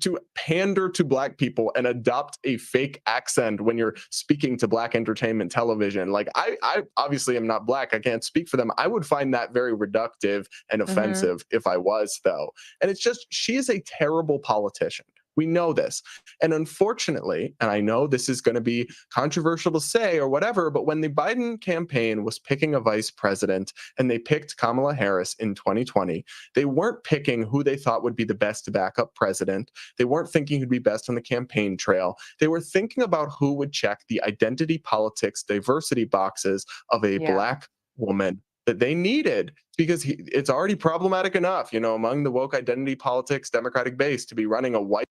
To pander to black people and adopt a fake accent when you're speaking to black entertainment television. Like I obviously am not black. I can't speak for them. I would find that very reductive and offensive if I was, though. And it's just, she is a terrible politician. We know this. And unfortunately, and I know this is going to be controversial to say or whatever, but when the Biden campaign was picking a vice president and they picked Kamala Harris in 2020, they weren't picking who they thought would be the best backup president. They weren't thinking who'd be best on the campaign trail. They were thinking about who would check the identity politics, diversity boxes of a black woman that they needed, because it's already problematic enough, you know, among the woke identity politics Democratic base to be running a white.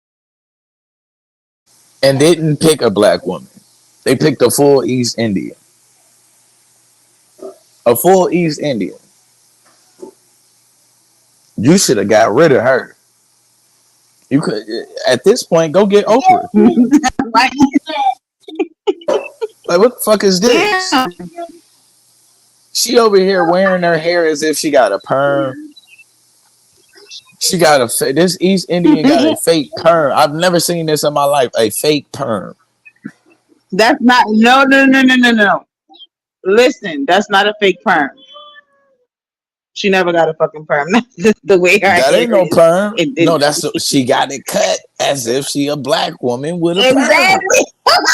And didn't pick a black woman. They picked a full East Indian. A full East Indian. You should have got rid of her. You could, at this point, go get Oprah. Like, what the fuck is this? Yeah. She over here wearing her hair as if she got a perm. She got this East Indian got a fake perm. I've never seen this in my life. A fake perm. That's not, no. Listen, that's not a fake perm. She never got a fucking perm. That's just the way her That hair ain't no is. perm. No, It- she got it cut as if she a black woman with a Exactly. perm.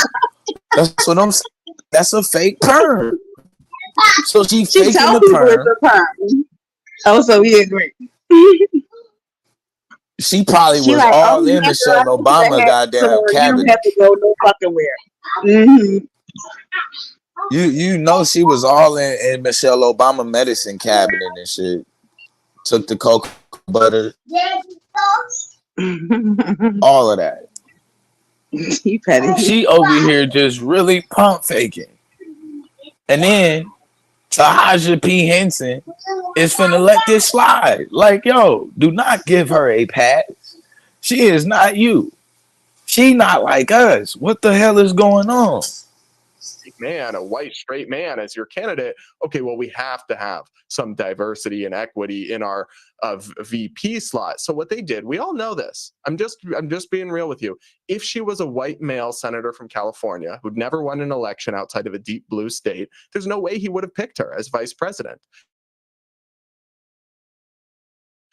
That's what I'm saying. That's a fake perm. So she She faking tell the people perm. it's a perm. Oh, so we agree. She probably She was like, all oh, in yeah, Michelle girl, Obama you goddamn don't cabinet. have to go no fucking where. Mm-hmm. You know she was all in Michelle Obama medicine cabinet and shit. Took the cocoa butter, all of that. You petty. She over here just really pump faking. And then Tahaja P. Henson is finna let this slide. Like, yo, do not give her a pass. She is not you. She not like us. What the hell is going on? Man, a white straight man as your candidate. Okay, well, we have to have some diversity and equity in our VP slot. So what they did, we all know this. I'm just being real with you. If she was a white male senator from California who'd never won an election outside of a deep blue state, there's no way he would have picked her as vice president.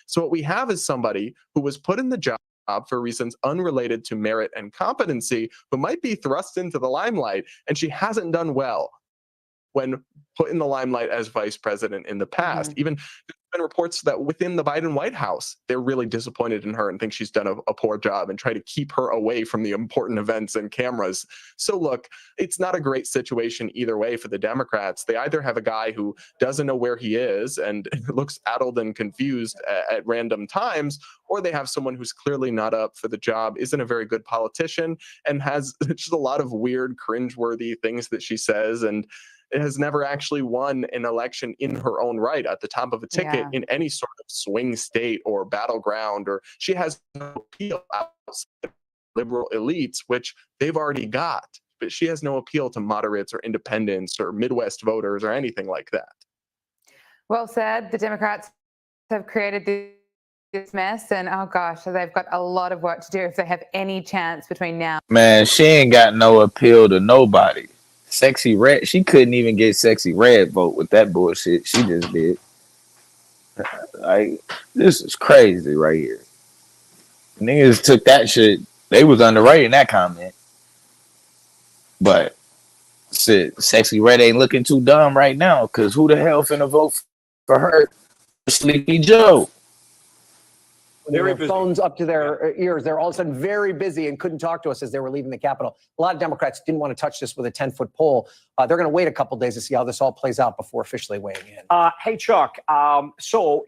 So what we have is somebody who was put in the job for reasons unrelated to merit and competency, who might be thrust into the limelight, and she hasn't done well when put in the limelight as vice president in the past. Even there's been reports that within the Biden White House, they're really disappointed in her and think she's done a poor job and try to keep her away from the important events and cameras. So look, it's not a great situation either way for the Democrats. They either have a guy who doesn't know where he is and looks addled and confused at random times, or they have someone who's clearly not up for the job, isn't a very good politician, and has just a lot of weird, cringeworthy things that she says, and it has never actually won an election in her own right at the top of a ticket in any sort of swing state or battleground, or she has no appeal outside of liberal elites, which they've already got, but she has no appeal to moderates or independents or Midwest voters or anything like that. Well said. The Democrats have created this mess, and oh gosh, they've got a lot of work to do if they have any chance between now. Man, she ain't got no appeal to nobody. Sexy Red, she couldn't even get Sexy Red vote with that bullshit she just did. Like, this is crazy right here. Niggas took that shit. They was underwriting that comment. But shit, Sexy Red ain't looking too dumb right now, because who the hell finna vote for her? Sleepy Joe. Very their busy. phones up to their ears. They're all of a sudden very busy and couldn't talk to us as they were leaving the Capitol. A lot of Democrats didn't want to touch this with a 10-foot pole. They're going to wait a couple days to see how this all plays out before officially weighing in. Hey, Chuck, so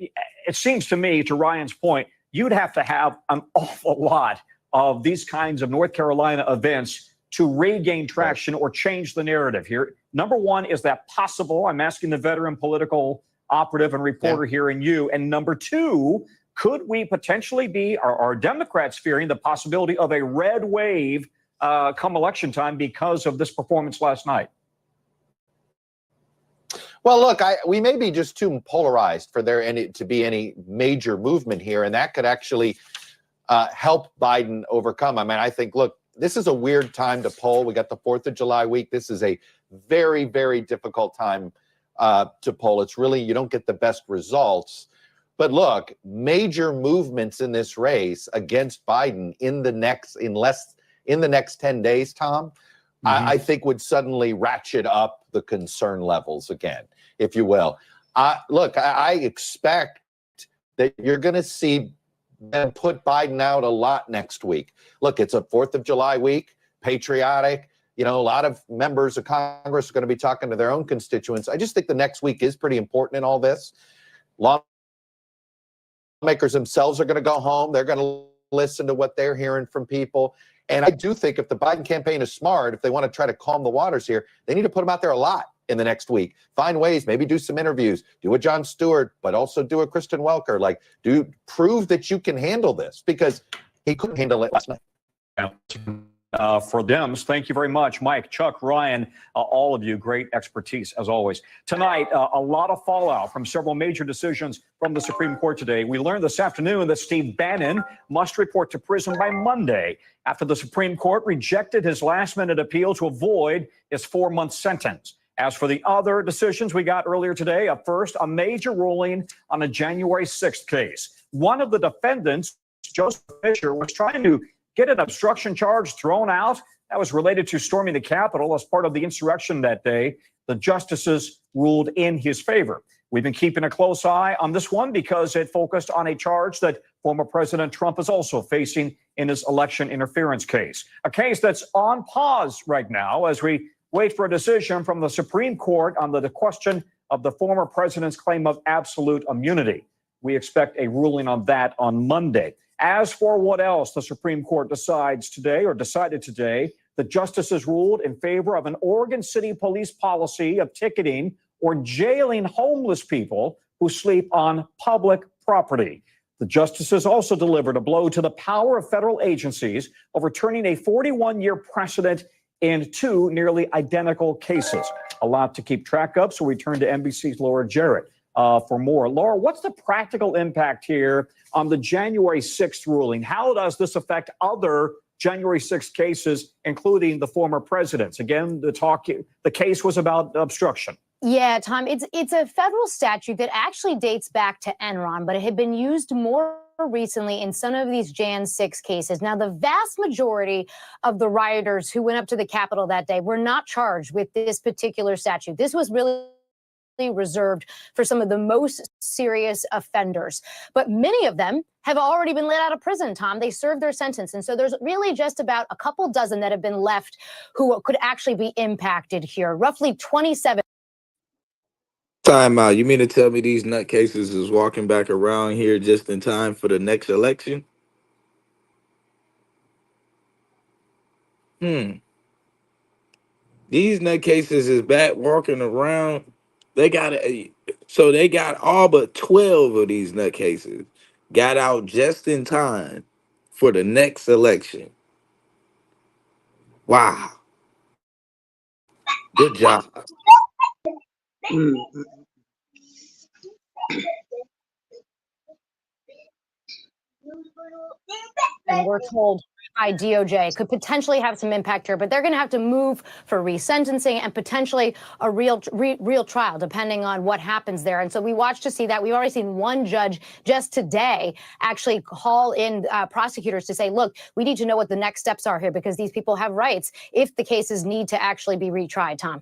it seems to me, to Ryan's point, you'd have to have an awful lot of these kinds of North Carolina events to regain traction or change the narrative here. Number one, is that possible? I'm asking the veteran political operative and reporter here in you. And number two, could we potentially be, are Democrats fearing the possibility of a red wave come election time because of this performance last night? Well, look, we may be just too polarized for there to be any major movement here, and that could actually help Biden overcome. I mean, I think, look, this is a weird time to poll. We got the 4th of July week. This is a very, very difficult time to poll. It's really, you don't get the best results. But look, major movements in this race against Biden in the next 10 days, Tom, I think would suddenly ratchet up the concern levels again, if you will. Look, I expect that you're going to see them put Biden out a lot next week. Look, it's a 4th of July week, patriotic. You know, a lot of members of Congress are going to be talking to their own constituents. I just think the next week is pretty important in all this. Lawmakers themselves are going to go home. They're going to listen to what they're hearing from people. And I do think if the Biden campaign is smart, if they want to try to calm the waters here, they need to put him out there a lot in the next week. Find ways, maybe do some interviews, do a Jon Stewart, but also do a Kristen Welker. Like, prove that you can handle this, because he couldn't handle it last night. For Dems, thank you very much, Mike, Chuck, Ryan, all of you. Great expertise as always. Tonight, a lot of fallout from several major decisions from the Supreme Court today. We learned this afternoon that Steve Bannon must report to prison by Monday after the Supreme Court rejected his last-minute appeal to avoid his 4-month sentence. As for the other decisions we got earlier today, first, a major ruling on a January 6th case. One of the defendants, Joseph Fisher, was trying to get an obstruction charge thrown out that was related to storming the Capitol as part of the insurrection that day. The justices ruled in his favor. We've been keeping a close eye on this one because it focused on a charge that former President Trump is also facing in his election interference case. A case that's on pause right now as we wait for a decision from the Supreme Court on the question of the former president's claim of absolute immunity. We expect a ruling on that on Monday. As for what else the Supreme Court decided today, the justices ruled in favor of an Oregon City police policy of ticketing or jailing homeless people who sleep on public property. The justices also delivered a blow to the power of federal agencies, overturning a 41-year precedent in 2 nearly identical cases. A lot to keep track of, so we turn to NBC's Laura Jarrett for more. Laura, what's the practical impact here on the January 6th ruling? How does this affect other January 6th cases, including the former presidents? Again, the case was about obstruction. Yeah, Tom, it's a federal statute that actually dates back to Enron, but it had been used more recently in some of these Jan 6 cases. Now, the vast majority of the rioters who went up to the Capitol that day were not charged with this particular statute. This was really reserved for some of the most serious offenders. But many of them have already been let out of prison, Tom. They served their sentence. And so there's really just about a couple dozen that have been left who could actually be impacted here. Roughly 27. Time out. You mean to tell me these nutcases is walking back around here just in time for the next election? These nutcases is back walking around. They got all but 12 of these nutcases got out just in time for the next election. Wow. Good job. And we're told by DOJ could potentially have some impact here, but they're going to have to move for resentencing and potentially a real trial, depending on what happens there. And so we watch to see that. We've already seen one judge just today actually call in prosecutors to say, look, we need to know what the next steps are here because these people have rights if the cases need to actually be retried, Tom.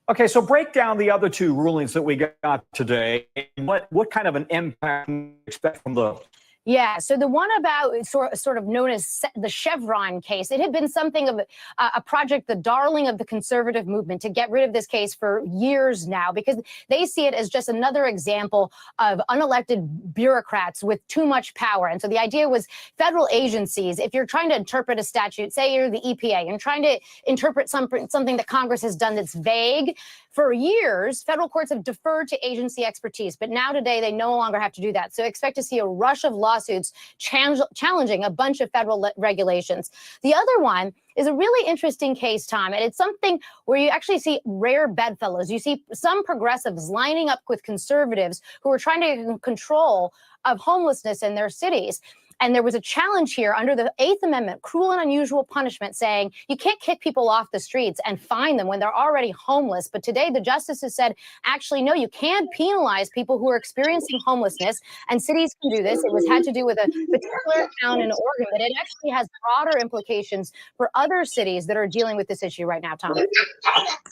Okay, so break down the other 2 rulings that we got today. What kind of an impact do you expect from those? Yeah, so the one about sort of known as the Chevron case, it had been something of a project, the darling of the conservative movement, to get rid of this case for years now, because they see it as just another example of unelected bureaucrats with too much power. And so the idea was federal agencies, if you're trying to interpret a statute, say you're the EPA, and trying to interpret something that Congress has done that's vague, for years, federal courts have deferred to agency expertise, but now today they no longer have to do that. So expect to see a rush of lawsuits challenging a bunch of federal regulations. The other one is a really interesting case, Tom, and it's something where you actually see rare bedfellows. You see some progressives lining up with conservatives who are trying to get control of homelessness in their cities. And there was a challenge here under the 8th Amendment, cruel and unusual punishment, saying you can't kick people off the streets and fine them when they're already homeless. But today the justices said, actually, no, you can penalize people who are experiencing homelessness, and cities can do this. It had to do with a particular town in Oregon, but it actually has broader implications for other cities that are dealing with this issue right now, Tom.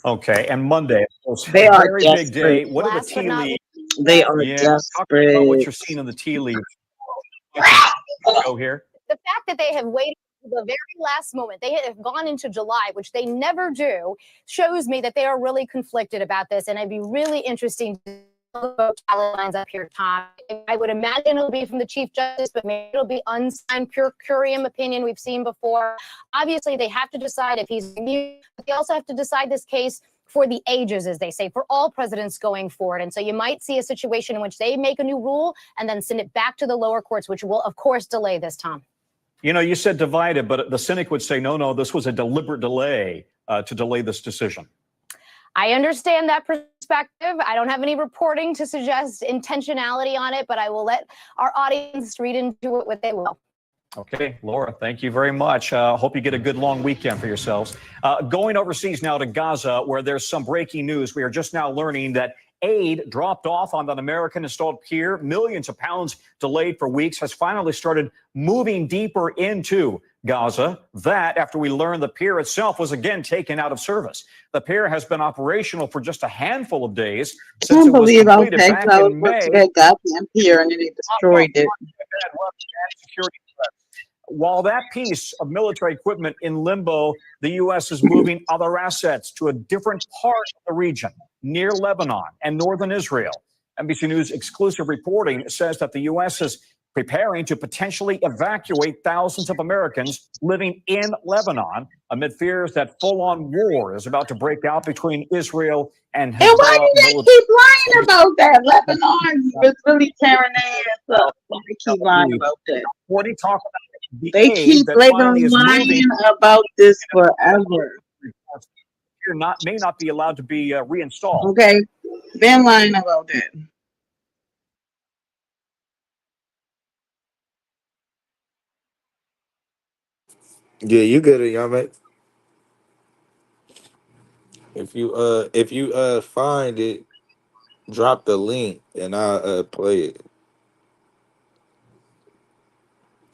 Okay, and Monday, They are very big desperate. day. What are the Last but tea not leaves? They are Yeah, talk desperate. about what you're seeing in the tea leaves. Go here. The fact that they have waited to the very last moment, they have gone into July, which they never do, shows me that they are really conflicted about this. And it'd be really interesting to vote tally lines up here, Tom. I would imagine it'll be from the Chief Justice, but maybe it'll be unsigned per curiam opinion we've seen before. Obviously, they have to decide if he's immune, but they also have to decide this case for the ages, as they say, for all presidents going forward. And so you might see a situation in which they make a new rule and then send it back to the lower courts, which will, of course, delay this, Tom. You know, you said divided, but the cynic would say, no, this was a deliberate delay to delay this decision. I understand that perspective. I don't have any reporting to suggest intentionality on it, but I will let our audience read into it what they will. Okay, Laura, thank you very much. Hope you get a good long weekend for yourselves. Going overseas now to Gaza, where there's some breaking news. We are just now learning that aid dropped off on an American-installed pier, millions of pounds delayed for weeks, has finally started moving deeper into Gaza. That after we learned the pier itself was again taken out of service. The pier has been operational for just a handful of days I since can't it was believe completed okay, back so I was in put to May. that goddamn pier and then they destroyed it. While that piece of military equipment in limbo, the U.S. is moving other assets to a different part of the region, near Lebanon and northern Israel. NBC News exclusive reporting says that the U.S. is preparing to potentially evacuate thousands of Americans living in Lebanon amid fears that full-on war is about to break out between Israel and Hezbollah. And why do they keep lying about that? Lebanon was really tearing their ass up. Why they keep lying about that? What do you talk about? They keep they've been lying about this forever. May not be allowed to be reinstalled. Okay, been lying about that. Yeah, you get it, y'all, mate. If you find it, drop the link and I'll play it.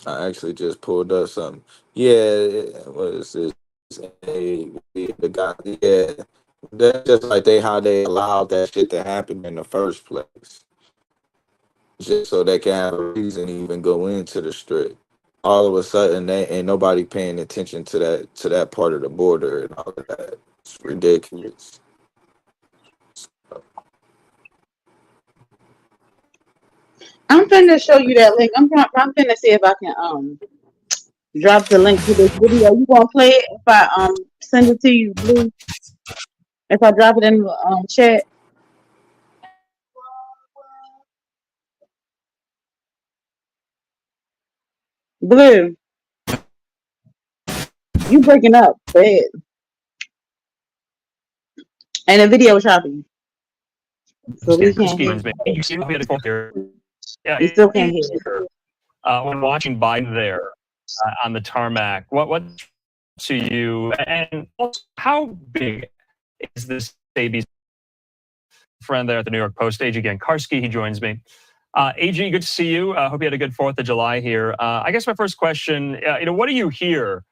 I actually just pulled up something. Yeah, what is this? The guy, yeah, that's just like how they allowed that shit to happen in the first place, just so they can have a reason to even go into the strip. All of a sudden, they ain't nobody paying attention to that part of the border and all of that. It's ridiculous. I'm finna show you that link. I'm finna see if I can drop the link to this video. You gonna play it if I send it to you, Blue? If I drop it in the chat. Blue, you breaking up, bad. And the video chopping. So we can't hear. You see we had a quote there. Yeah, We still can't hear. when watching Biden there on the tarmac, what to you, and also how big is this ABC friend there at the New York Post, A.G. Gankarski? He joins me. A.G., good to see you. Hope you had a good 4th of July here. I guess my first question, what do you hear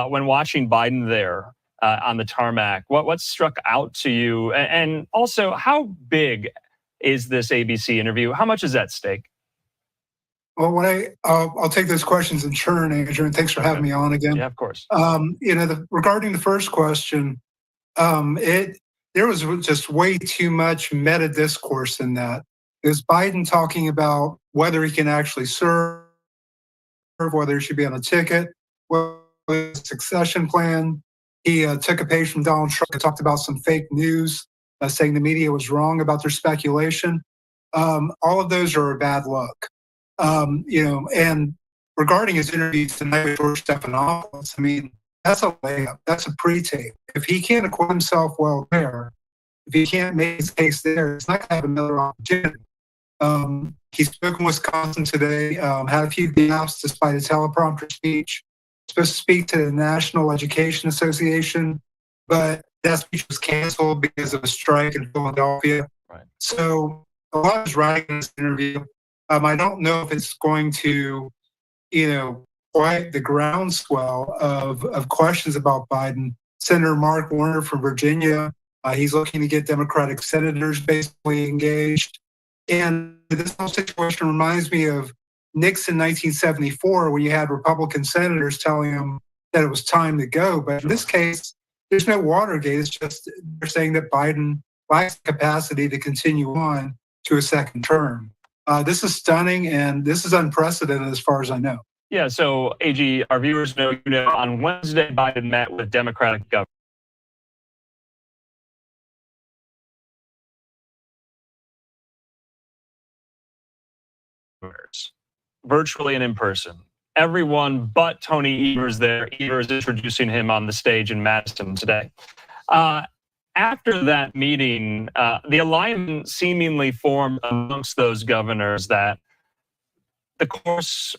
when watching Biden there on the tarmac? What struck out to you? And also, how big is this ABC interview? How much is at stake? Well, I'll take those questions in turn, Andrew, and thanks for having me on again. Yeah, of course. Regarding the first question, there was just way too much meta discourse in that. It was Biden talking about whether he can actually serve, whether he should be on a ticket, whether a succession plan. He took a page from Donald Trump and talked about some fake news, saying the media was wrong about their speculation. All of those are a bad look. And regarding his interview tonight with George Stephanopoulos, I mean, that's a layup. That's a pre-tape. If he can't acquit himself well there, if he can't make his case there, he's not going to have another opportunity. He spoke in Wisconsin today, had a few gaffes despite a teleprompter speech. Supposed to speak to the National Education Association, but that speech was canceled because of a strike in Philadelphia. Right. So a lot of his writing in this interview, I don't know if it's going to, quite the groundswell of questions about Biden. Senator Mark Warner from Virginia, he's looking to get Democratic senators basically engaged. And this whole situation reminds me of Nixon 1974, when you had Republican senators telling him that it was time to go. But in this case, there's no Watergate. It's just they're saying that Biden lacks the capacity to continue on to a second term. This is stunning, and this is unprecedented as far as I know. Yeah, so AG, our viewers know, on Wednesday, Biden met with Democratic governors, virtually and in person. Everyone but Tony Evers there. Evers introducing him on the stage in Madison today. After that meeting, the alignment seemingly formed amongst those governors that the course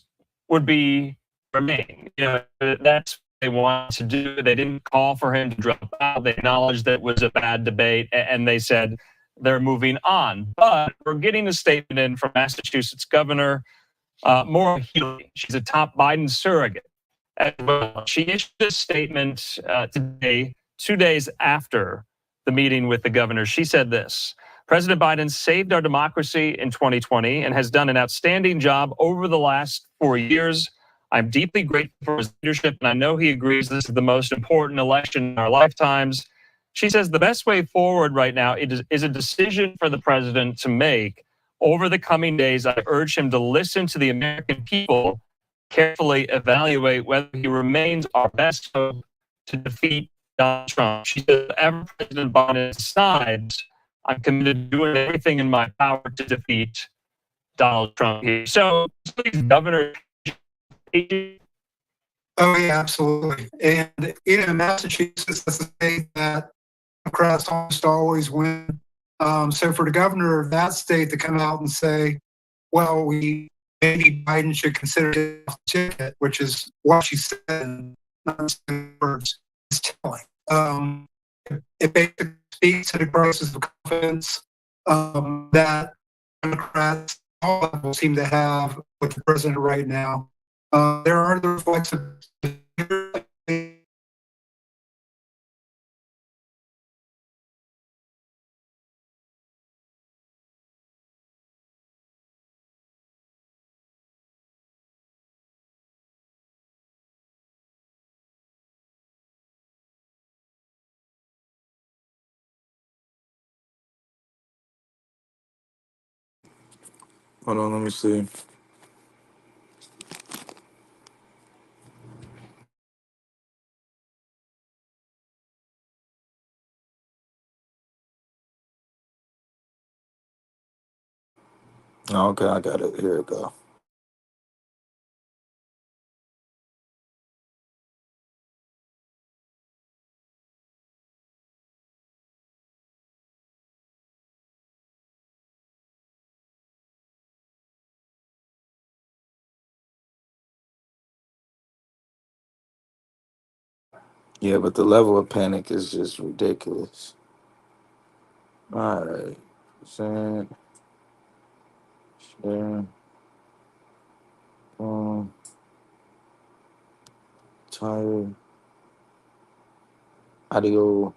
would be remain. That's what they wanted to do. They didn't call for him to drop out. They acknowledged that it was a bad debate, and they said they're moving on. But we're getting a statement in from Massachusetts Governor Maura Healey. She's a top Biden surrogate as well. She issued a statement today, 2 days after the meeting with the governor. She said this: President Biden saved our democracy in 2020 and has done an outstanding job over the last 4 years. I'm deeply grateful for his leadership, and I know he agrees this is the most important election in our lifetimes. She says the best way forward right now is a decision for the president to make. Over the coming days, I urge him to listen to the American people, carefully evaluate whether he remains our best hope to defeat Donald Trump. She says, whatever President Biden decides, I'm committed to doing everything in my power to defeat Donald Trump. So, please, Governor. Oh, yeah, absolutely. And in Massachusetts, that's a state that Democrats almost always win. So for the governor of that state to come out and say, well, maybe Biden should consider it a ticket, which is what she said in words, is telling. It basically speaks to the crisis of confidence that Democrats all levels seem to have with the president right now. There are other flexible. Hold on, let me see. Oh, okay, I got it. Here we go. Yeah, but the level of panic is just ridiculous. All right. Share. Tired. Audio.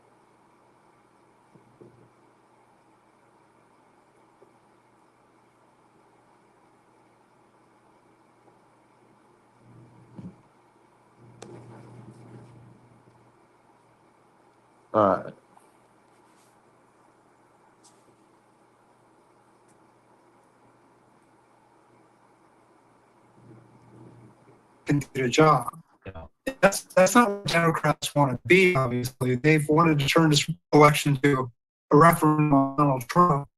All right. Can get a job. That's not what Democrats want to be, obviously. They've wanted to turn this election to a referendum on Donald Trump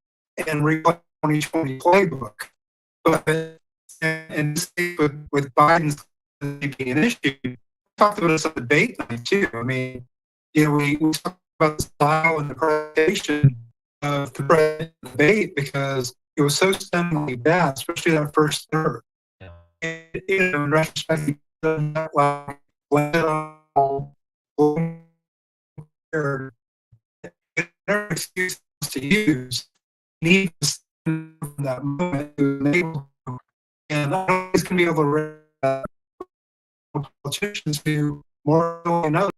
and rewrite the 2020 playbook. But in this case, with Biden's being an issue, we talked about this on debate night too. I mean, we talked about the style and the presentation of the president debate because it was so stunningly bad, especially that first third. And, in retrospect, it doesn't look like their excuse to use need from that moment to enable, and I don't think it's going to be able to politicians who more than others.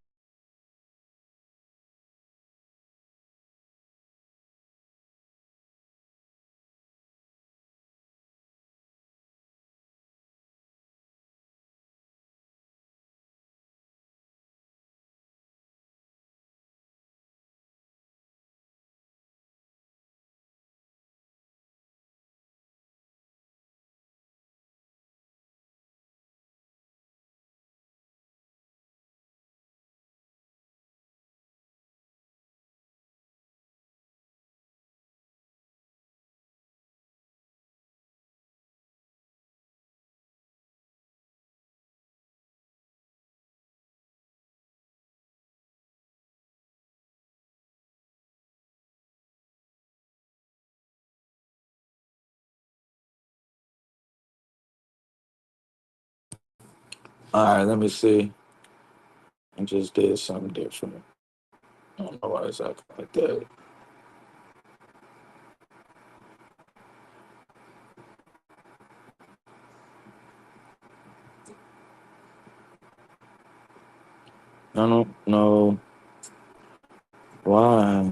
All right, let me see. I just did something different. I don't know why it's acting like that. I don't know why.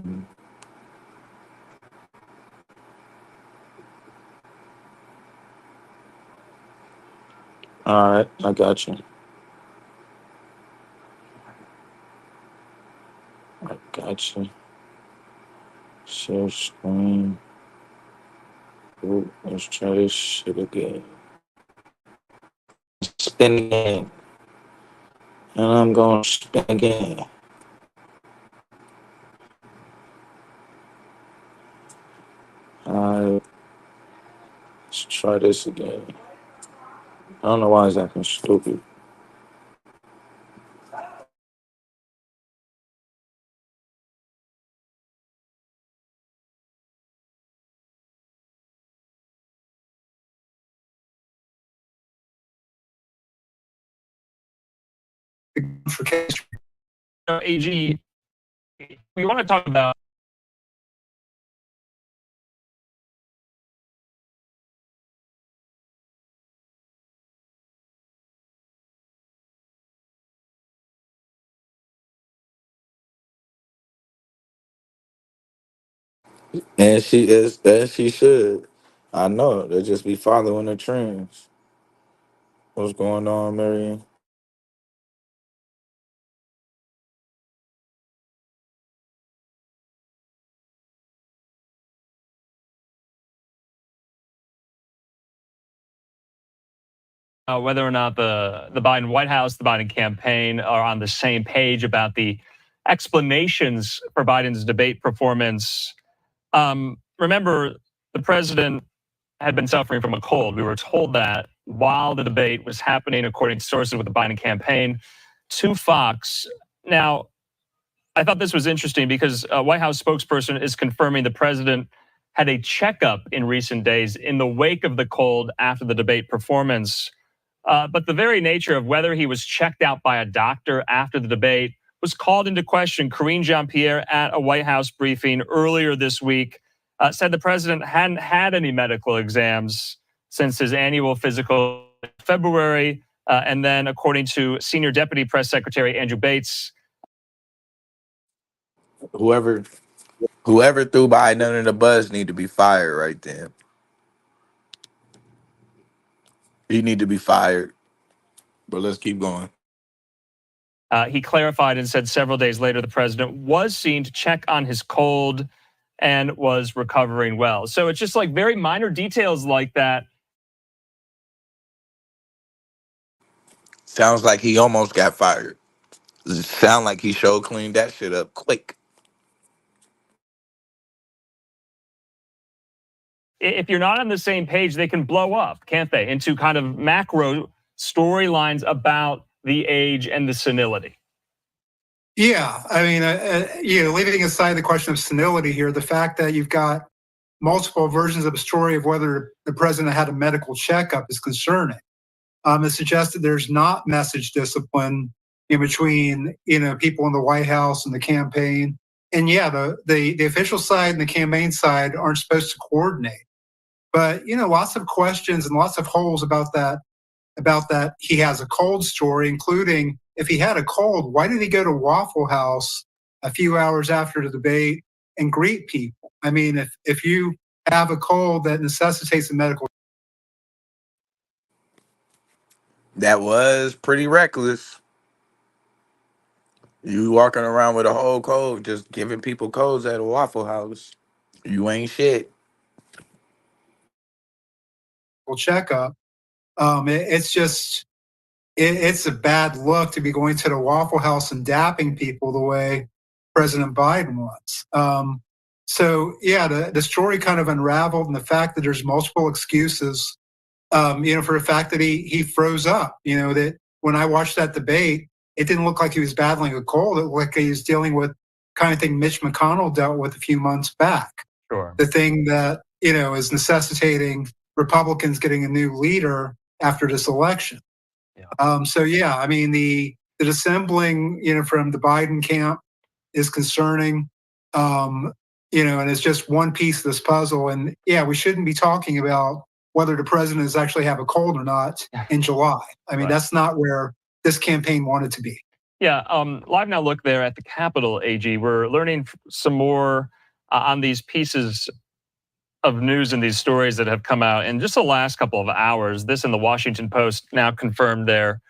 All right, I got you. I got you. Share screen. Ooh, let's try this shit again. Spin again. And I'm going to spin again. All right, let's try this again. I don't know why it's acting stupid. AG, we want to talk about And she is, as she should. I know. They just be following the trends. What's going on, Marion? whether or not the Biden White House, the Biden campaign are on the same page about the explanations for Biden's debate performance. Remember, the president had been suffering from a cold. We were told that while the debate was happening, according to sources with the Biden campaign, to Fox. Now, I thought this was interesting because a White House spokesperson is confirming the president had a checkup in recent days in the wake of the cold after the debate performance. But the very nature of whether he was checked out by a doctor after the debate was called into question. Karine Jean-Pierre at a White House briefing earlier this week said the president hadn't had any medical exams since his annual physical in February. And then, according to Senior Deputy Press Secretary Andrew Bates, Whoever threw Biden under the bus need to be fired right then. He need to be fired. But let's keep going. He clarified and said several days later the president was seen to check on his cold and was recovering well. So it's just like very minor details like that. Sounds like he almost got fired. Sound like he sure cleaned that shit up quick. If you're not on the same page, they can blow up, can't they, into kind of macro storylines about the age and the senility. Yeah, I mean, leaving aside the question of senility here, the fact that you've got multiple versions of a story of whether the president had a medical checkup is concerning. It suggests that there's not message discipline in between, people in the White House and the campaign. And yeah, the official side and the campaign side aren't supposed to coordinate. But lots of questions and lots of holes about that he has a cold story, including if he had a cold, why did he go to Waffle House a few hours after the debate and greet people? I mean, if you have a cold that necessitates a medical, That was pretty reckless. You walking around with a whole cold, just giving people colds at a Waffle House. You ain't shit. checkup, it's a bad look to be going to the Waffle House and dapping people the way President Biden was. So yeah, the story kind of unraveled, and the fact that there's multiple excuses, for the fact that he froze up. That when I watched that debate, it didn't look like he was battling a cold. It looked like he was dealing with kind of thing Mitch McConnell dealt with a few months back. Sure. The thing that is necessitating Republicans getting a new leader after this election. So yeah, I mean the dissembling, from the Biden camp is concerning, and it's just one piece of this puzzle. And yeah, we shouldn't be talking about whether the president is actually have a cold or not in July. I mean, that's not where this campaign wanted to be. Yeah, Live Now look there at the Capitol, AG. We're learning some more on these pieces of news and these stories that have come out in just the last couple of hours. This in the Washington Post, now confirmed there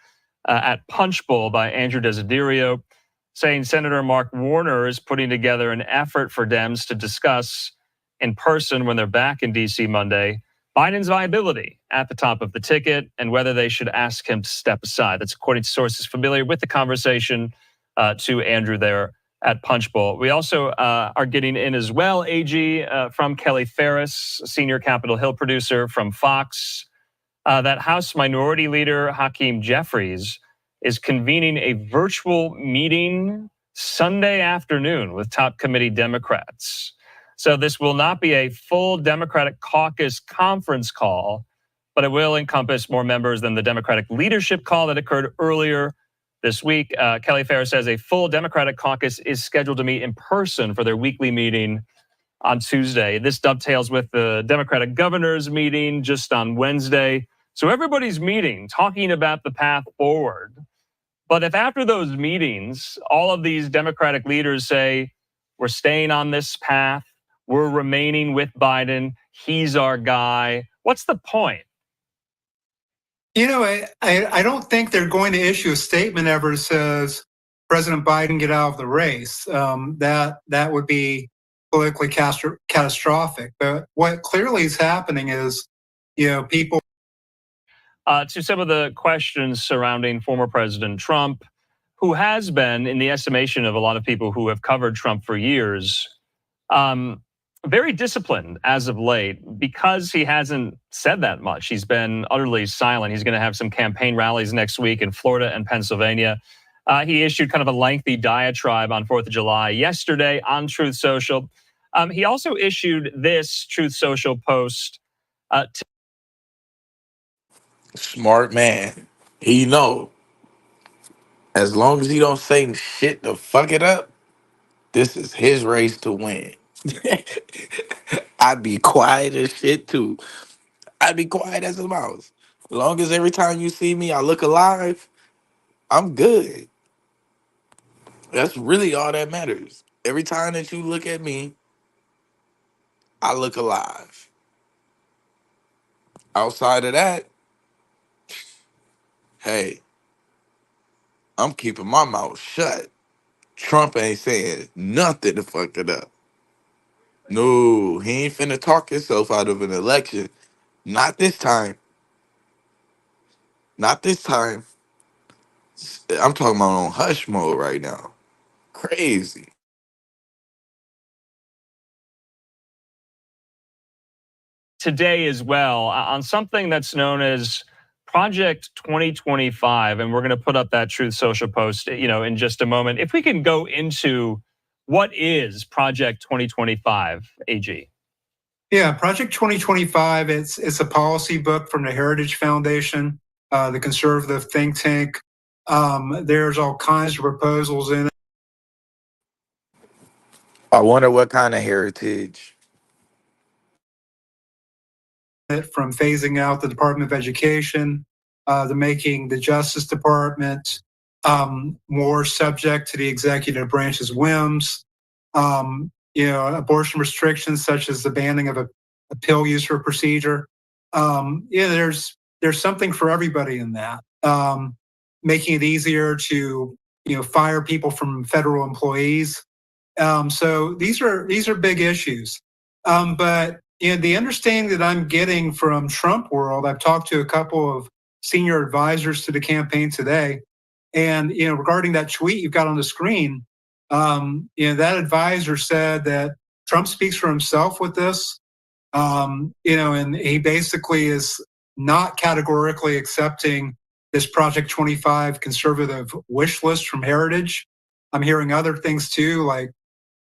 at Punch Bowl by Andrew Desiderio, saying Senator Mark Warner is putting together an effort for Dems to discuss in person when they're back in D.C. Monday Biden's viability at the top of the ticket and whether they should ask him to step aside. That's according to sources familiar with the conversation to Andrew there at Punch Bowl. We also are getting in as well, AG, from Kelly Ferris, senior Capitol Hill producer from Fox, that House Minority Leader Hakeem Jeffries is convening a virtual meeting Sunday afternoon with top committee Democrats. So this will not be a full Democratic caucus conference call, but it will encompass more members than the Democratic leadership call that occurred earlier this week. Kelly Ferris says a full Democratic caucus is scheduled to meet in person for their weekly meeting on Tuesday. This dovetails with the Democratic governor's meeting just on Wednesday. So everybody's meeting, talking about the path forward. But if after those meetings, all of these Democratic leaders say, we're staying on this path, we're remaining with Biden, he's our guy, what's the point? I don't think they're going to issue a statement ever that says President Biden get out of the race. That would be politically catastrophic. But what clearly is happening is, people. To some of the questions surrounding former President Trump, who has been, in the estimation of a lot of people who have covered Trump for years, very disciplined as of late because he hasn't said that much. He's been utterly silent. He's going to have some campaign rallies next week in Florida and Pennsylvania. He issued kind of a lengthy diatribe on 4th of July yesterday on Truth Social. He also issued this Truth Social post. Smart man. He know. As long as he don't say shit to fuck it up, this is his race to win. I'd be quiet as shit too. I'd be quiet as a mouse. As long as every time you see me, I look alive, I'm good. That's really all that matters. Every time that you look at me, I look alive. Outside of that, hey, I'm keeping my mouth shut. Trump ain't saying nothing to fuck it up. No, he ain't finna talk himself out of an election. Not this time. Not this time. I'm talking about on hush mode right now. Crazy. Today as well on something that's known as Project 2025, and we're going to put up that Truth Social post, in just a moment. If we can go into what is Project 2025, AG? Yeah, Project 2025, it's a policy book from the Heritage Foundation, the conservative think tank. There's all kinds of proposals in I wonder what kind of heritage. it, from phasing out the Department of Education, to making the Justice Department more subject to the executive branch's whims. Abortion restrictions such as the banning of a pill use for procedure. There's something for everybody in that. Making it easier to fire people from federal employees. So these are big issues. But the understanding that I'm getting from Trump world, I've talked to a couple of senior advisors to the campaign today, and regarding that tweet you've got on the screen, that advisor said that Trump speaks for himself with this, and he basically is not categorically accepting this Project 25 conservative wish list from Heritage. I'm hearing other things too, like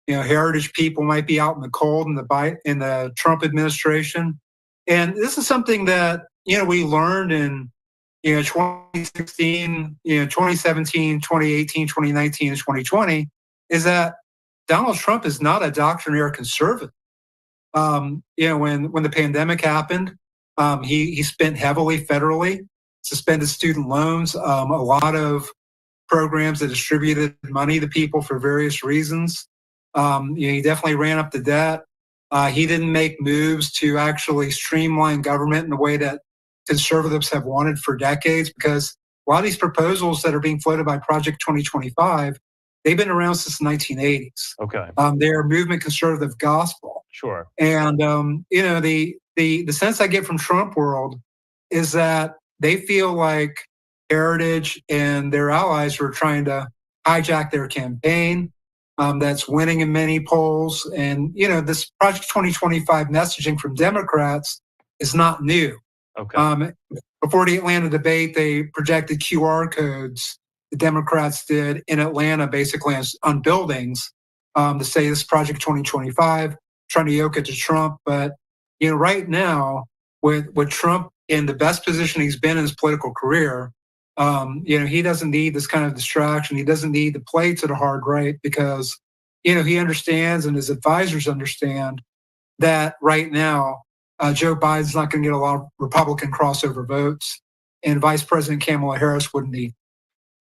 Heritage people might be out in the cold in the Trump administration, and this is something that we learned in 2016, 2017, 2018, 2019, and 2020, is that Donald Trump is not a doctrinaire conservative. When the pandemic happened, he spent heavily federally, suspended student loans, a lot of programs that distributed money to people for various reasons. He definitely ran up the debt. He didn't make moves to actually streamline government in the way that conservatives have wanted for decades, because a lot of these proposals that are being floated by Project 2025, they've been around since the 1980s. Okay. They're movement conservative gospel. Sure. And the sense I get from Trump world is that they feel like Heritage and their allies were trying to hijack their campaign. That's winning in many polls. And this Project 2025 messaging from Democrats is not new. Okay. Before the Atlanta debate, they projected QR codes, the Democrats did in Atlanta, basically on buildings, to say this Project 2025, trying to yoke it to Trump. But right now, with Trump in the best position he's been in his political career, he doesn't need this kind of distraction. He doesn't need to play to the hard right, because he understands, and his advisors understand, that right now Joe Biden's not going to get a lot of Republican crossover votes, and Vice President Kamala Harris wouldn't either.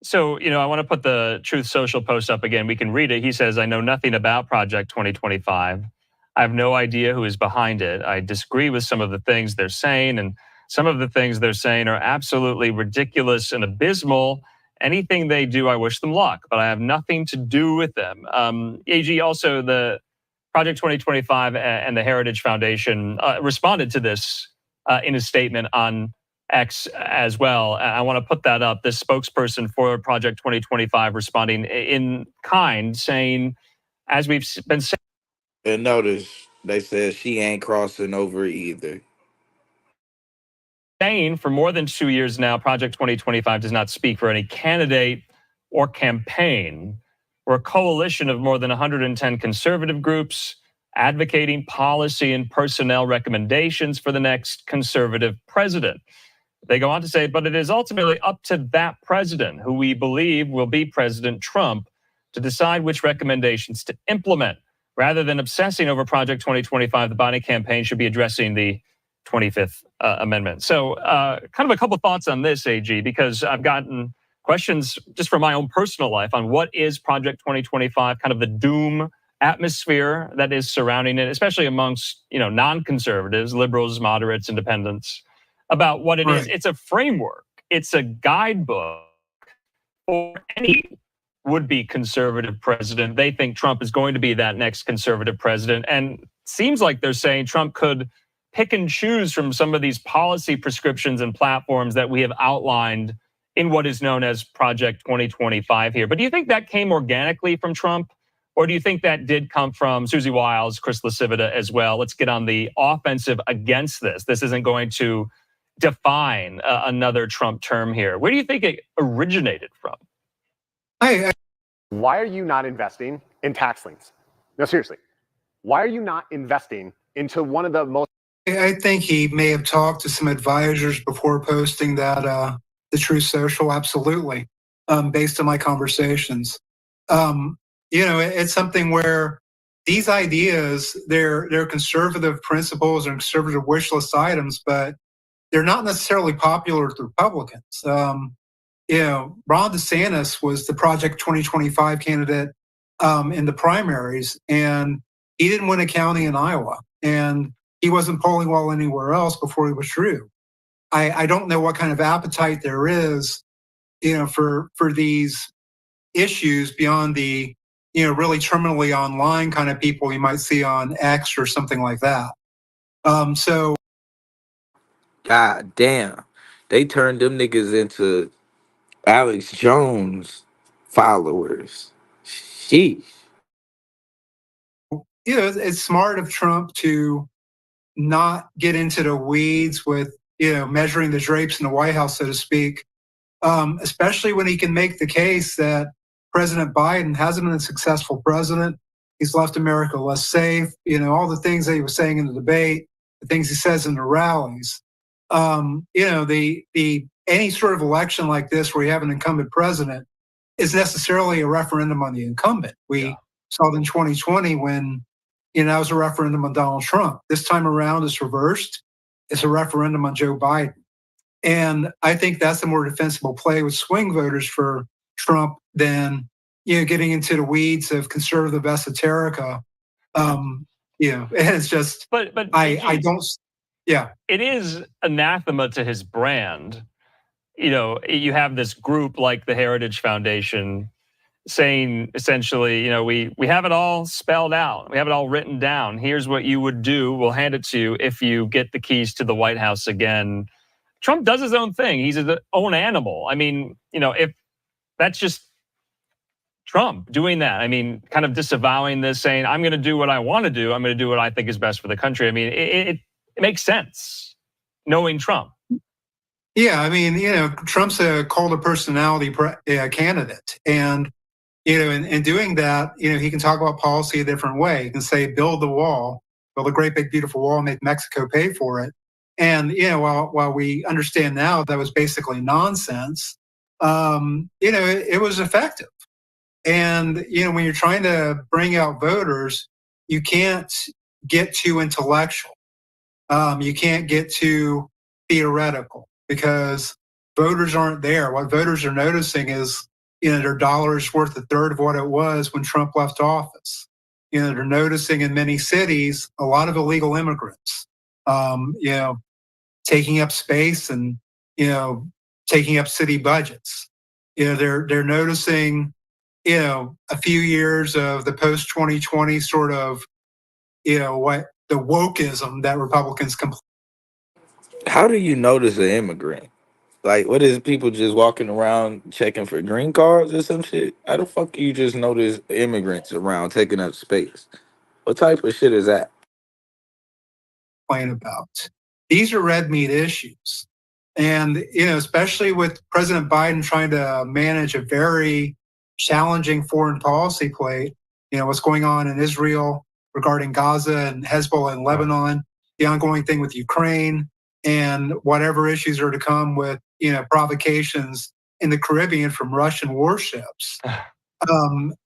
So, I want to put the Truth Social post up again. We can read it. He says, "I know nothing about Project 2025. I have no idea who is behind it. I disagree with some of the things they're saying, and some of the things they're saying are absolutely ridiculous and abysmal. Anything they do, I wish them luck, but I have nothing to do with them." AG, also the Project 2025 and the Heritage Foundation responded to this in a statement on X as well. I want to put that up. This spokesperson for Project 2025 responding in kind, saying, as we've been saying. And notice they said she ain't crossing over either. Saying for more than 2 years now, Project 2025 does not speak for any candidate or campaign. We're a coalition of more than 110 conservative groups advocating policy and personnel recommendations for the next conservative president. They go on to say, but it is ultimately up to that president, who we believe will be President Trump, to decide which recommendations to implement. Rather than obsessing over Project 2025, the Biden campaign should be addressing the 25th Amendment. So kind of a couple thoughts on this, AG, because I've gotten questions just from my own personal life on what is Project 2025, kind of the doom atmosphere that is surrounding it, especially amongst non-conservatives, liberals, moderates, independents, about what it is. It's a framework. It's a guidebook or any would-be conservative president. They think Trump is going to be that next conservative president. And seems like they're saying Trump could pick and choose from some of these policy prescriptions and platforms that we have outlined in what is known as Project 2025 here. But do you think that came organically from Trump? Or do you think that did come from Susie Wiles, Chris LaCivita as well? Let's get on the offensive against this. This isn't going to define another Trump term here. Where do you think it originated from? Why are you not investing in tax liens? No, seriously. Why are you not investing into one of the most... I think he may have talked to some advisors before posting that, the Truth Social, absolutely, based on my conversations. It's something where these ideas, they're conservative principles and conservative wish list items, but they're not necessarily popular with Republicans. Ron DeSantis was the Project 2025 candidate in the primaries, and he didn't win a county in Iowa, and he wasn't polling well anywhere else before he withdrew. I don't know what kind of appetite there is, for these issues beyond the, really terminally online kind of people you might see on X or something like that. So, God damn, they turned them niggas into Alex Jones followers. Sheesh. It's smart of Trump to not get into the weeds with, measuring the drapes in the White House, so to speak, especially when he can make the case that President Biden hasn't been a successful president. He's left America less safe, all the things that he was saying in the debate, the things he says in the rallies. Any sort of election like this where you have an incumbent president is necessarily a referendum on the incumbent. We saw it in 2020 when, it was a referendum on Donald Trump. This time around it's reversed. It's a referendum on Joe Biden. And I think that's a more defensible play with swing voters for Trump than, getting into the weeds of conservative esoterica. And it's just, but I don't, yeah. It is anathema to his brand. You have this group like the Heritage Foundation saying essentially, we have it all spelled out. We have it all written down. Here's what you would do. We'll hand it to you if you get the keys to the White House again. Trump does his own thing. He's his own animal. I mean, if that's just Trump doing that, kind of disavowing this, saying, I'm going to do what I want to do. I'm going to do what I think is best for the country. It makes sense knowing Trump. Yeah, Trump's a cult of personality candidate. And, in doing that, he can talk about policy a different way. He can say, build the wall, build a great big beautiful wall, make Mexico pay for it. And, while we understand now that was basically nonsense, it was effective. And, when you're trying to bring out voters, you can't get too intellectual. You can't get too theoretical because voters aren't there. What voters are noticing is, their dollar is worth a third of what it was when Trump left office. They're noticing in many cities a lot of illegal immigrants, taking up space and, taking up city budgets. They're noticing, a few years of the post-2020 sort of, what the wokeism that Republicans complain. How do you notice an immigrant? Like, what is people just walking around checking for green cards or some shit? How the fuck do you just notice immigrants around taking up space? What type of shit is that? About these are red meat issues, and especially with President Biden trying to manage a very challenging foreign policy plate. What's going on in Israel regarding Gaza and Hezbollah in Lebanon, the ongoing thing with Ukraine, and whatever issues are to come with provocations in the Caribbean from Russian warships.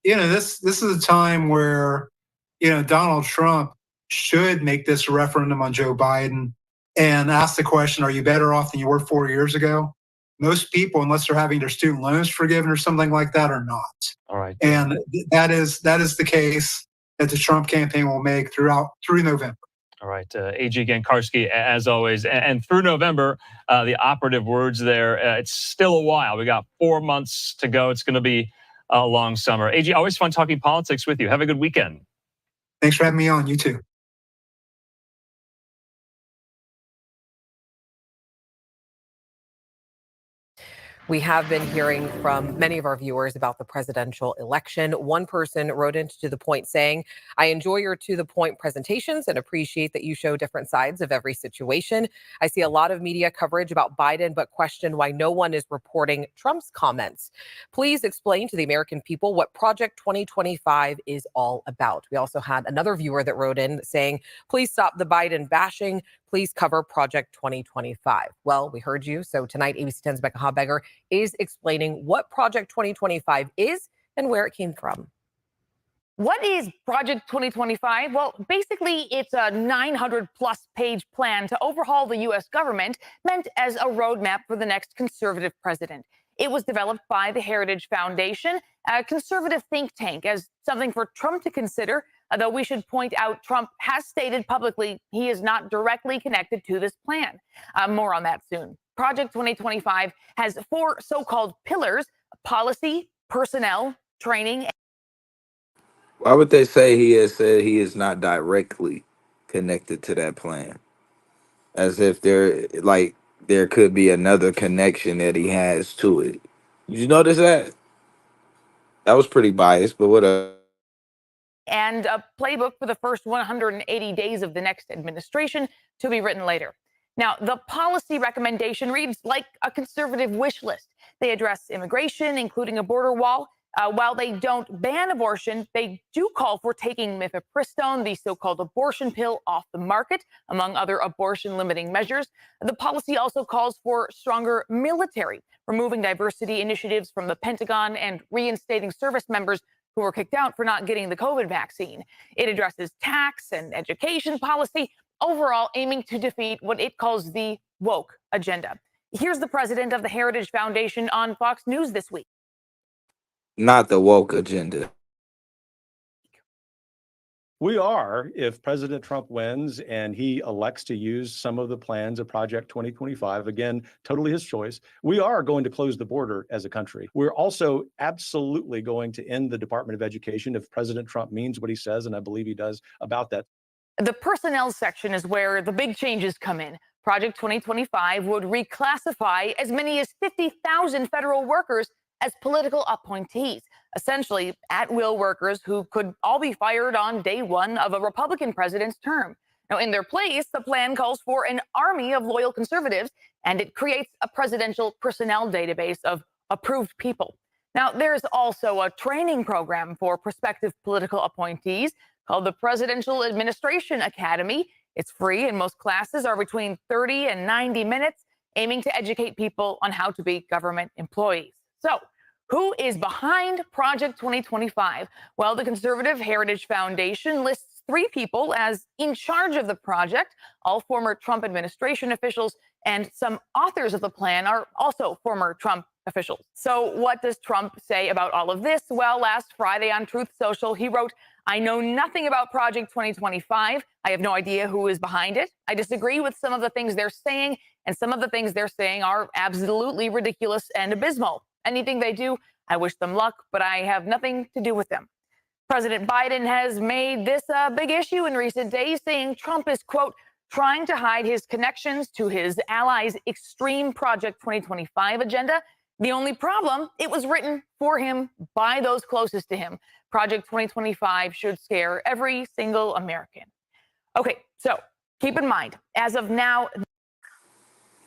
This is a time where Donald Trump should make this a referendum on Joe Biden and ask the question: are you better off than you were 4 years ago? Most people, unless they're having their student loans forgiven or something like that, are not. All right, and that is the case that the Trump campaign will make through November. All right, AG Gankarski, as always. And through November, the operative words there, it's still a while. We got 4 months to go. It's going to be a long summer. AG, always fun talking politics with you. Have a good weekend. Thanks for having me on. You too. We have been hearing from many of our viewers about the presidential election. One person wrote into To The Point saying, I enjoy your To The Point presentations and appreciate that you show different sides of every situation. I see a lot of media coverage about Biden, but question why no one is reporting Trump's comments. Please explain to the American people what Project 2025 is all about. We also had another viewer that wrote in saying, please stop the Biden bashing. Please cover Project 2025. Well, we heard you. So tonight, ABC 10's Becca Habegger is explaining what Project 2025 is and where it came from. What is Project 2025? Well, basically, it's a 900-plus page plan to overhaul the U.S. government, meant as a roadmap for the next conservative president. It was developed by the Heritage Foundation, a conservative think tank, as something for Trump to consider, though we should point out Trump has stated publicly he is not directly connected to this plan. More on that soon. Project 2025 has 4 so-called pillars: policy, personnel, training. Why would they say he has said he is not directly connected to that plan? As if there could be another connection that he has to it. Did you notice that? That was pretty biased, but whatever. And a playbook for the first 180 days of the next administration to be written later. Now, the policy recommendation reads like a conservative wish list. They address immigration, including a border wall. While they don't ban abortion, they do call for taking mifepristone, the so-called abortion pill, off the market, among other abortion-limiting measures. The policy also calls for stronger military, removing diversity initiatives from the Pentagon and reinstating service members who were kicked out for not getting the COVID vaccine. It addresses tax and education policy, overall aiming to defeat what it calls the woke agenda. Here's the president of the Heritage Foundation on Fox News this week. Not the woke agenda. We are, if President Trump wins and he elects to use some of the plans of Project 2025, again, totally his choice, we are going to close the border as a country. We're also absolutely going to end the Department of Education if President Trump means what he says, and I believe he does, about that. The personnel section is where the big changes come in. Project 2025 would reclassify as many as 50,000 federal workers as political appointees, essentially at-will workers who could all be fired on day one of a Republican president's term. Now, in their place, the plan calls for an army of loyal conservatives, and it creates a presidential personnel database of approved people. Now, there's also a training program for prospective political appointees called the Presidential Administration Academy. It's free, and most classes are between 30 and 90 minutes, aiming to educate people on how to be government employees. So, who is behind Project 2025? Well, the Conservative Heritage Foundation lists 3 people as in charge of the project. All former Trump administration officials, and some authors of the plan are also former Trump officials. So what does Trump say about all of this? Well, last Friday on Truth Social, he wrote, I know nothing about Project 2025. I have no idea who is behind it. I disagree with some of the things they're saying, and some of the things they're saying are absolutely ridiculous and abysmal. Anything they do, I wish them luck, but I have nothing to do with them. President Biden has made this a big issue in recent days, saying Trump is, quote, trying to hide his connections to his allies' extreme Project 2025 agenda. The only problem, it was written for him by those closest to him. Project 2025 should scare every single American. Okay, so keep in mind, as of now,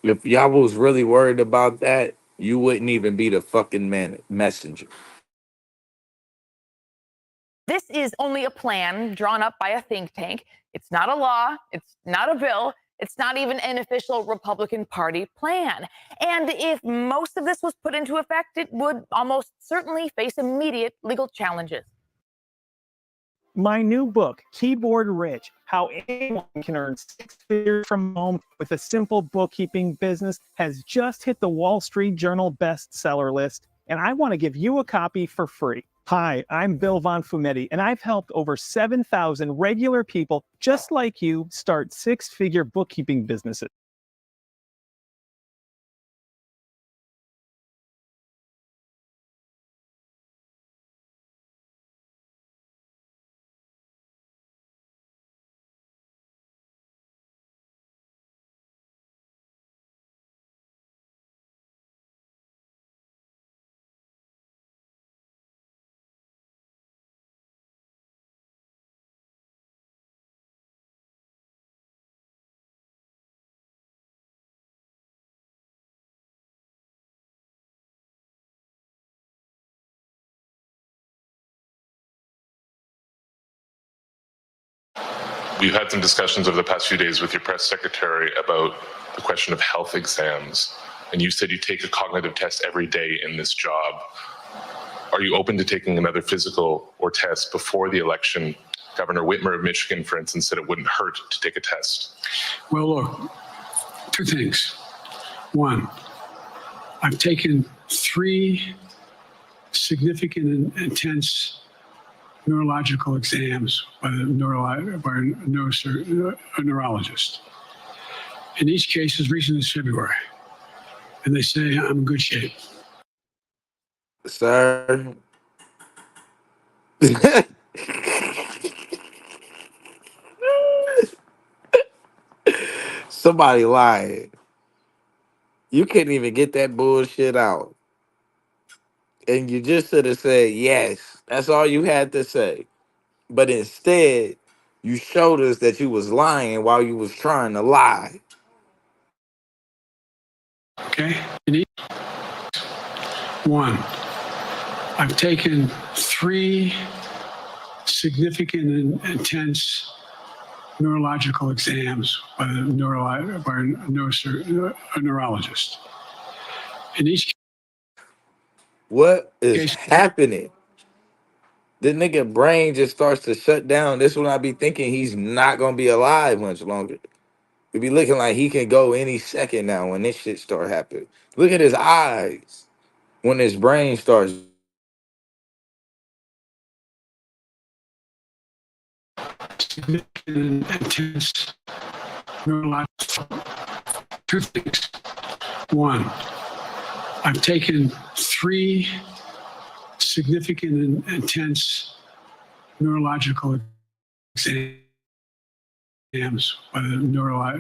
If y'all was really worried about that, you wouldn't even be the fucking messenger. this is only a plan drawn up by a think tank. It's not a law. It's not a bill. It's not even an official Republican Party plan. And if most of this was put into effect, it would almost certainly face immediate legal challenges. My new book, Keyboard Rich, How Anyone Can Earn 6 Figures from Home with a Simple Bookkeeping Business, has just hit the Wall Street Journal bestseller list, and I want to give you a copy for free. Hi, I'm Bill Von Fumetti, and I've helped over 7,000 regular people just like you start six-figure bookkeeping businesses. We've had some discussions over the past few days with your press secretary about the question of health exams. And you said you take a cognitive test every day in this job. Are you open to taking another physical or test before the election? Governor Whitmer of Michigan, for instance, said it wouldn't hurt to take a test. Well, look, two things. One, I've taken 3 significant and intense neurological exams by a neurologist. In each case, as recent as February. And they say I'm in good shape. Sir. Somebody lying. You couldn't even get that bullshit out. And you just should have said yes. That's all you had to say. But instead, you showed us that you was lying while you was trying to lie. Okay? One, I've taken 3 significant and intense neurological exams by a neurologist. In each What is happening? The nigga brain just starts to shut down. This when I be thinking he's not gonna be alive much longer. It be looking like he can go any second now when this shit start happening. Look at his eyes when his brain starts. significant and intense neurological. 2 things. One, I've taken 3 significant and intense neurological exams by a neuro.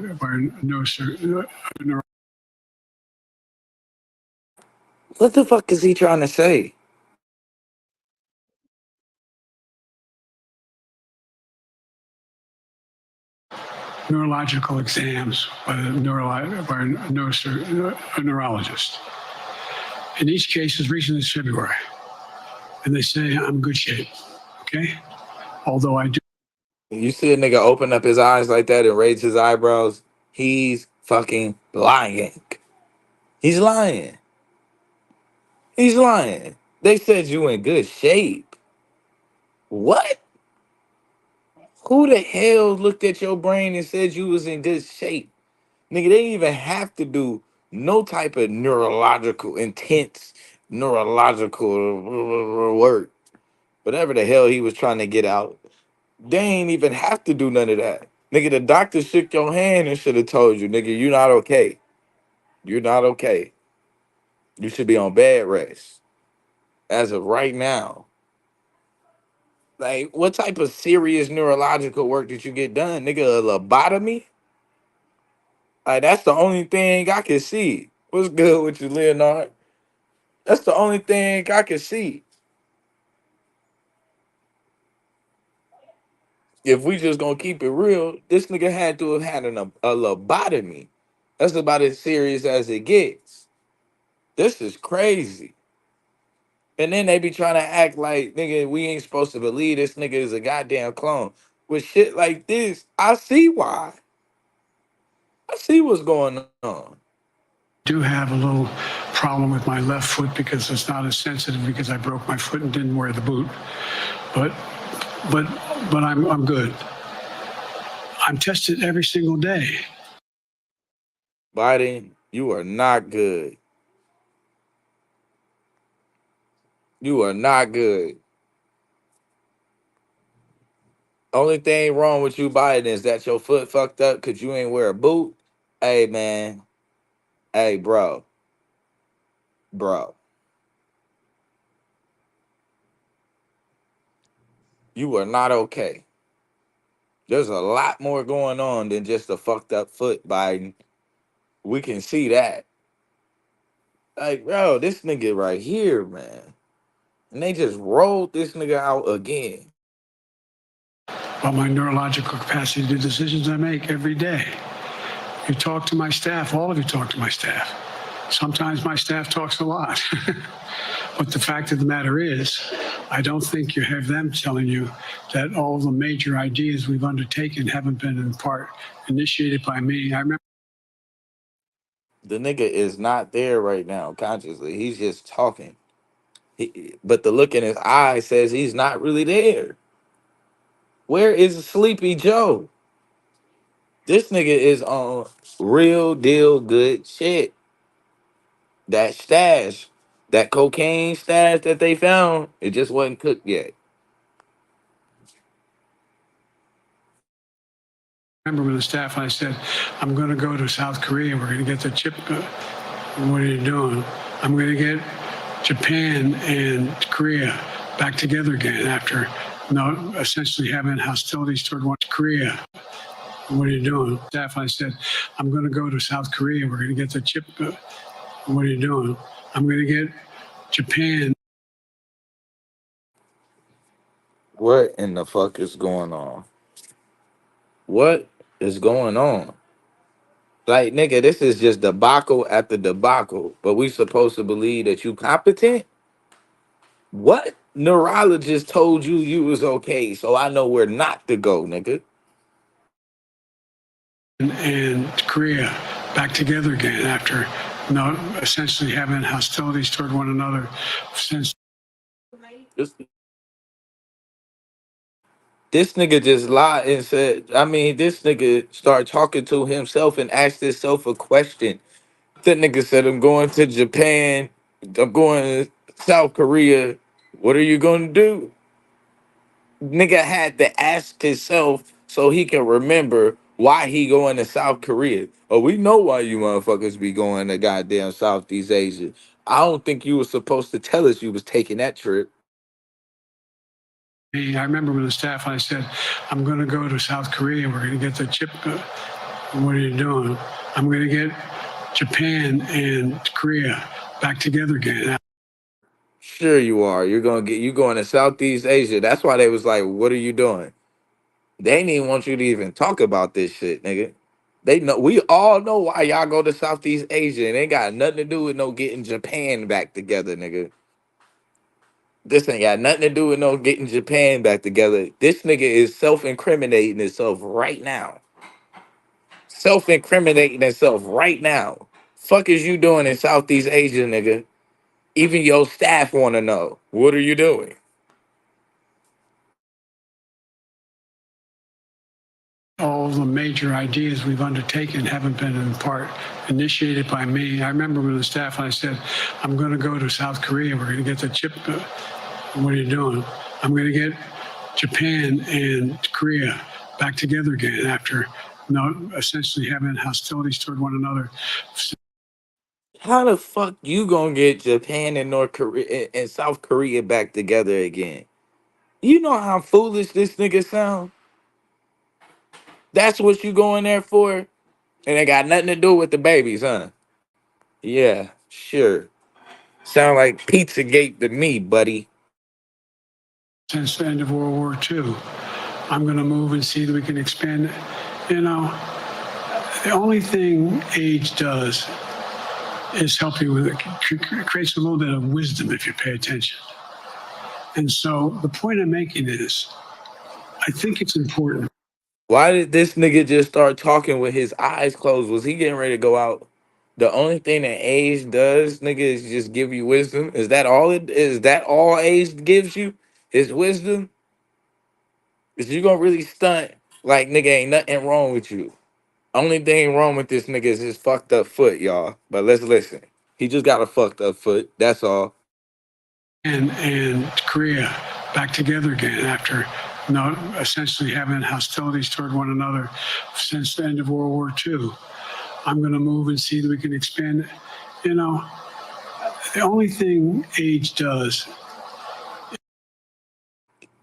What the fuck is he trying to say? Neurological exams by a neurologist. In each case, as recent as February. And they say I'm in good shape. Okay? Although I do. You see a nigga open up his eyes like that and raise his eyebrows, he's fucking lying. He's lying. He's lying. They said you in good shape. What? Who the hell looked at your brain and said you was in good shape? Nigga, they didn't even have to do no type of intense neurological work. Whatever the hell he was trying to get out. They ain't even have to do none of that. Nigga, the doctor shook your hand and should have told you, nigga, you're not okay. You're not okay. You should be on bed rest. As of right now. Like, what type of serious neurological work did you get done? Nigga, a lobotomy? Like, that's the only thing I can see. What's good with you, Leonard? That's the only thing I can see. If we just gonna keep it real, this nigga had to have had a lobotomy. That's about as serious as it gets. This is crazy. And then they be trying to act like, nigga, we ain't supposed to believe this nigga is a goddamn clone. With shit like this, I see why. I see what's going on. Do have a little problem with my left foot because it's not as sensitive because I broke my foot and didn't wear the boot. But I'm good. I'm tested every single day. Biden, you are not good. You are not good. Only thing wrong with you, Biden, is that your foot fucked up because you ain't wear a boot. Hey, man. Hey, bro. You are not okay. There's a lot more going on than just a fucked up foot, Biden. We can see that. Like, bro, this nigga right here, man. And they just rolled this nigga out again. About my neurological capacity to do decisions I make every day. You talk to my staff, all of you talk to my staff. Sometimes my staff talks a lot. But the fact of the matter is, I don't think you have them telling you that all the major ideas we've undertaken haven't been in part initiated by me. I remember. The nigga is not there right now consciously. He's just talking. But the look in his eye says he's not really there. Where is Sleepy Joe? This nigga is on real deal good shit. That stash, that cocaine stash that they found, it just wasn't cooked yet. Remember when the staff and I said, I'm going to go to South Korea. We're going to get the chip. What are you doing? I'm going to get Japan and Korea back together again after essentially having hostilities toward North Korea. What are you doing? Staff and I said, I'm going to go to South Korea. We're going to get the chip. What are you doing? I'm going to get Japan. What in the fuck is going on? What is going on? Like, nigga, this is just debacle after debacle, but we supposed to believe that you competent? What neurologist told you you was okay, so I know where not to go, nigga? And Korea back together again after essentially having hostilities toward one another since. This nigga just lied and said, this nigga started talking to himself and asked himself a question. That nigga said, I'm going to Japan. I'm going to South Korea. What are you going to do? Nigga had to ask himself so he can remember why he going to South Korea. Oh, we know why you motherfuckers be going to goddamn Southeast Asia. I don't think you were supposed to tell us you was taking that trip. I remember when the staff and I said, I'm going to go to South Korea. We're going to get the chip. What are you doing? I'm going to get Japan and Korea back together again. Sure you are. You going to Southeast Asia. That's why they was like, what are you doing? They didn't even want you to even talk about this shit, nigga. We all know why y'all go to Southeast Asia, and it ain't got nothing to do with no getting Japan back together, nigga. This ain't got nothing to do with no getting Japan back together. This nigga is self-incriminating himself right now. Self-incriminating himself right now. Fuck is you doing in Southeast Asia, nigga? Even your staff want to know. What are you doing? All the major ideas we've undertaken haven't been in part initiated by me. I remember when the staff and I said, I'm going to go to South Korea. We're going to get the chip. What are you doing? I'm going to get Japan and Korea back together again after essentially having hostilities toward one another. How the fuck you gonna get Japan and North Korea and South Korea back together again? You know how foolish this nigga sound? That's what you going there for? And it got nothing to do with the babies, huh? Yeah, sure. Sound like Pizzagate to me, buddy. Since the end of World War II, I'm going to move and see that we can expand it. The only thing age does is help you with it. Creates a little bit of wisdom if you pay attention. And so the point I'm making is, I think it's important. Why did this nigga just start talking with his eyes closed? Was he getting ready to go out? The only thing that age does, nigga, is just give you wisdom. Is that all age gives you? Is wisdom? Is you gonna really stunt like nigga ain't nothing wrong with you? Only thing wrong with this nigga is his fucked up foot, y'all. But let's listen. He just got a fucked up foot. That's all. And Korea back together again after essentially having hostilities toward one another since the end of World War II. I'm going to move and see that we can expand it. You know, the only thing age does.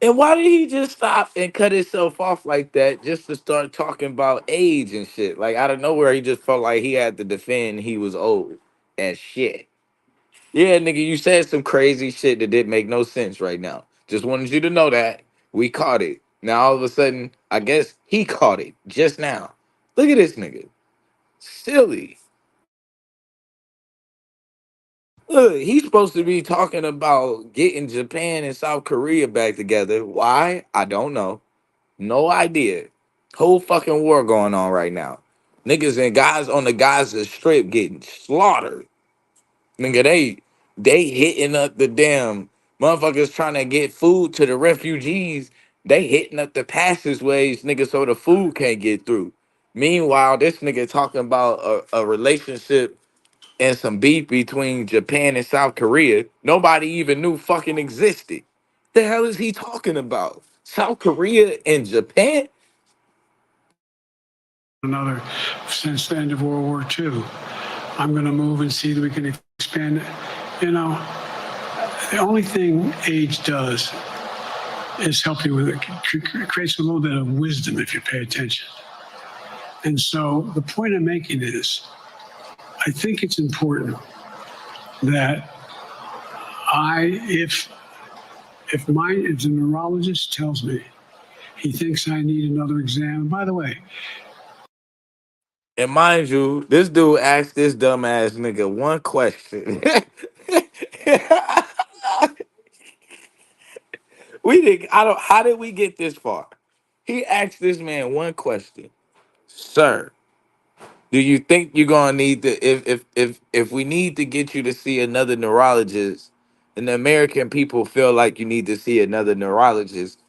And why did he just stop and cut himself off like that just to start talking about age and shit? Like out of nowhere, he just felt like he had to defend he was old and shit. Yeah, nigga, you said some crazy shit that didn't make no sense right now. Just wanted you to know that. We caught it. Now all of a sudden, I guess he caught it just now. Look at this nigga. Silly. Look, he's supposed to be talking about getting Japan and South Korea back together. Why? I don't know. No idea. Whole fucking war going on right now. Niggas and guys on the Gaza Strip getting slaughtered. Nigga, they hitting up the damn motherfuckers trying to get food to the refugees. They hitting up the passageways, nigga, so the food can't get through. Meanwhile, this nigga talking about a relationship and some beef between Japan and South Korea. Nobody even knew fucking existed. The hell is he talking about? South Korea and Japan? Another since the end of World War II. I'm going to move and see that we can expand it. You know, the only thing age does is help you with it. Creates a little bit of wisdom if you pay attention. And so the point I'm making is, I think it's important that if the neurologist tells me he thinks I need another exam, by the way. And mind you, this dude asked this dumbass nigga one question. How did we get this far? He asked this man one question. Sir, do you think you're gonna need to if we need to get you to see another neurologist and the American people feel like you need to see another neurologist,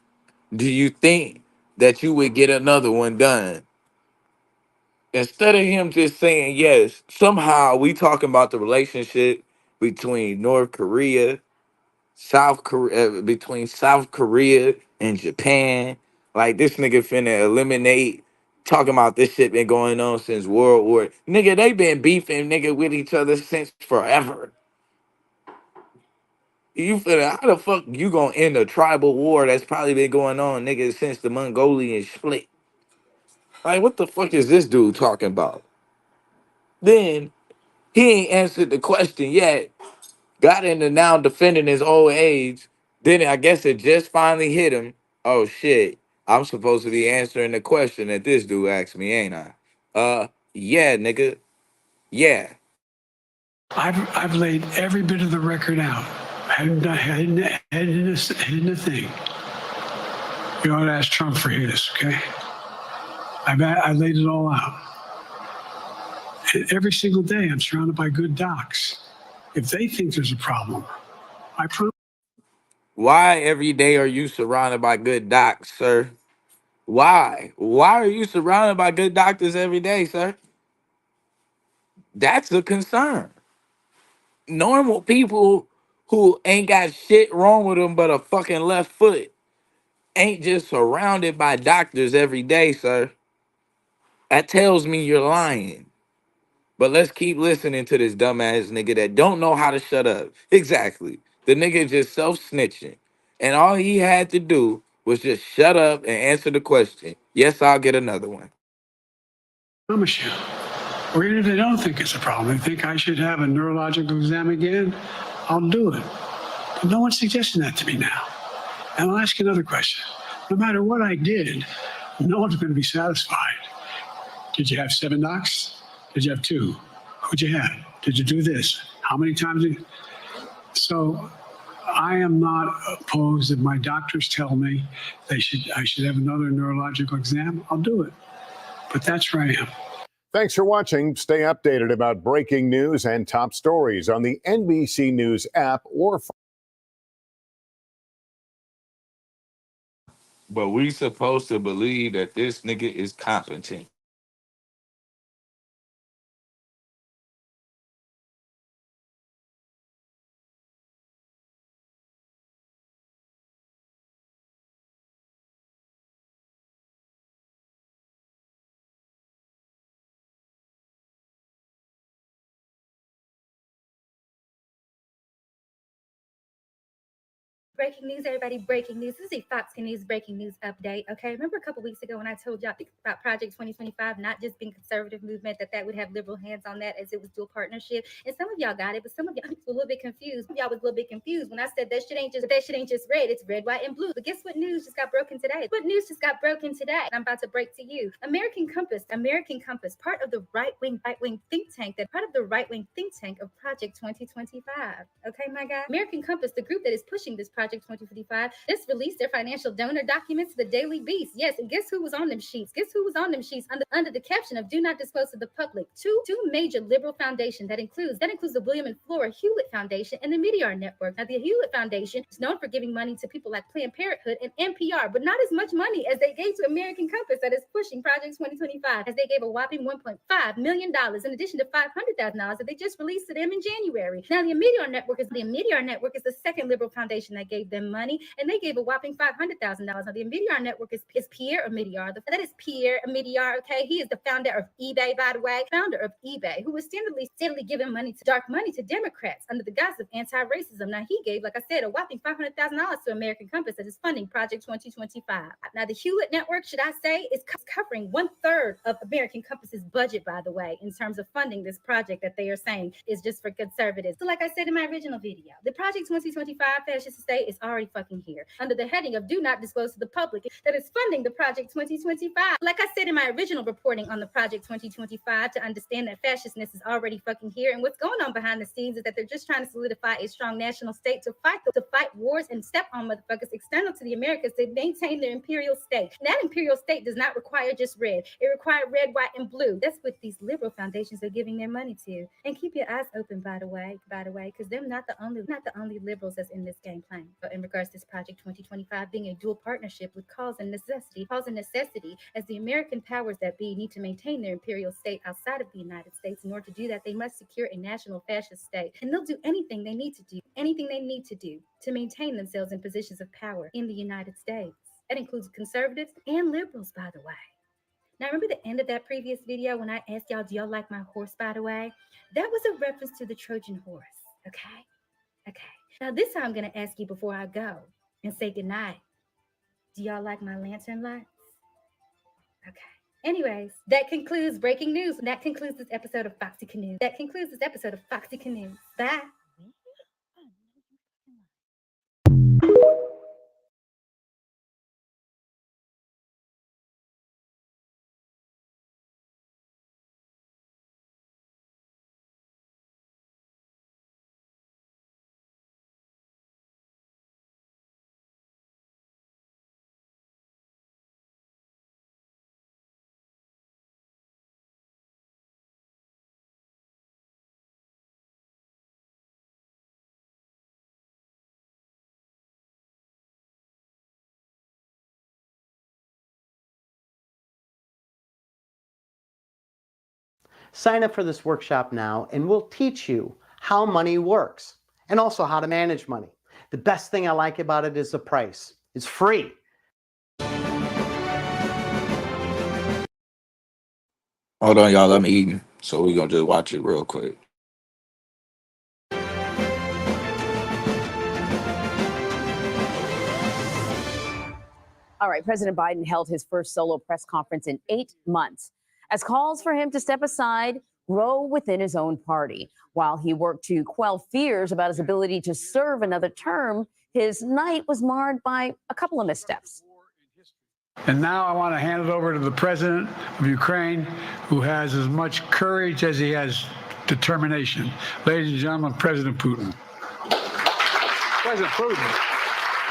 do you think that you would get another one done? Instead of him just saying yes, somehow we talking about the relationship between North Korea, South Korea, between South Korea and Japan. Like this nigga finna eliminate. Talking about this shit been going on since World War. Nigga, they been beefing nigga with each other since forever. You finna how the fuck you gonna end a tribal war that's probably been going on, nigga, since the Mongolian split? Like what the fuck is this dude talking about? Then he ain't answered the question yet. Got into now defending his old age. Then I guess it just finally hit him. Oh shit. I'm supposed to be answering the question that this dude asked me, ain't I? Yeah, nigga. Yeah. I've laid every bit of the record out. Hadn't a thing. You ought to ask Trump for his, okay? I laid it all out. And every single day, I'm surrounded by good docs. If they think there's a problem, I promise. Why every day are you surrounded by good docs, sir? Why? Why are you surrounded by good doctors every day, sir? That's a concern. Normal people who ain't got shit wrong with them but a fucking left foot ain't just surrounded by doctors every day, sir. That tells me you're lying. But let's keep listening to this dumbass nigga that don't know how to shut up. Exactly. The nigga just self-snitching. And all he had to do was just shut up and answer the question. Yes, I'll get another one. Promise you. Or even if they don't think it's a problem, they think I should have a neurological exam again, I'll do it. But no one's suggesting that to me now. And I'll ask you another question. No matter what I did, no one's going to be satisfied. Did you have 7 docs? Did you have 2? Who'd you have? Did you do this? How many times? So I am not opposed if my doctors tell me I should have another neurological exam, I'll do it. But that's where I am. Thanks for watching. Stay updated about breaking news and top stories on the NBC News app or But we supposed to believe that this nigga is competent. Breaking news, everybody, breaking news. This is a Fox News breaking news update, okay? Remember a couple weeks ago when I told y'all about Project 2025 not just being conservative movement, that would have liberal hands on that as it was dual partnership? And some of y'all got it, but some of y'all were a little bit confused. Y'all was a little bit confused when I said that shit ain't just red, it's red, white, and blue. But guess what news just got broken today? What news just got broken today? I'm about to break to you. American Compass, part of the right-wing think tank, of Project 2025. Okay, my guy? American Compass, the group that is pushing this Project 2025, just released their financial donor documents to the Daily Beast. Yes, and guess who was on them sheets? Under the caption of "Do not disclose to the public." Two major liberal foundations that includes the William and Flora Hewlett Foundation and the Meteor Network. Now, the Hewlett Foundation is known for giving money to people like Planned Parenthood and NPR, but not as much money as they gave to American Compass that is pushing Project 2025, as they gave a whopping $1.5 million in addition to $500,000 that they just released to them in January. Now, the Meteor Network is the second liberal foundation that gave them money, and they gave a whopping $500,000. Now, the Meteor Network is Pierre Omidyar. That is Pierre Omidyar, okay? He is the founder of eBay, by the way, who was steadily giving dark money to Democrats under the guise of anti-racism. Now, he gave, like I said, a whopping $500,000 to American Compass that is funding Project 2025. Now, the Hewlett Network, should I say, is covering 1/3 of American Compass's budget, by the way, in terms of funding this project that they are saying is just for conservatives. So like I said in my original video, the Project 2025 fascist state is already fucking here under the heading of "Do not disclose to the public" that is funding the Project 2025. Like I said in my original reporting on the Project 2025, to understand that fascistness is already fucking here, and what's going on behind the scenes is that they're just trying to solidify a strong national state to fight wars and step on motherfuckers external to the Americas to maintain their imperial state. And that imperial state does not require just red; it requires red, white, and blue. That's what these liberal foundations are giving their money to. And keep your eyes open, by the way, because they're not the only liberals that's in this game playing. But in regards to this Project 2025 being a dual partnership with cause and necessity, as the American powers that be need to maintain their imperial state outside of the United States. In order to do that, they must secure a national fascist state, and they'll do anything they need to do to maintain themselves in positions of power in the United States. That includes conservatives and liberals, by the way. Now, remember the end of that previous video when I asked y'all, do y'all like my horse, by the way? That was a reference to the Trojan horse, okay? Okay. Now, this time I'm going to ask you before I go and say goodnight. Do y'all like my lantern lights? Okay. Anyways, that concludes breaking news. That concludes this episode of Foxy Canoe. Bye. Sign up for this workshop now and we'll teach you how money works and also how to manage money. The best thing I like about it is the price. It's free. Hold on, y'all. I'm eating, so we're gonna just watch it real quick. All right, President Biden held his first solo press conference in 8 months as calls for him to step aside grow within his own party. While he worked to quell fears about his ability to serve another term, his night was marred by a couple of missteps. And now I want to hand it over to the president of Ukraine, who has as much courage as he has determination. Ladies and gentlemen, President Putin. President Putin.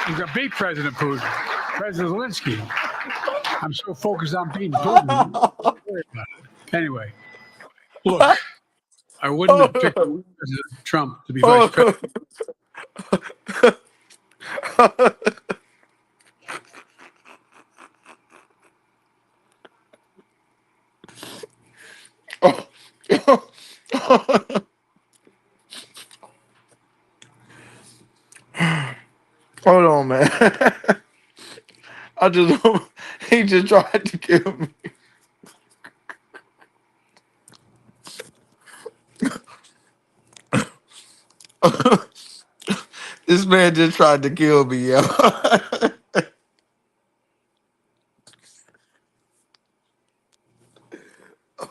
He's going to beat President Putin. President Zelensky. I'm so focused on beating Putin. Don't worry about it. Anyway, look, I wouldn't have picked President Trump to be vice president. Hold on, man. He just tried to kill me. This man just tried to kill me, yo.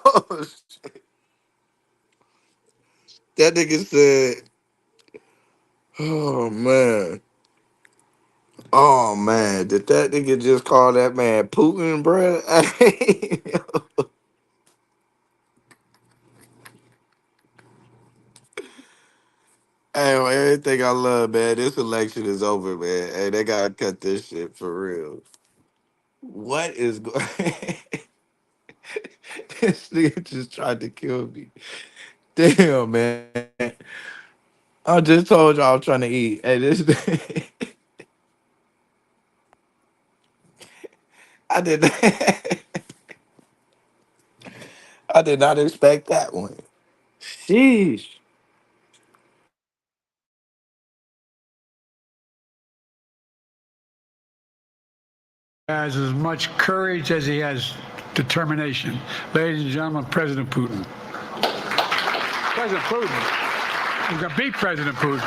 Oh, shit. That nigga said, oh man. Oh man. Did that nigga just call that man Putin, bruh? Hey, well, everything I love, man. This election is over, man. Hey, they gotta cut this shit for real. What is going? This nigga just tried to kill me. Damn, man. I just told you I was trying to eat. Hey, this. I did. I did not expect that one. Sheesh. Has as much courage as he has determination. Ladies and gentlemen, President Putin. President Putin. We're going to beat President Putin.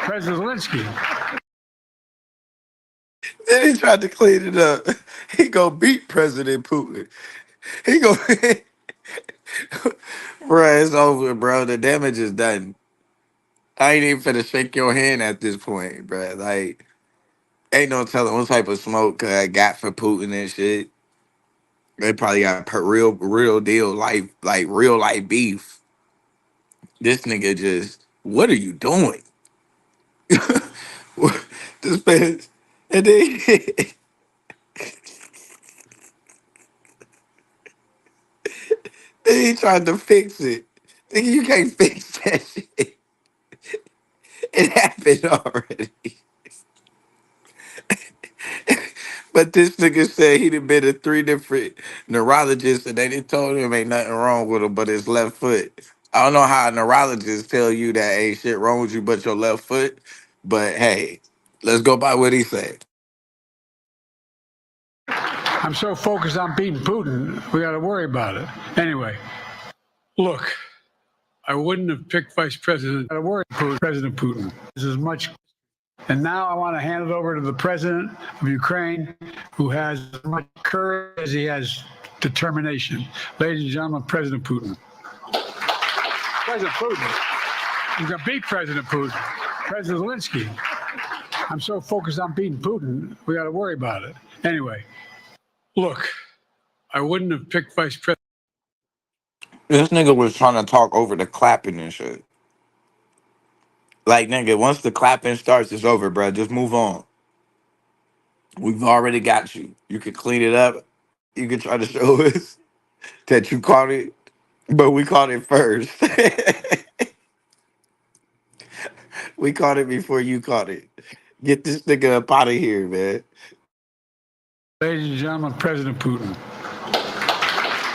President Zelensky. Then he tried to clean it up. He gonna beat President Putin. He go, bro. It's over, bro. The damage is done. I ain't even finna shake your hand at this point, bro. Like, ain't no telling what type of smoke I got for Putin and shit. They probably got real deal life, like real life beef. This nigga just, what are you doing? This man, and then then he tried to fix it. Nigga, you can't fix that shit. It happened already. But this nigga said he done been to 3 different neurologists and they done told him ain't nothing wrong with him but his left foot. I don't know how neurologists tell you that ain't shit wrong with you but your left foot. But hey, let's go by what he said. I'm so focused on beating Putin, we got to worry about it. Anyway, look, I wouldn't have picked Vice President. I got to worry about President Putin. This is much. And now I want to hand it over to the President of Ukraine, who has as much courage as he has determination. Ladies and gentlemen, President Putin. President Putin. We're going to beat President Putin. President Zelensky. I'm so focused on beating Putin, we got to worry about it. Anyway, look, I wouldn't have picked Vice President. This nigga was trying to talk over the clapping and shit. Like, nigga, once the clapping starts, it's over, bro. Just move on. We've already got you. You can clean it up. You can try to show us that you caught it, but we caught it first. We caught it before you caught it. Get this nigga up out of here, man. Ladies and gentlemen, President Putin.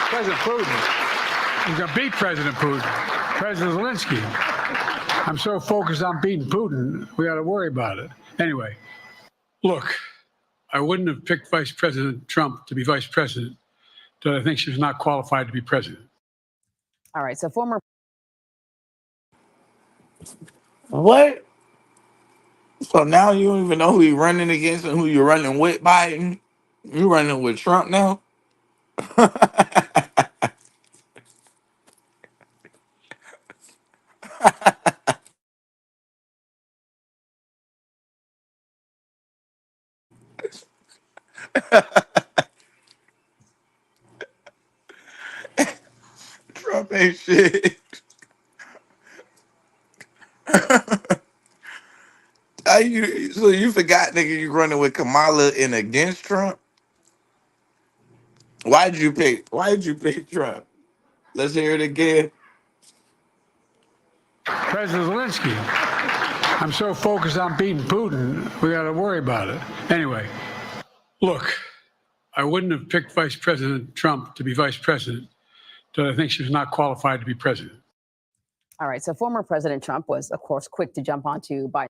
President Putin. We're going to beat President Putin. President Zelensky. I'm so focused on beating Putin, we got to worry about it. Anyway, look, I wouldn't have picked Vice President Trump to be vice president, but I think she was not qualified to be president. All right. So former. What? So now you don't even know who you're running against and who you're running with, Biden? You running with Trump now? Trump ain't shit. So you forgot, nigga, you running with Kamala and against Trump? Why did you pick Trump? Let's hear it again. President Zelensky. I'm so focused on beating Putin, we got to worry about it. Anyway, look, I wouldn't have picked Vice President Trump to be vice president, but I think she was not qualified to be president. All right. So former President Trump was, of course, quick to jump onto Biden.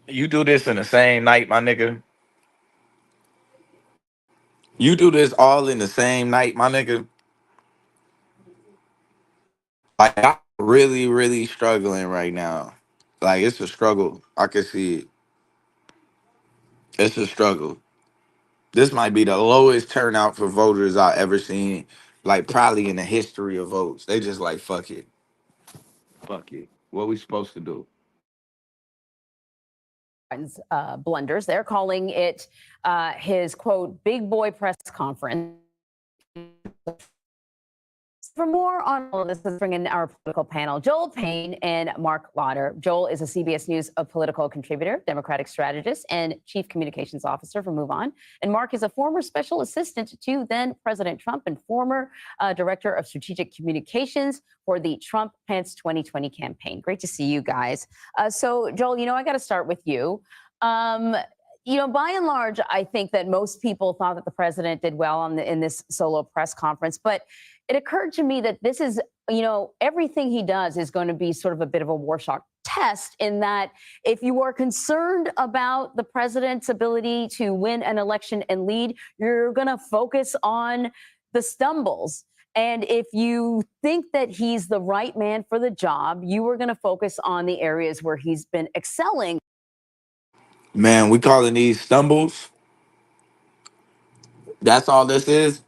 You do this in the same night, my nigga. You do this all in the same night, my nigga. Like, I'm really, really struggling right now. Like, it's a struggle. I can see it. It's a struggle. This might be the lowest turnout for voters I've ever seen, like probably in the history of votes. They just like, fuck it. Fuck it. What we supposed to do? Blunders. They're calling it his quote, big boy press conference. For more on all of this, let's bring in our political panel, Joel Payne and Mark Lauder. Joel is a CBS News political contributor, Democratic strategist, and chief communications officer for Move On. And Mark is a former special assistant to then President Trump and former director of strategic communications for the Trump-Pence 2020 campaign. Great to see you guys. So, Joel, I got to start with you. By and large, I think that most people thought that the president did well in this solo press conference, but it occurred to me that this is, everything he does is going to be sort of a bit of a Rorschach test, in that if you are concerned about the president's ability to win an election and lead, you're going to focus on the stumbles. And if you think that he's the right man for the job, you are going to focus on the areas where he's been excelling. Man, we calling these stumbles. That's all this is.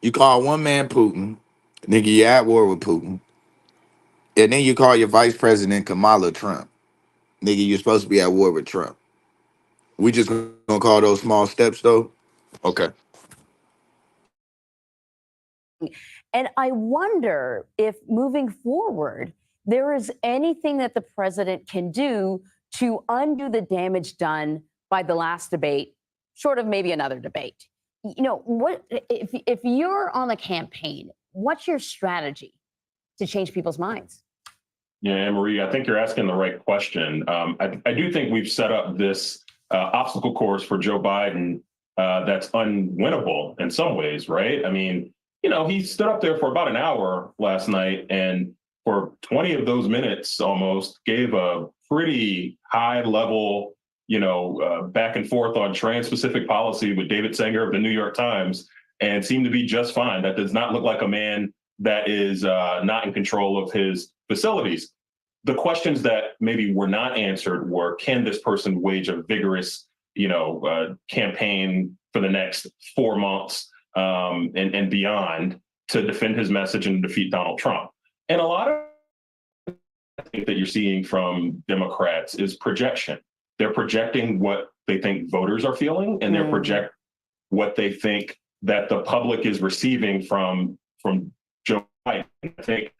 You call one man Putin, nigga, you're at war with Putin. And then you call your vice president Kamala Trump. Nigga, you're supposed to be at war with Trump. We just gonna call those small steps though? Okay. And I wonder if moving forward, there is anything that the president can do to undo the damage done by the last debate, short of maybe another debate. What if you're on the campaign, what's your strategy to change people's minds? Yeah, Anne-Marie, I think you're asking the right question. I do think we've set up this obstacle course for Joe Biden that's unwinnable in some ways, right? I mean, he stood up there for about an hour last night, and for 20 of those minutes almost gave a pretty high level, back and forth on trans-specific policy with David Sanger of the New York Times, and seemed to be just fine. That does not look like a man that is not in control of his facilities. The questions that maybe were not answered were, can this person wage a vigorous, campaign for the next 4 months and beyond to defend his message and defeat Donald Trump? And a lot of I think that you're seeing from Democrats is projection. They're projecting what they think voters are feeling, and they're project what they think that the public is receiving from Joe Biden. I think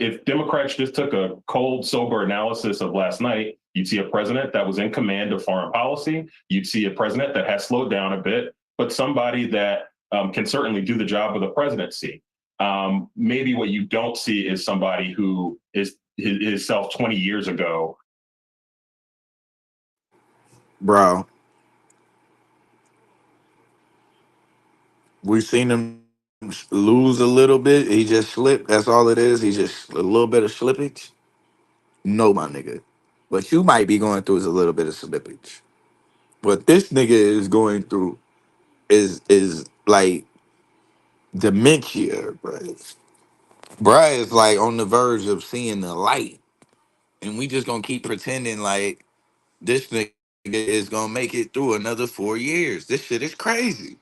if Democrats just took a cold, sober analysis of last night, you'd see a president that was in command of foreign policy. You'd see a president that has slowed down a bit, but somebody that can certainly do the job of the presidency. Maybe what you don't see is somebody who is his self 20 years ago. Bro, we've seen him lose a little bit. He just slipped. That's all it is. He's just a little bit of slippage. No, my nigga. What you might be going through is a little bit of slippage. What this nigga is going through is like dementia, bro. Bruh is like on the verge of seeing the light. And we just gonna keep pretending like this nigga is gonna make it through another 4 years. This shit is crazy.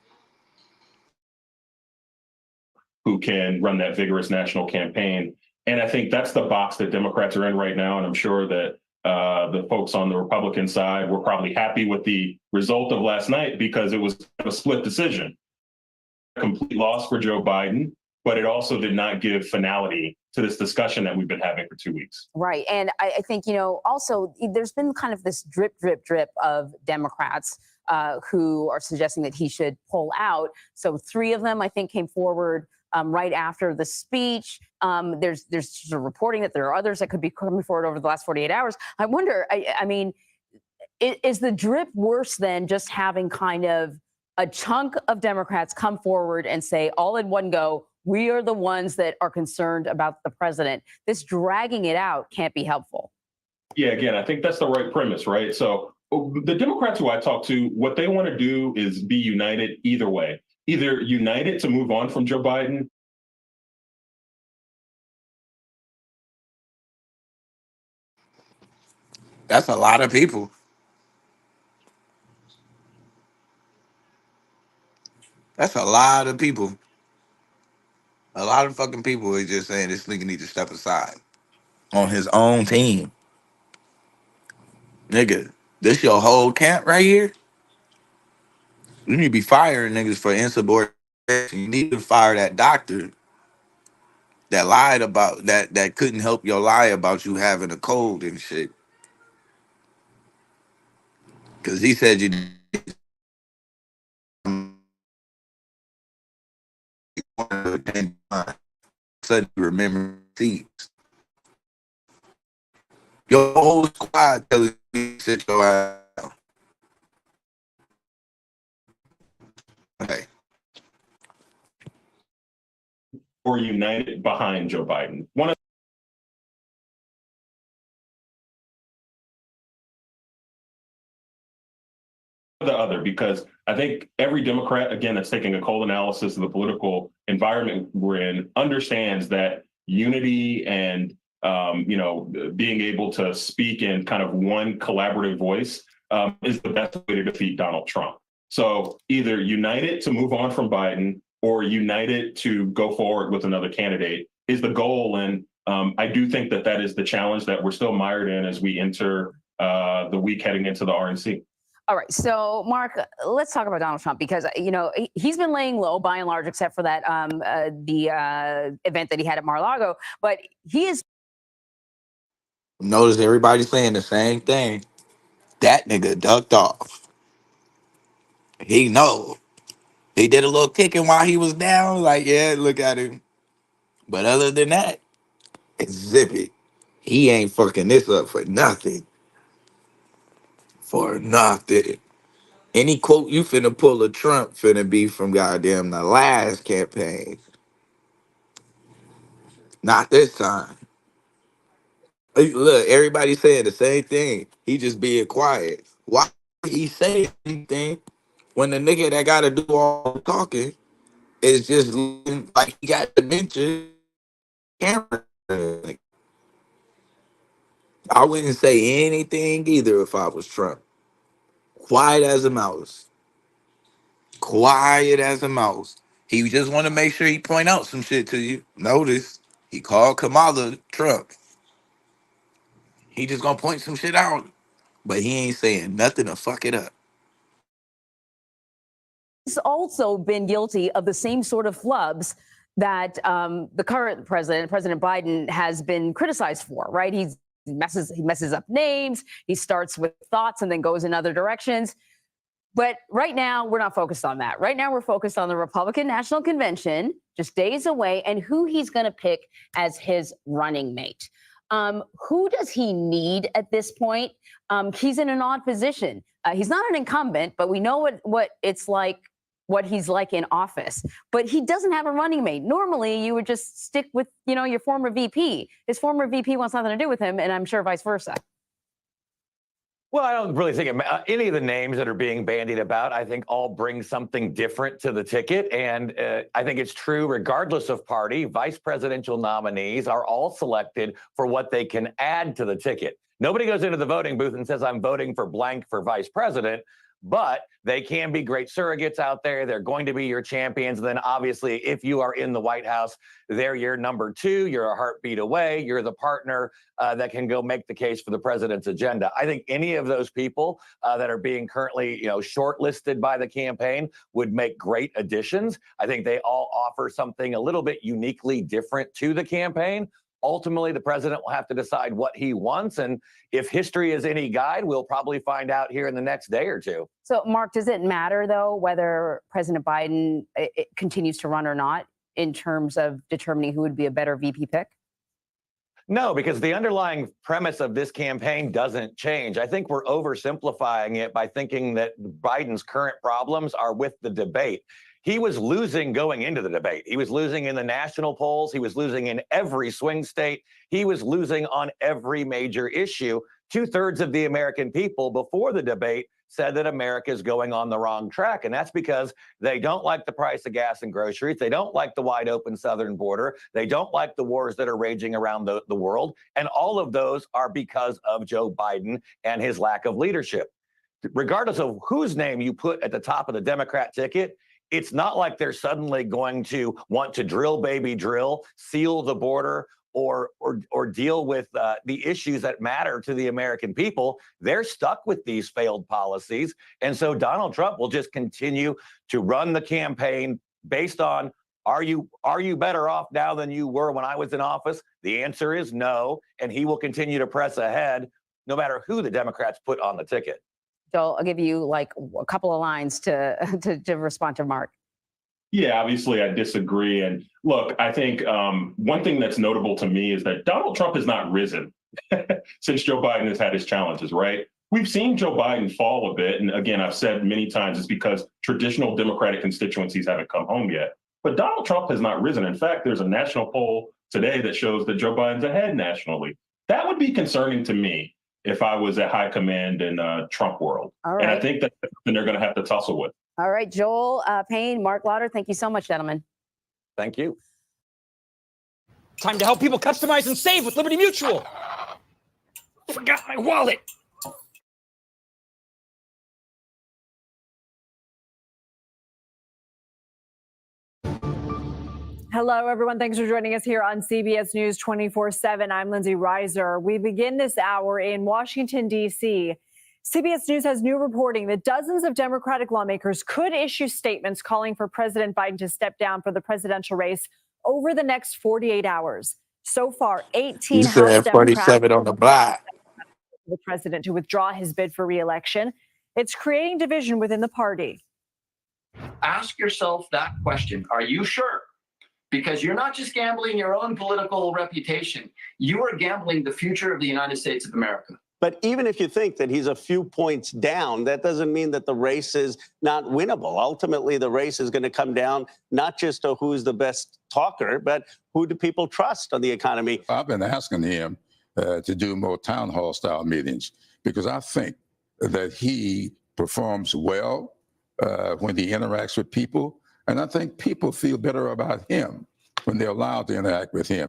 Who can run that vigorous national campaign. And I think that's the box that Democrats are in right now. And I'm sure that the folks on the Republican side were probably happy with the result of last night because it was a split decision. A complete loss for Joe Biden, but it also did not give finality to this discussion that we've been having for 2 weeks. Right. And I think, also there's been kind of this drip of Democrats who are suggesting that he should pull out. So 3 of them, I think, came forward right after the speech. There's sort of reporting that there are others that could be coming forward over the last 48 hours. I wonder, I mean, is the drip worse than just having kind of a chunk of Democrats come forward and say all in one go, we are the ones that are concerned about the president? This dragging it out can't be helpful. Yeah, again, I think that's the right premise, right? So the Democrats who I talk to, what they want to do is be united either way. Either united to move on from Joe Biden. That's a lot of people. That's a lot of people. A lot of fucking people is just saying this nigga need to step aside on his own team. Nigga, this your whole camp right here? You need to be firing niggas for insubordination. You need to fire that doctor that lied about that couldn't help your lie about you having a cold and shit. Cause he said you suddenly remember seats. Your whole squad telling you to sit your ass down. Okay. Or united behind Joe Biden. One of the other, because I think every Democrat, again, that's taking a cold analysis of the political environment we're in, understands that unity and being able to speak in kind of one collaborative voice is the best way to defeat Donald Trump. So either united to move on from Biden or united to go forward with another candidate is the goal. And I do think that that is the challenge that we're still mired in as we enter the week heading into the RNC. All right. So, Mark, let's talk about Donald Trump because, he's been laying low by and large, except for that the event that he had at Mar-a-Lago. But he is. Notice everybody saying the same thing. That nigga ducked off. He know. He did a little kicking while he was down. Like, yeah, look at him. But other than that, it's zippy. He ain't fucking this up for nothing. For nothing. Any quote you finna pull of Trump finna be from goddamn the last campaign. Not this time. Look, everybody saying the same thing. He just being quiet. Why he say anything when the nigga that gotta do all the talking is just looking like he got dementia? Camera. I wouldn't say anything either if I was Trump. Quiet as a mouse. Quiet as a mouse. He just want to make sure he point out some shit to you. Notice he called Kamala Trump. He just gonna point some shit out, but he ain't saying nothing to fuck it up. He's also been guilty of the same sort of flubs that the current president, President Biden, has been criticized for, right? He messes up names. He starts with thoughts and then goes in other directions. But right now, we're not focused on that. Right now, we're focused on the Republican National Convention, just days away, and who he's going to pick as his running mate. Who does he need at this point? He's in an odd position. He's not an incumbent, but we know what it's like, what he's like in office. But he doesn't have a running mate. Normally, you would just stick with, your former VP. His former VP wants nothing to do with him, and I'm sure vice versa. Well, I don't really think any of the names that are being bandied about, I think all bring something different to the ticket. And I think it's true, regardless of party, vice presidential nominees are all selected for what they can add to the ticket. Nobody goes into the voting booth and says, I'm voting for blank for vice president. But they can be great surrogates out there. They're going to be your champions. And then obviously, if you are in the White House, they're your number two. You're a heartbeat away. You're the partner that can go make the case for the president's agenda. I think any of those people that are being currently, shortlisted by the campaign would make great additions. I think they all offer something a little bit uniquely different to the campaign. Ultimately, the president will have to decide what he wants. And if history is any guide, we'll probably find out here in the next day or two. So, Mark, does it matter, though, whether President Biden continues to run or not in terms of determining who would be a better VP pick? No, because the underlying premise of this campaign doesn't change. I think we're oversimplifying it by thinking that Biden's current problems are with the debate. He was losing going into the debate. He was losing in the national polls. He was losing in every swing state. He was losing on every major issue. 2/3 of the American people before the debate said that America is going on the wrong track. And that's because they don't like the price of gas and groceries. They don't like the wide open southern border. They don't like the wars that are raging around the world. And all of those are because of Joe Biden and his lack of leadership. Regardless of whose name you put at the top of the Democrat ticket, it's not like they're suddenly going to want to drill, baby, drill, seal the border, or deal with the issues that matter to the American people. They're stuck with these failed policies. And so Donald Trump will just continue to run the campaign based on, are you better off now than you were when I was in office? The answer is no. And he will continue to press ahead no matter who the Democrats put on the ticket. Joel, I'll give you like a couple of lines to respond to Mark. Yeah, obviously I disagree. And look, I think one thing that's notable to me is that Donald Trump has not risen since Joe Biden has had his challenges, right? We've seen Joe Biden fall a bit. And again, I've said many times it's because traditional Democratic constituencies haven't come home yet. But Donald Trump has not risen. In fact, there's a national poll today that shows that Joe Biden's ahead nationally. That would be concerning to me if I was at high command in Trump world. All right. And I think that's something they're going to have to tussle with. All right, Joel Payne, Mark Lauder, thank you so much, gentlemen. Thank you. Time to help people customize and save with Liberty Mutual. Forgot my wallet. Hello, everyone. Thanks for joining us here on CBS News 24/7. I'm Lindsay Reiser. We begin this hour in Washington, D.C. CBS News has new reporting that dozens of Democratic lawmakers could issue statements calling for President Biden to step down for the presidential race over the next 48 hours. So far, 18 You House said Democrats 47 on the block. the president to withdraw his bid for re-election. It's creating division within the party. Ask yourself that question. Are you sure? Because you're not just gambling your own political reputation. You are gambling the future of the United States of America. But even if you think that he's a few points down, that doesn't mean that the race is not winnable. Ultimately, the race is going to come down not just to who's the best talker, but who do people trust on the economy. I've been asking him to do more town hall style meetings because I think that he performs well when he interacts with people. And I think people feel better about him when they're allowed to interact with him.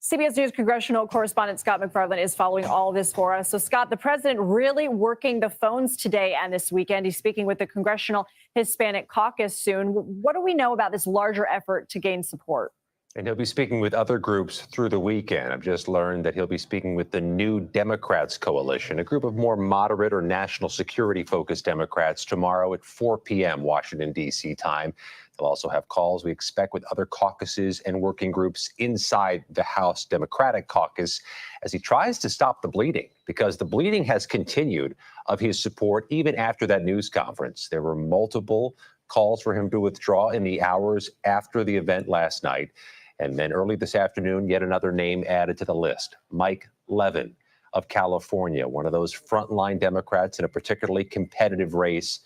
CBS News congressional correspondent Scott MacFarlane is following all this for us. So, Scott, the president really working the phones today and this weekend. He's speaking with the Congressional Hispanic Caucus soon. What do we know about this larger effort to gain support? And he'll be speaking with other groups through the weekend. I've just learned that he'll be speaking with the New Democrats Coalition, a group of more moderate or national security focused Democrats, tomorrow at 4 p.m. Washington, D.C. time. They'll also have calls, we expect, with other caucuses and working groups inside the House Democratic Caucus as he tries to stop the bleeding, because the bleeding has continued of his support even after that news conference. There were multiple calls for him to withdraw in the hours after the event last night. And then early this afternoon, yet another name added to the list, Mike Levin of California, one of those frontline Democrats in a particularly competitive race,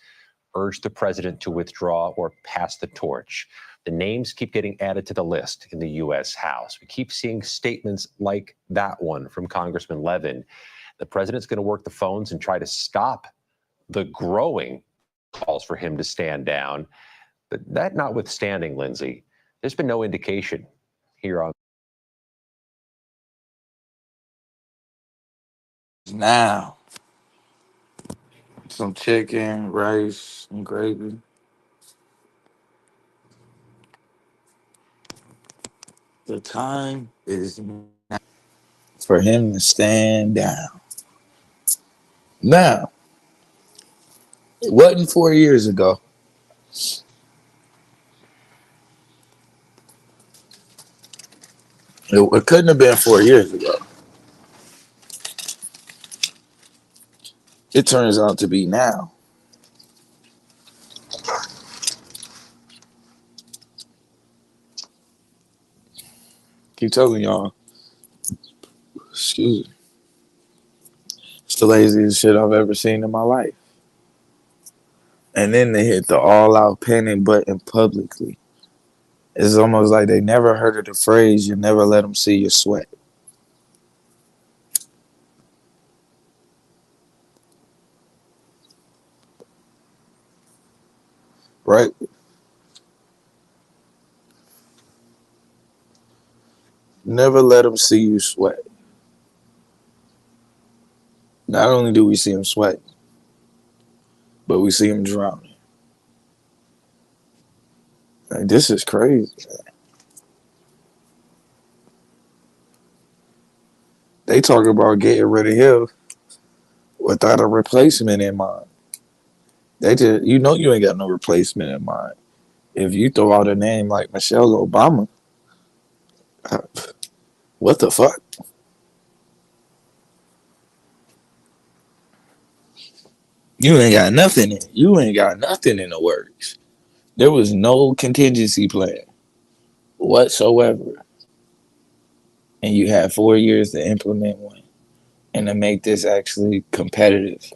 urged the president to withdraw or pass the torch. The names keep getting added to the list in the U.S. House. We keep seeing statements like that one from Congressman Levin. The president's going to work the phones and try to stop the growing calls for him to stand down. But that notwithstanding, Lindsay, there's been no indication here on Now, some chicken, rice, and gravy. The time is now for him to stand down. Now, it wasn't 4 years ago. It couldn't have been 4 years ago. It turns out to be now. Keep telling y'all, excuse me, it's the laziest shit I've ever seen in my life. And then they hit the all-out panic button publicly. It's almost like they never heard of the phrase, you never let them see you sweat. right? Never let them see you sweat. Not only do we see them sweat, but we see them drowning. Like, this is crazy. They talk about getting rid of him without a replacement in mind. They just, you know, you ain't got no replacement in mind. If you throw out a name like Michelle Obama, what the fuck? You ain't got nothing in. You ain't got nothing in the works. There was no contingency plan whatsoever, and you had 4 years to implement one and to make this actually competitive.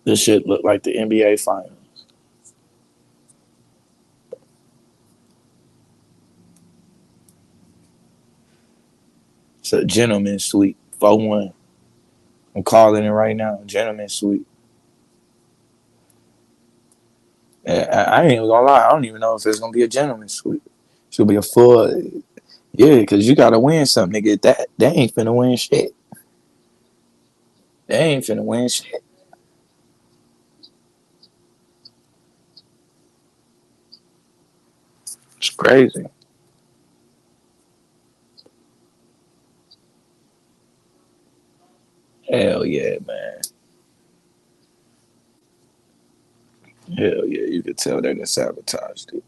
This shit look like the NBA finals. It's a gentleman's suite. 4-1. I'm calling it right now. Gentleman's suite. I ain't even gonna lie. I don't even know if it's gonna be a gentleman's suite. It's gonna be a full. Yeah, because you gotta win something to get that. They ain't finna win shit. They ain't finna win shit. It's crazy. Hell yeah, man. Hell yeah. You could tell they done sabotaged it.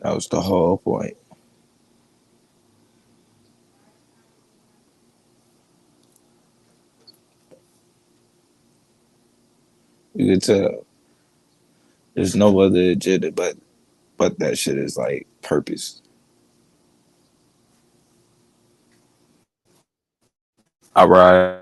That was the whole point. You could tell there's no other agenda but that shit is like purpose. All right.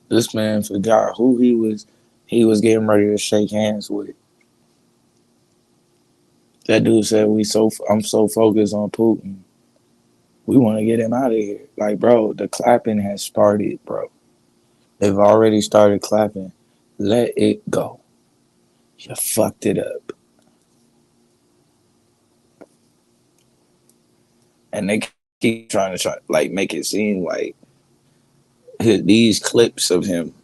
This man forgot who he was getting ready to shake hands with. That dude said I'm so focused on Putin. We want to get him out of here. Like, bro, the clapping has started, bro. They've already started clapping. Let it go. You fucked it up. And they keep trying to make it seem like these clips of him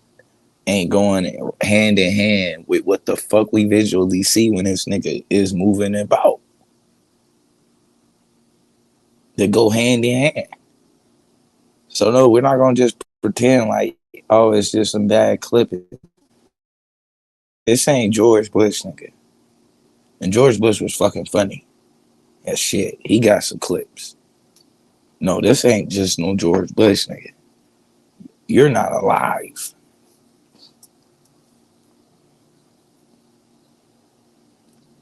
ain't going hand in hand with what the fuck we visually see when this nigga is moving about. They go hand in hand. So no, we're not gonna just pretend like, oh, it's just some bad clipping. This ain't George Bush, nigga. And George Bush was fucking funny as shit. He got some clips. No, this ain't just no George Bush, nigga. You're not alive.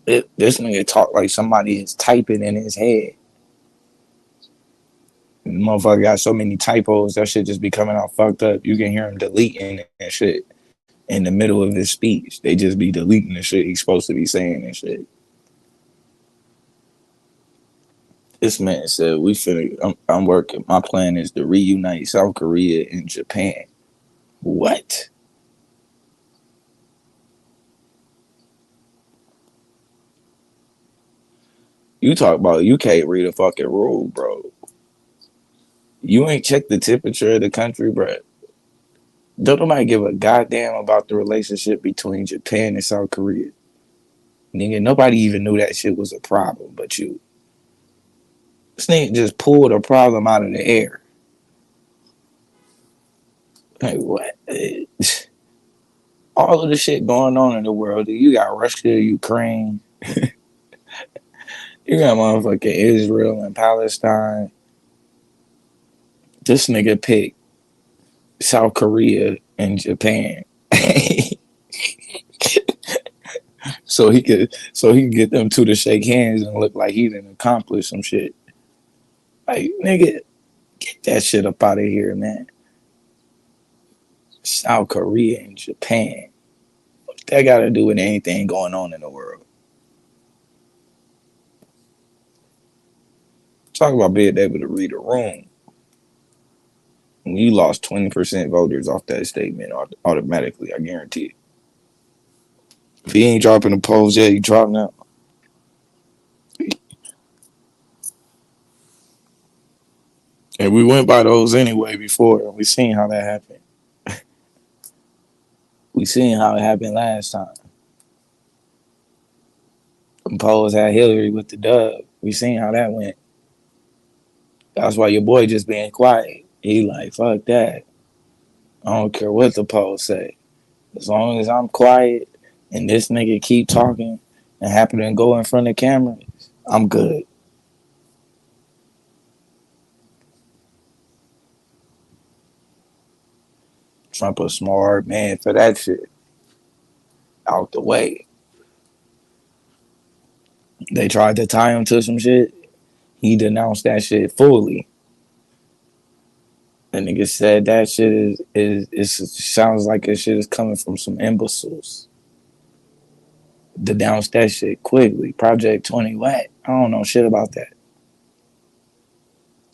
This nigga talk like somebody is typing in his head. The motherfucker got so many typos, that shit just be coming out fucked up. You can hear him deleting and shit in the middle of his speech. They just be deleting the shit he's supposed to be saying and shit. This man said, I'm working. My plan is to reunite South Korea and Japan. What? You talk about you can't read a fucking rule, bro. You ain't checked the temperature of the country, bro. Don't nobody give a goddamn about the relationship between Japan and South Korea. Nigga, nobody even knew that shit was a problem but you. This nigga just pulled a problem out of the air. Like, what? All of the shit going on in the world. You got Russia, Ukraine. You got motherfucking Israel and Palestine. This nigga picked South Korea and Japan. so he could get them two to shake hands and look like he didn't accomplish some shit. Like, nigga, get that shit up out of here, man. South Korea and Japan. What that got to do with anything going on in the world? Talk about being able to read a room. When you lost 20% voters off that statement automatically, I guarantee it. If he ain't dropping the polls yet, he dropping now. And we went by those anyway before. We seen how that happened. We seen how it happened last time. The polls had Hillary with the dub. We seen how that went. That's why your boy just being quiet. He like, fuck that. I don't care what the polls say. As long as I'm quiet and this nigga keep talking and happen to go in front of cameras, I'm good. Trump a smart man for that shit. Out the way. They tried to tie him to some shit. He denounced that shit fully. The nigga said that shit sounds like that shit is coming from some imbeciles. Denounced that shit quickly. Project 20 what? I don't know shit about that.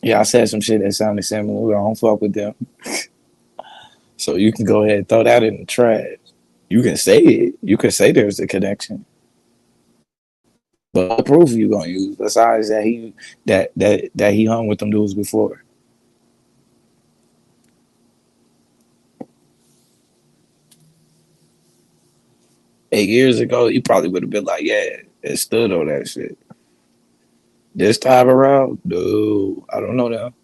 Yeah, I said some shit that sounded similar. I don't fuck with them. So you can go ahead and throw that in the trash. You can say it. You can say there's a connection. But what proof you gonna use besides that he hung with them dudes before? Eight years ago, you probably would have been like, yeah, it stood on that shit. This time around, no, I don't know them.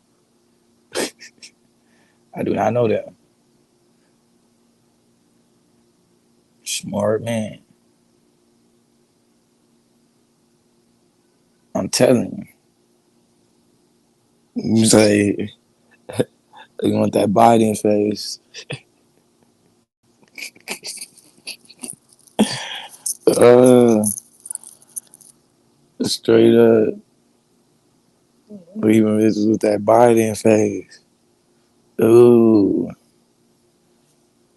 I do not know them. Smart man. I'm telling you. You say, you want that Biden face. Straight up. Leaving bitches with that Biden face. Ooh.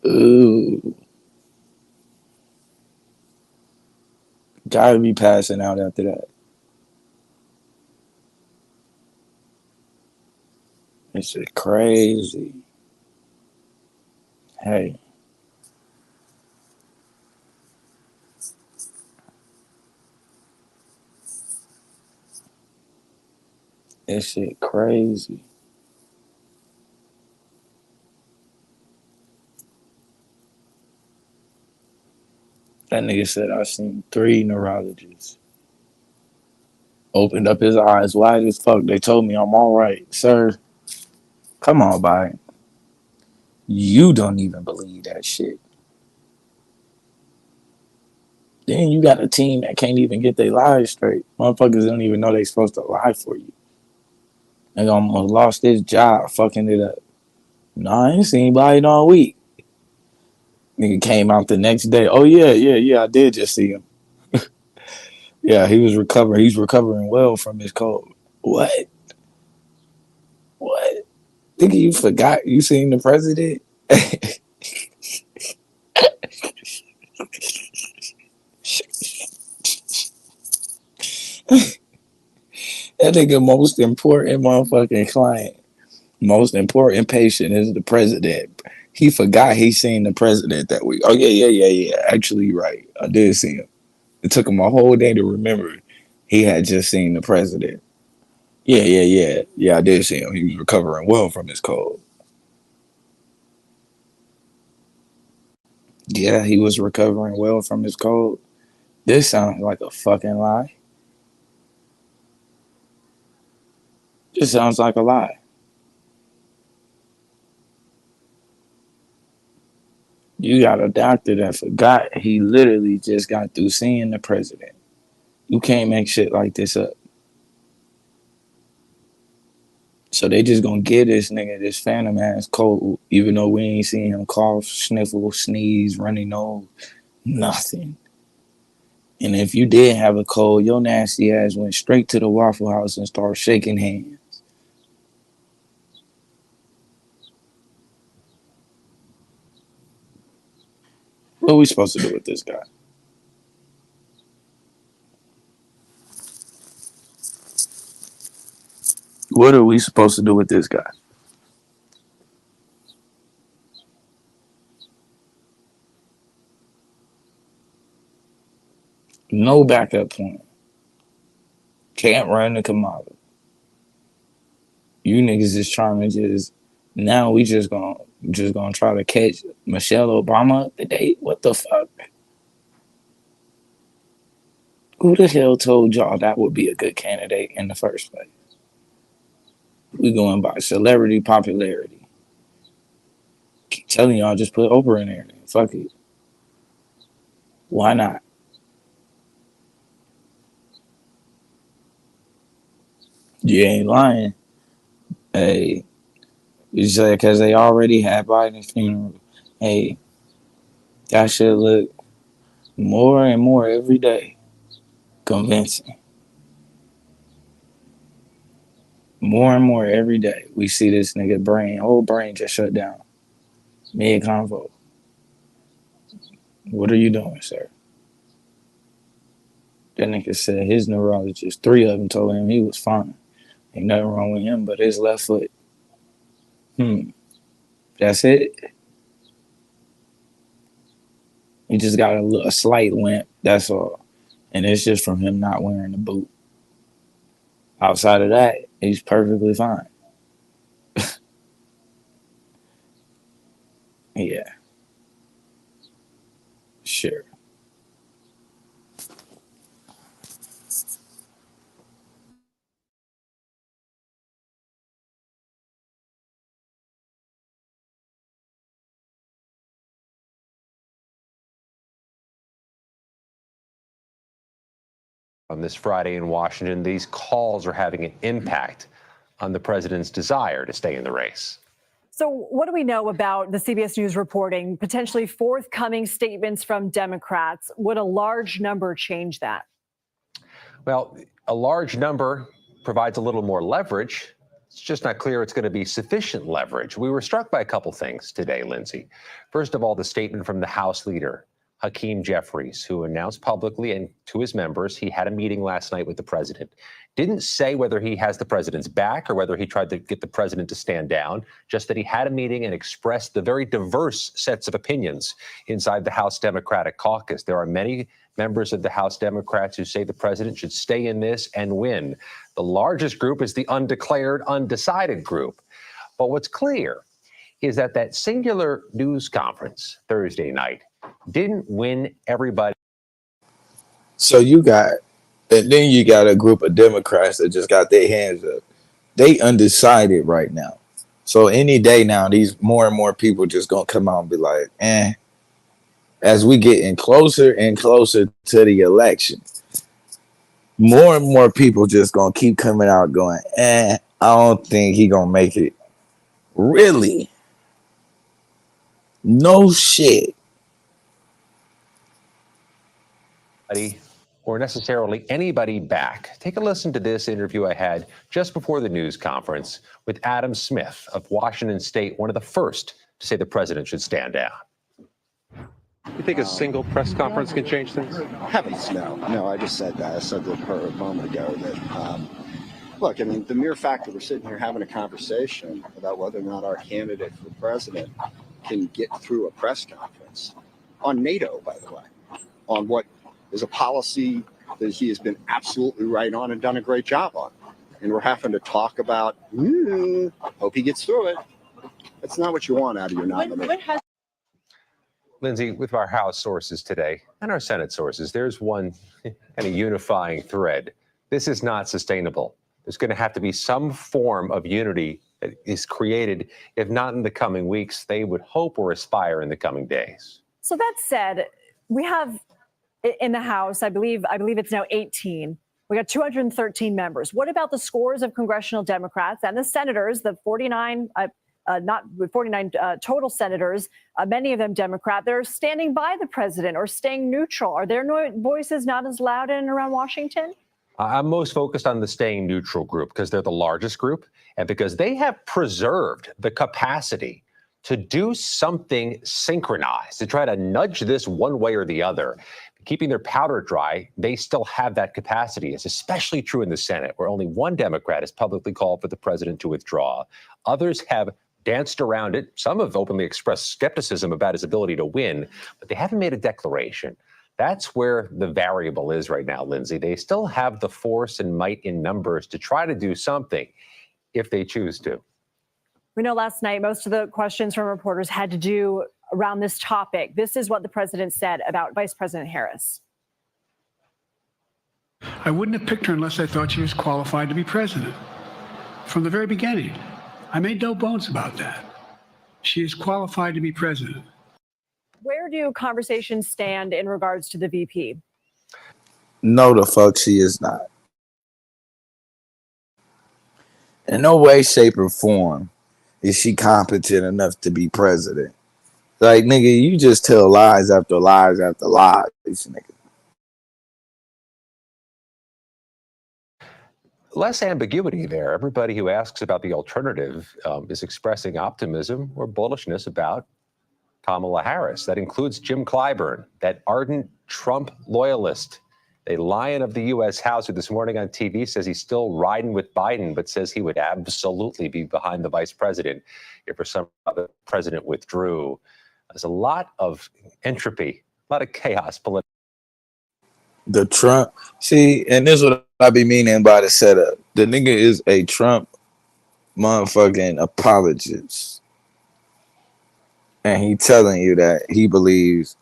Ooh. Gotta be passing out after that. This shit crazy. Hey. This shit crazy. That nigga said I've seen 3 neurologists. Opened up his eyes wide as fuck. They told me I'm all right. Sir, come on, Biden. You don't even believe that shit. Then you got a team that can't even get their lives straight. Motherfuckers don't even know they supposed to lie for you. They almost lost his job fucking it up. No, I ain't seen Biden all week. Nigga came out the next day. Oh, yeah, I did just see him. Yeah, he was recovering. He's recovering well from his cold. What? What? Think you forgot you seen the president? That nigga most important motherfucking client, most important patient is the president. He forgot he seen the president that week. Oh, yeah. Actually, you're right. I did see him. It took him a whole day to remember he had just seen the president. Yeah. Yeah, I did see him. He was recovering well from his cold. Yeah, he was recovering well from his cold. This sounds like a fucking lie. This sounds like a lie. You got a doctor that forgot he literally just got through seeing the president. You can't make shit like this up. So they just gonna give this nigga this phantom ass cold, even though we ain't seen him cough, sniffle, sneeze, runny nose, nothing. And if you did have a cold, your nasty ass went straight to the Waffle House and started shaking hands. What are we supposed to do with this guy? What are we supposed to do with this guy? No backup plan. Can't run the Kamala. You niggas is trying to just now we just gonna try to catch Michelle Obama up to date. What the fuck? Who the hell told y'all that would be a good candidate in the first place? We going by celebrity popularity. Keep telling y'all just put Oprah in there. Fuck it. Why not? You ain't lying. Hey, you say because they already had Biden's funeral. Hey, that should look more and more every day convincing. More and more every day, we see this nigga whole brain just shut down. Mid convo. What are you doing, sir? That nigga said his neurologist, 3 of them told him he was fine. Ain't nothing wrong with him but his left foot. That's it. He just got a slight limp, that's all. And it's just from him not wearing the boot. Outside of that, he's perfectly fine. Yeah. Sure. On this Friday in Washington, these calls are having an impact on the president's desire to stay in the race. So what do we know about the CBS News reporting potentially forthcoming statements from Democrats? Would a large number change that? Well, a large number provides a little more leverage. It's just not clear it's going to be sufficient leverage. We were struck by a couple things today, Lindsay. First of all, the statement from the House leader, Hakeem Jeffries, who announced publicly and to his members he had a meeting last night with the president. Didn't say whether he has the president's back or whether he tried to get the president to stand down, just that he had a meeting and expressed the very diverse sets of opinions inside the House Democratic caucus. There are many members of the House Democrats who say the president should stay in this and win. The largest group is the undeclared, undecided group. But what's clear is that that singular news conference Thursday night didn't win everybody. So you got, and then you got a group of Democrats that just got their hands up. They undecided right now. So any day now, these more and more people just gonna come out and be like, as we getting closer and closer to the election, more and more people just gonna keep coming out going, I don't think he gonna make it. Really? No shit. Or necessarily anybody back. Take a listen to this interview I had just before the news conference with Adam Smith of Washington State, one of the first to say the president should stand down. You think a single press conference can change things? Heavens, no. No, I just said that. I said that a moment ago that, look, I mean, the mere fact that we're sitting here having a conversation about whether or not our candidate for president can get through a press conference on NATO, by the way, on what is a policy that he has been absolutely right on and done a great job on. And we're having to talk about, hope he gets through it. That's not what you want out of your nominee. Lindsay, with our House sources today and our Senate sources, there's one kind of unifying thread. This is not sustainable. There's going to have to be some form of unity that is created, if not in the coming weeks, they would hope or aspire in the coming days. So that said, we have in the House, I believe it's now 18. We got 213 members. What about the scores of congressional Democrats and the senators, the 49, not 49 total senators, many of them Democrat, they're standing by the president or staying neutral. Are their voices not as loud in and around Washington? I'm most focused on the staying neutral group because they're the largest group and because they have preserved the capacity to do something synchronized, to try to nudge this one way or the other. keeping their powder dry, they still have that capacity. It's especially true in the Senate, where only one Democrat has publicly called for the president to withdraw. Others have danced around it. Some have openly expressed skepticism about his ability to win, but they haven't made a declaration. That's where the variable is right now, Lindsay. They still have the force and might in numbers to try to do something if they choose to. We know last night most of the questions from reporters had to do around this topic. This is what the president said about Vice President Harris. I wouldn't have picked her unless I thought she was qualified to be president. From the very beginning, I made no bones about that. She is qualified to be president. Where do conversations stand in regards to the VP? No, the fuck she is not. In no way, shape, or form is she competent enough to be president. Like, nigga, you just tell lies after lies after lies, nigga. Less ambiguity there. Everybody who asks about the alternative is expressing optimism or bullishness about Kamala Harris. That includes Jim Clyburn, that ardent Trump loyalist, a lion of the U.S. House, who this morning on TV says he's still riding with Biden, but says he would absolutely be behind the vice president if for some other president withdrew. There's a lot of entropy, a lot of chaos politically. The Trump, see, and this is what I be meaning by the setup. The nigga is a Trump motherfucking apologist. And he telling you that he believes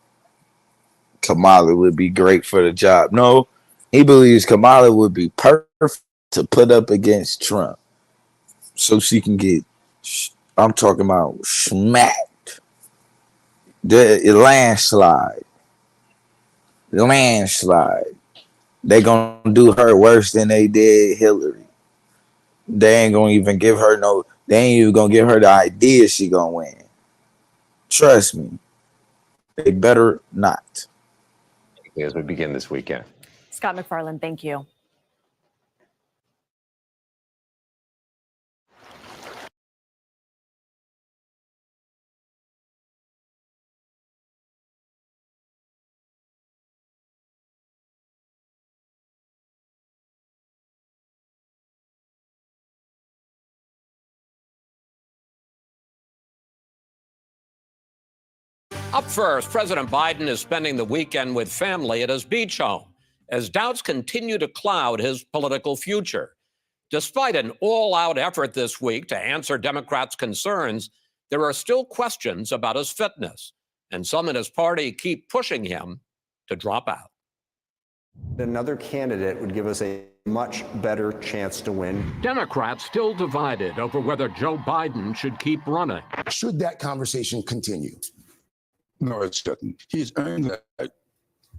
Kamala would be great for the job. No, he believes Kamala would be perfect to put up against Trump. So she can get, I'm talking about smacked. The landslide. They gonna do her worse than they did Hillary. They ain't gonna even give her they ain't even gonna give her the idea she gonna win. Trust me. They better not. As we begin this weekend. Scott McFarland, thank you. Up first, President Biden is spending the weekend with family at his beach home as doubts continue to cloud his political future. Despite an all-out effort this week to answer Democrats' concerns, there are still questions about his fitness, and some in his party keep pushing him to drop out. Another candidate would give us a much better chance to win. Democrats still divided over whether Joe Biden should keep running. Should that conversation continue? No, it shouldn't. He's earned that,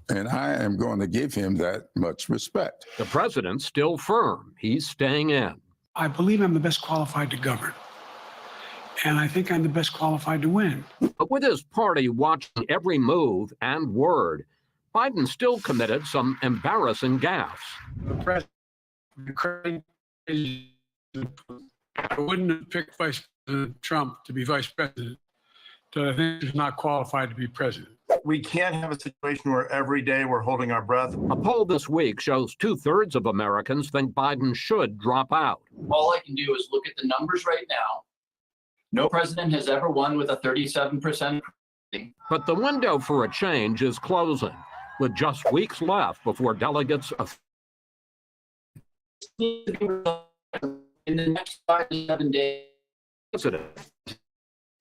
and I am going to give him that much respect. The president's still firm. He's staying in. I believe I'm the best qualified to govern. And I think I'm the best qualified to win. But with his party watching every move and word, Biden still committed some embarrassing gaffes. The president, I wouldn't have picked Vice President Trump to be vice president. So I think he's not qualified to be president. We can't have a situation where every day we're holding our breath. A poll this week shows 2/3 of Americans think Biden should drop out. All I can do is look at the numbers right now. No president has ever won with a 37%. But the window for a change is closing, with just weeks left before delegates in the next 5 to 7 days. President.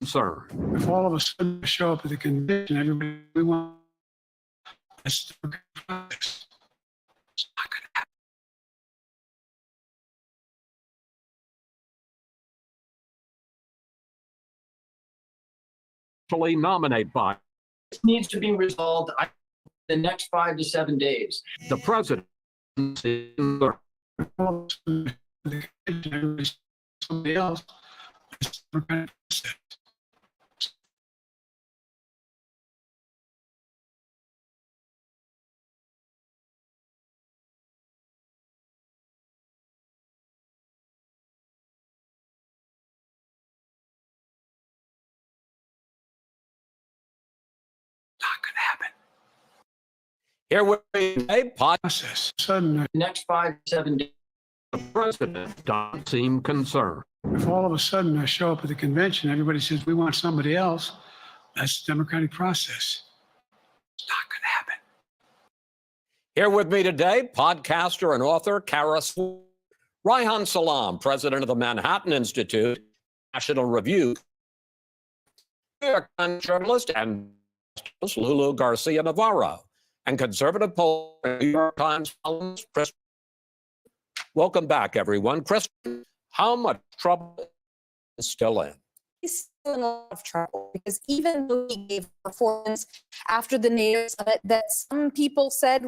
Sir. If all of a sudden I show up at the convention, everybody we want. It's not going to happen. Nominate Biden. This needs to be resolved in the next 5 to 7 days. The president. Somebody else. Not going to happen. Here with me today, Process. Sudden, Next 5 to 7 days. the president doesn't seem concerned. if all of a sudden I show up at the convention, everybody says we want somebody else. That's the democratic process. It's not going to happen. Here with me today, podcaster and author Kara Swisher, Reihan Salam, president of the Manhattan Institute, National Review, New York Times journalist, and Lulu Garcia Navarro, and conservative poll New York Times columnist Chris. Welcome back, everyone. Chris, how much trouble is still in? He's still in a lot of trouble because even though he gave a performance after the NATO summit that some people said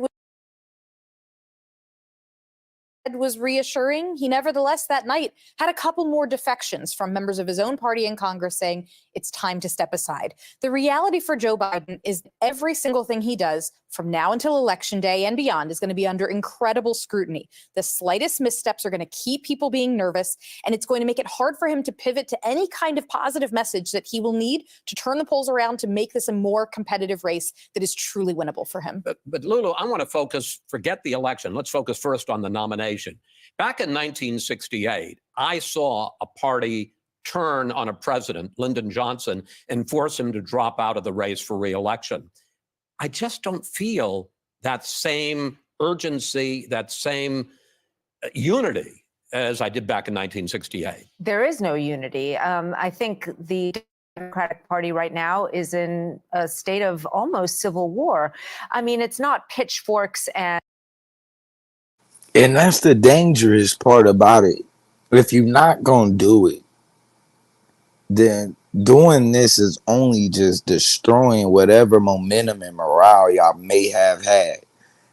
was reassuring, he nevertheless that night had a couple more defections from members of his own party in Congress saying it's time to step aside. The reality for Joe Biden is every single thing he does from now until Election Day and beyond is going to be under incredible scrutiny. The slightest missteps are going to keep people being nervous, and it's going to make it hard for him to pivot to any kind of positive message that he will need to turn the polls around to make this a more competitive race that is truly winnable for him. But Lulu, I want to forget the election. Let's focus first on the nomination. Back in 1968, I saw a party turn on a president, Lyndon Johnson, and force him to drop out of the race for re-election. I just don't feel that same urgency, that same unity as I did back in 1968. There is no unity. I think the Democratic Party right now is in a state of almost civil war. I mean, it's not pitchforks and that's the dangerous part about it. If you're not gonna do it, then doing this is only just destroying whatever momentum and morale y'all may have had.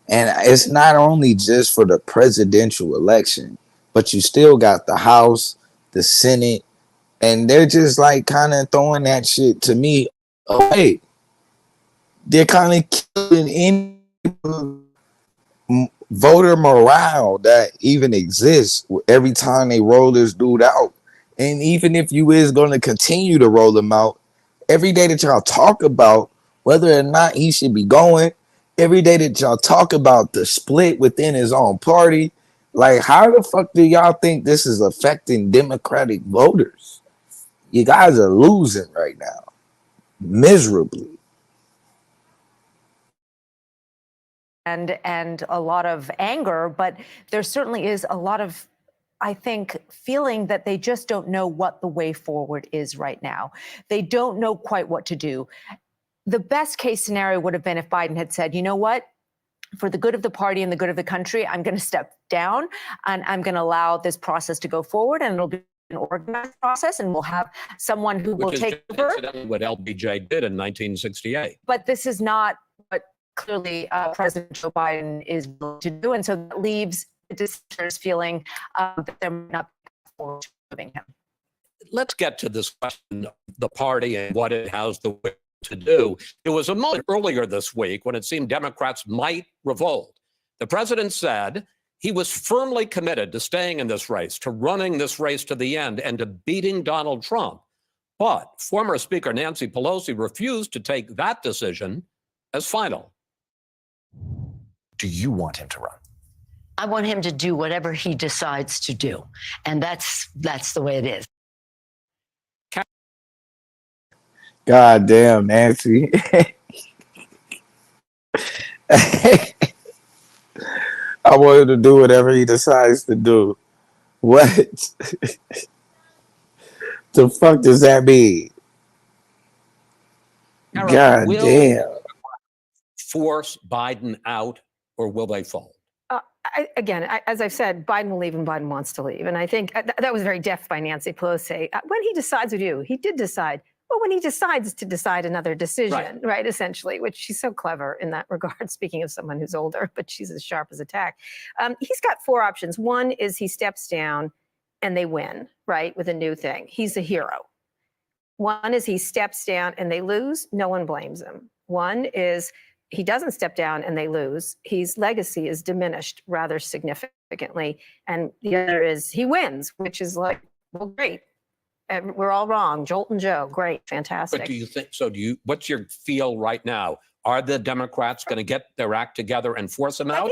And it's not only just for the presidential election, but you still got the House, the Senate, and they're just like kind of throwing that shit to me away. They're kind of killing any voter morale that even exists every time they roll this dude out. And even if you is going to continue to roll him out, every day that y'all talk about whether or not he should be going, every day that y'all talk about the split within his own party, like how the fuck do y'all think this is affecting Democratic voters? You guys are losing right now, miserably. and a lot of anger, but there certainly is a lot of, I think, feeling that they just don't know what the way forward is right now. They don't know quite what to do. The best case scenario would have been if Biden had said, you know what, for the good of the party and the good of the country, I'm going to step down and I'm going to allow this process to go forward, and it'll be an organized process, and we'll have someone who will take over. Incidentally what LBJ did in 1968. But this is not what clearly President Joe Biden is willing to do, and so that leaves the dissenters feeling that they're not forward to moving him. Let's get to this question of the party and what it has the will to do. There was a moment earlier this week when it seemed Democrats might revolt. The president said he was firmly committed to staying in this race, to running this race to the end, and to beating Donald Trump. But former Speaker Nancy Pelosi refused to take that decision as final. Do you want him to run? I want him to do whatever he decides to do. And that's the way it is. God damn, Nancy. I want him to do whatever he decides to do. What the fuck does that mean? God damn. Force Biden out, or will they fold? As I've said, Biden will leave and Biden wants to leave. And I think that was very deft by Nancy Pelosi. When he decides to do, he did decide. Well, when he decides to decide another decision, right, essentially, which she's so clever in that regard, speaking of someone who's older, but she's as sharp as a tack. He's got four options. One is he steps down and they win, right, with a new thing. He's a hero. One is he steps down and they lose. No one blames him. One is he doesn't step down and they lose. His legacy is diminished rather significantly. And the other is he wins, which is like, well, great. We're all wrong. Jolt and Joe, great, fantastic. But do you think so? What's your feel right now? Are the Democrats going to get their act together and force him out?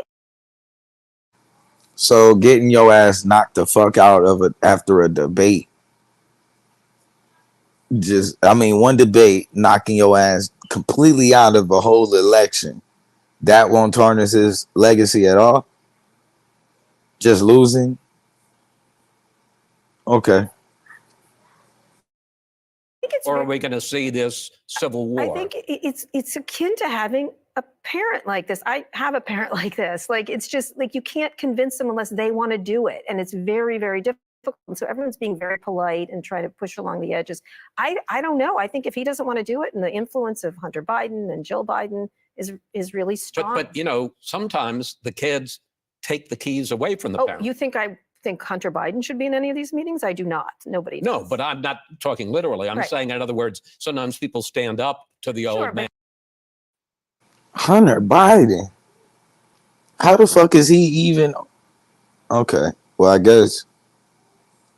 So getting your ass knocked the fuck out of it after a debate. One debate knocking your ass completely out of a whole election. That won't tarnish his legacy at all. Just losing. Okay. Or are we going to see this civil war? I think it's akin to having a parent like this. I have a parent like this. Like, it's just like you can't convince them unless they want to do it. And it's very, very difficult. So everyone's being very polite and trying to push along the edges. I don't know. I think if he doesn't want to do it, and the influence of Hunter Biden and Jill Biden is really strong. But sometimes the kids take the keys away from the parents. You think I think Hunter Biden should be in any of these meetings? I do not. Nobody does. No, but I'm not talking literally. I'm saying, in other words, sometimes people stand up to the old man. Hunter Biden. How the fuck is he even? Okay. Well, I guess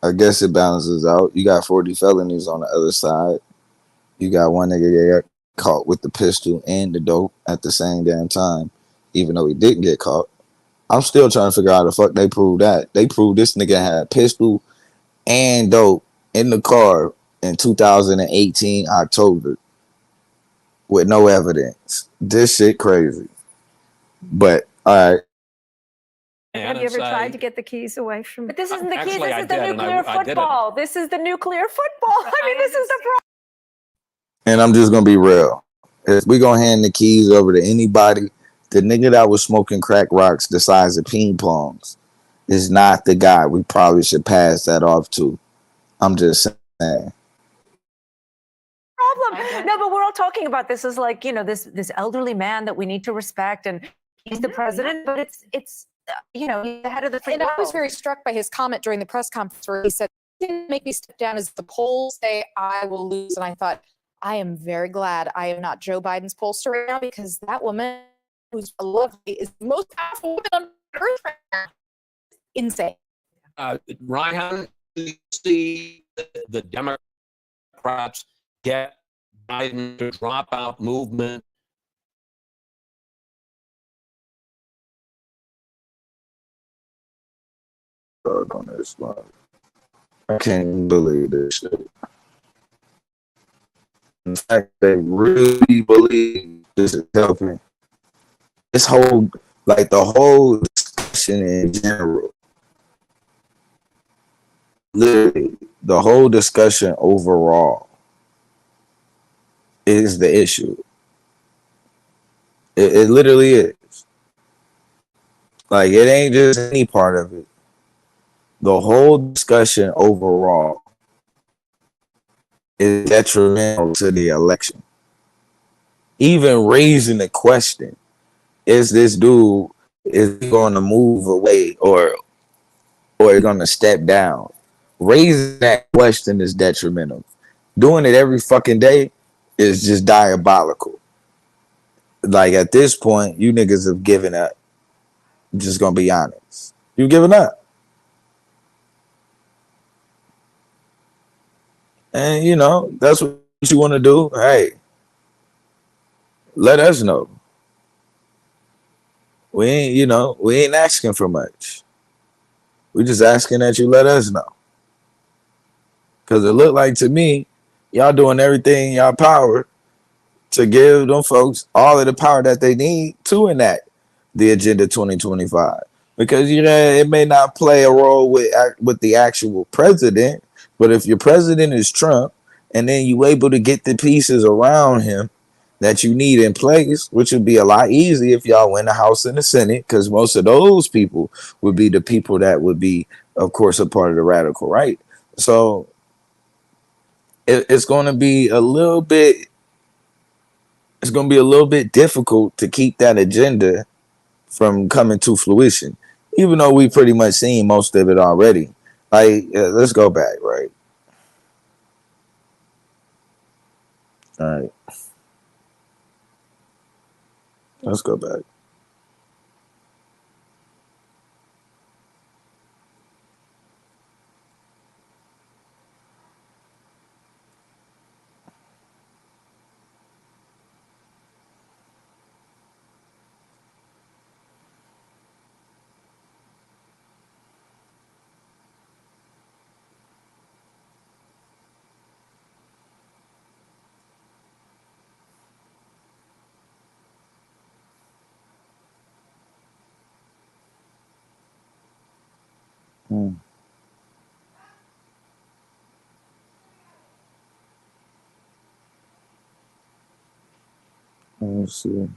it balances out. You got 40 felonies on the other side. You got one nigga get caught with the pistol and the dope at the same damn time, even though he didn't get caught. I'm still trying to figure out how the fuck they proved that. They proved this nigga had pistol and dope in the car in 2018 October with no evidence. This shit crazy. But all right. Have you ever tried to get the keys away from? But this isn't the keys. Actually, This I is the did, and nuclear I did it. football. This is the nuclear football. I mean, this is the problem. And I'm just gonna be real. If we gonna hand the keys over to anybody, the nigga that was smoking crack rocks the size of ping pongs is not the guy we probably should pass that off to. I'm just saying. Problem. No, but we're all talking about this as like, this elderly man that we need to respect, and he's the president, but it's he's the head of the free And I was world. very struck by his comment during the press conference where he said, "It didn't make me step down as the polls say I will lose." And I thought, I am very glad I am not Joe Biden's pollster right now, because that woman who's lovely is the most powerful woman on earth right now. Insane. Ryan, do you see the Democrats get Biden to drop out movement? On this one. I can't believe this shit. In fact, they really believe this is helping. This whole, the whole discussion in general, literally, the whole discussion overall is the issue. It literally is. Like, it ain't just any part of it. The whole discussion overall is detrimental to the election. Even raising the question, is this dude, is he going to move away or going to step down? Raising that question is detrimental. Doing it every fucking day is just diabolical. Like, at this point, you niggas have given up. I'm just going to be honest. You've given up. And, that's what you want to do. Hey, let us know. We ain't asking for much. We just asking that you let us know. Because it looked like to me, y'all doing everything in y'all power to give them folks all of the power that they need to enact the Agenda 2025. Because, it may not play a role with the actual president, but if your president is Trump, and then you able to get the pieces around him that you need in place, which would be a lot easier if y'all win the House and the Senate, because most of those people would be the people that would be, of course, a part of the radical right. So it's going to be a little bit. It's going to be a little bit difficult to keep that agenda from coming to fruition, even though we pretty much seen most of it already. Like, let's go back, right? All right. Let's go back. Hmm. Let me see.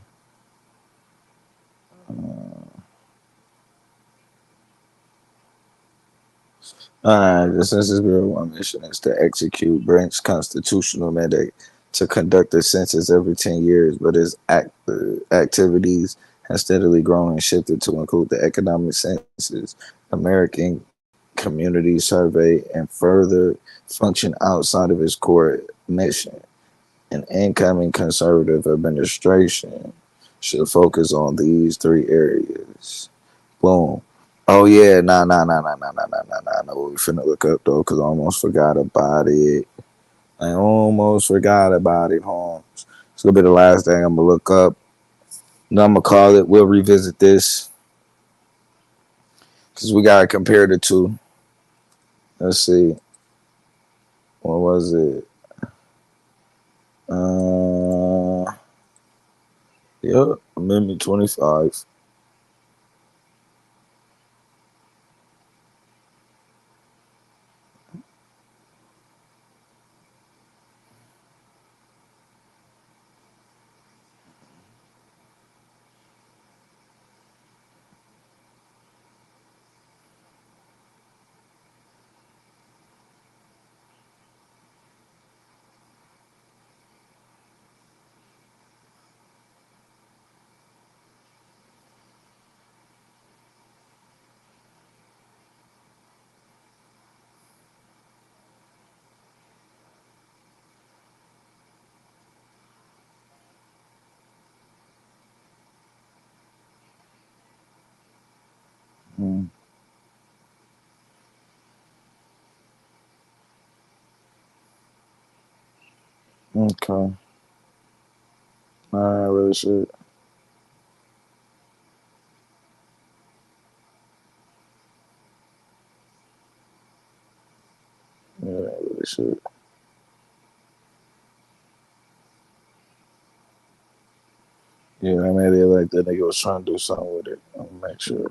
The Census Bureau, one mission is to execute branch constitutional mandate to conduct a census every 10 years, but its activities have steadily grown and shifted to include the economic census, American Community Survey, and further function outside of its core mission. An incoming conservative administration should focus on these three areas. Boom. Oh yeah, nah. I know what we finna look up though, cause I almost forgot about it. Holmes. It's gonna be the last thing I'm gonna look up. Then I'm gonna call it. We'll revisit this, cause we gotta compare the two. Let's see. What was it? Yep, Amendment 25. Okay. I really should. Yeah, I really should. Yeah, I made it like that nigga was trying to do something with it. I'm gonna make sure.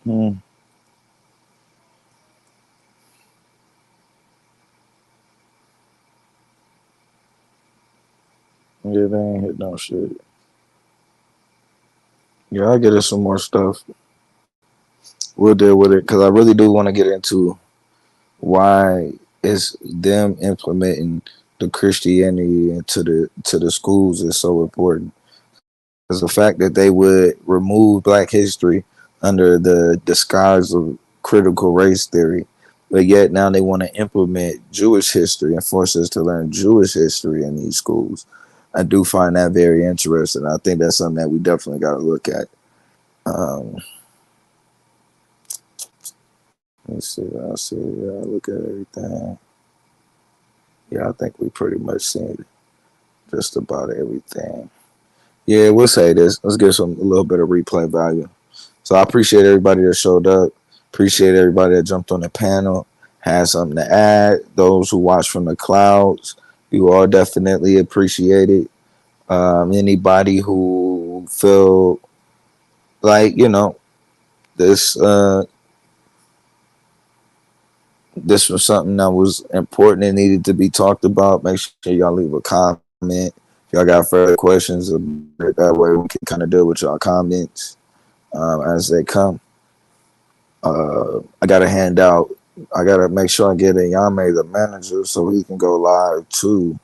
Hmm. Yeah, they ain't hit no shit. Yeah, I'll get us some more stuff. We'll deal with it because I really do want to get into why is them implementing the Christianity into the schools is so important. Because the fact that they would remove Black history under the disguise of critical race theory, but yet now they want to implement Jewish history and force us to learn Jewish history in these schools. I do find that very interesting. I think that's something that we definitely got to look at. Let's see. I'll see. Look at everything. Yeah, I think we pretty much seen just about everything. Yeah, we'll say this. Let's get a little bit of replay value. So I appreciate everybody that showed up. Appreciate everybody that jumped on the panel, had something to add. Those who watched from the clouds, you are definitely appreciated. Anybody who feel like, this this was something that was important and needed to be talked about, make sure y'all leave a comment. If y'all got further questions, that way we can kind of deal with y'all comments as they come. I got to hand out. I got to make sure I get Yame the manager so he can go live too,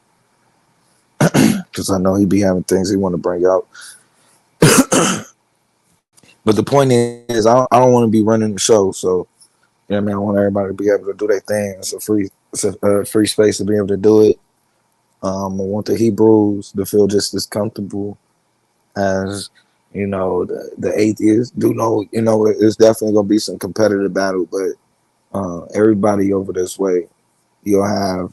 because I know he be having things he want to bring out. But the point is, I don't want to be running the show, so you know what I mean. I want everybody to be able to do their thing. It's a free space to be able to do it. I want the Hebrews to feel just as comfortable as you know, the atheists do know, you know, it's definitely gonna be some competitive battle, but everybody over this way, you'll have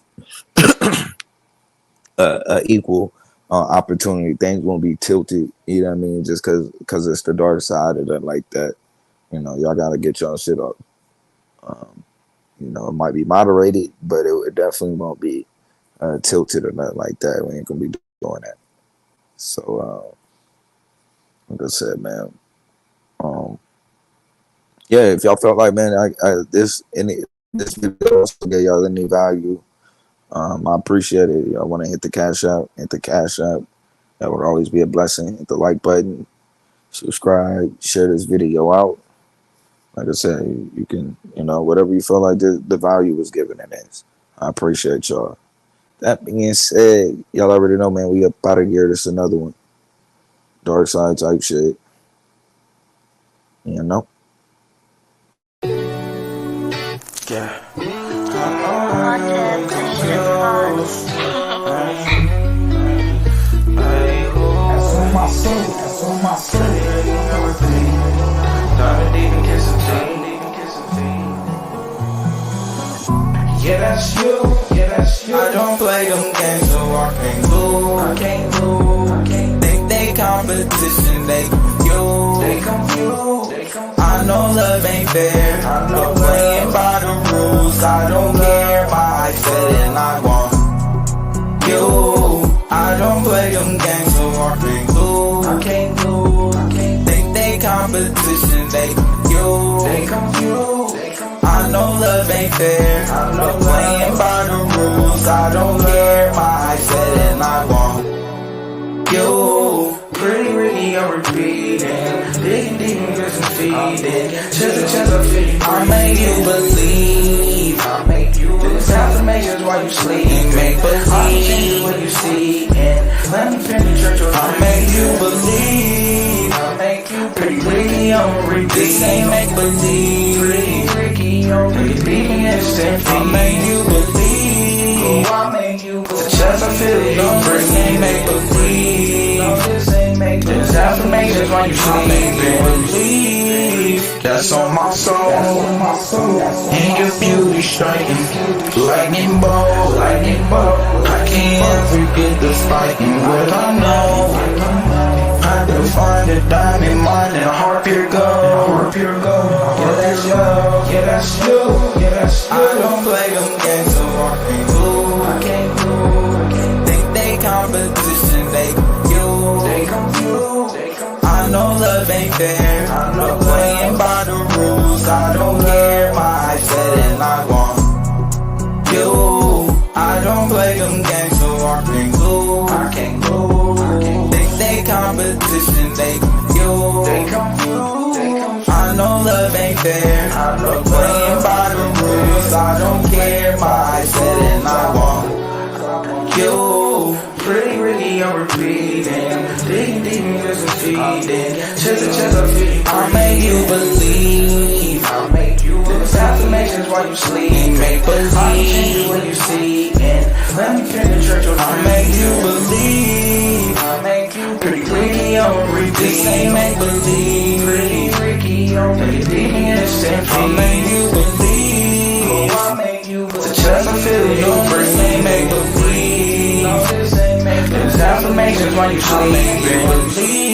a equal opportunity. Things won't be tilted, you know what I mean, just because it's the dark side of it like that. You know, y'all gotta get y'all shit up. You know, it might be moderated, but it definitely won't be tilted or nothing like that. We ain't gonna be doing that. So like I said, man, yeah, if y'all felt like, man, this video also gave y'all any value, I appreciate it. I want to hit the cash app. That would always be a blessing. Hit the like button, subscribe, share this video out. Like I said, you can, you know, whatever you feel like the value was given in this. I appreciate y'all. That being said, y'all already know, man, we up out of here. This is another one. Dark side type shit. You know? Yeah. Yeah, that's you. Yeah, that's you. I don't play them games, so I can't lose. I can't think they competition, they confused. I know love ain't fair. I'm playing by the rules. I don't care. My eyes said and I want you. I don't play them games, so I can't lose. I can't think they competition, they confused. I know love ain't fair. I'm not playing by the rules. I don't care. My eyes said and I want you. Pretty Ricky, I'm repeating. Digging deep and just feeding. Chest to chest, I feel you. I make you believe. I make you believe. This affirmations while you sleep. Make believe. I change what you see. And let me penetrate your I make you believe. I make you pretty Ricky, I'm repeating. This ain't make believe. Pretty Ricky, I'm repeating. I make you believe. I make you believe. The chest, I feel you. This ain't make believe. This ain't make believe. This affirmations while you sleep. Believe. That's on my soul. And your beauty striking. Lightning bolt. I can't forget the fighting. What I know. I can find a diamond mine and a heart pure gold. Yeah, that's you. Yeah, that's you. I don't play them games, so I can't lose. Think they competition, they confused. I know love ain't fair. I'm not playing by the rules. I don't care. My eyes said and I want you. I don't play them games, so I can't lose. Think they competition, they confused. I know love ain't fair. I'm not playing by the rules. I don't care. My eyes said and I want you. Pretty Ricky, I'm repeating. Digging deep and just feeding. Chest to chest, I feel you. I make you believe. I make you believe. This affirmations while you sleep. Make believe. I change what you see. And let me penetrate your I make you believe. I make you pretty Ricky, I'm repeating. This ain't make believe. Pretty Ricky, I'm repeating. I make you believe. I make you believe. The chest, I feel you. This ain't make believe. This affirmations while you sleep. Believe.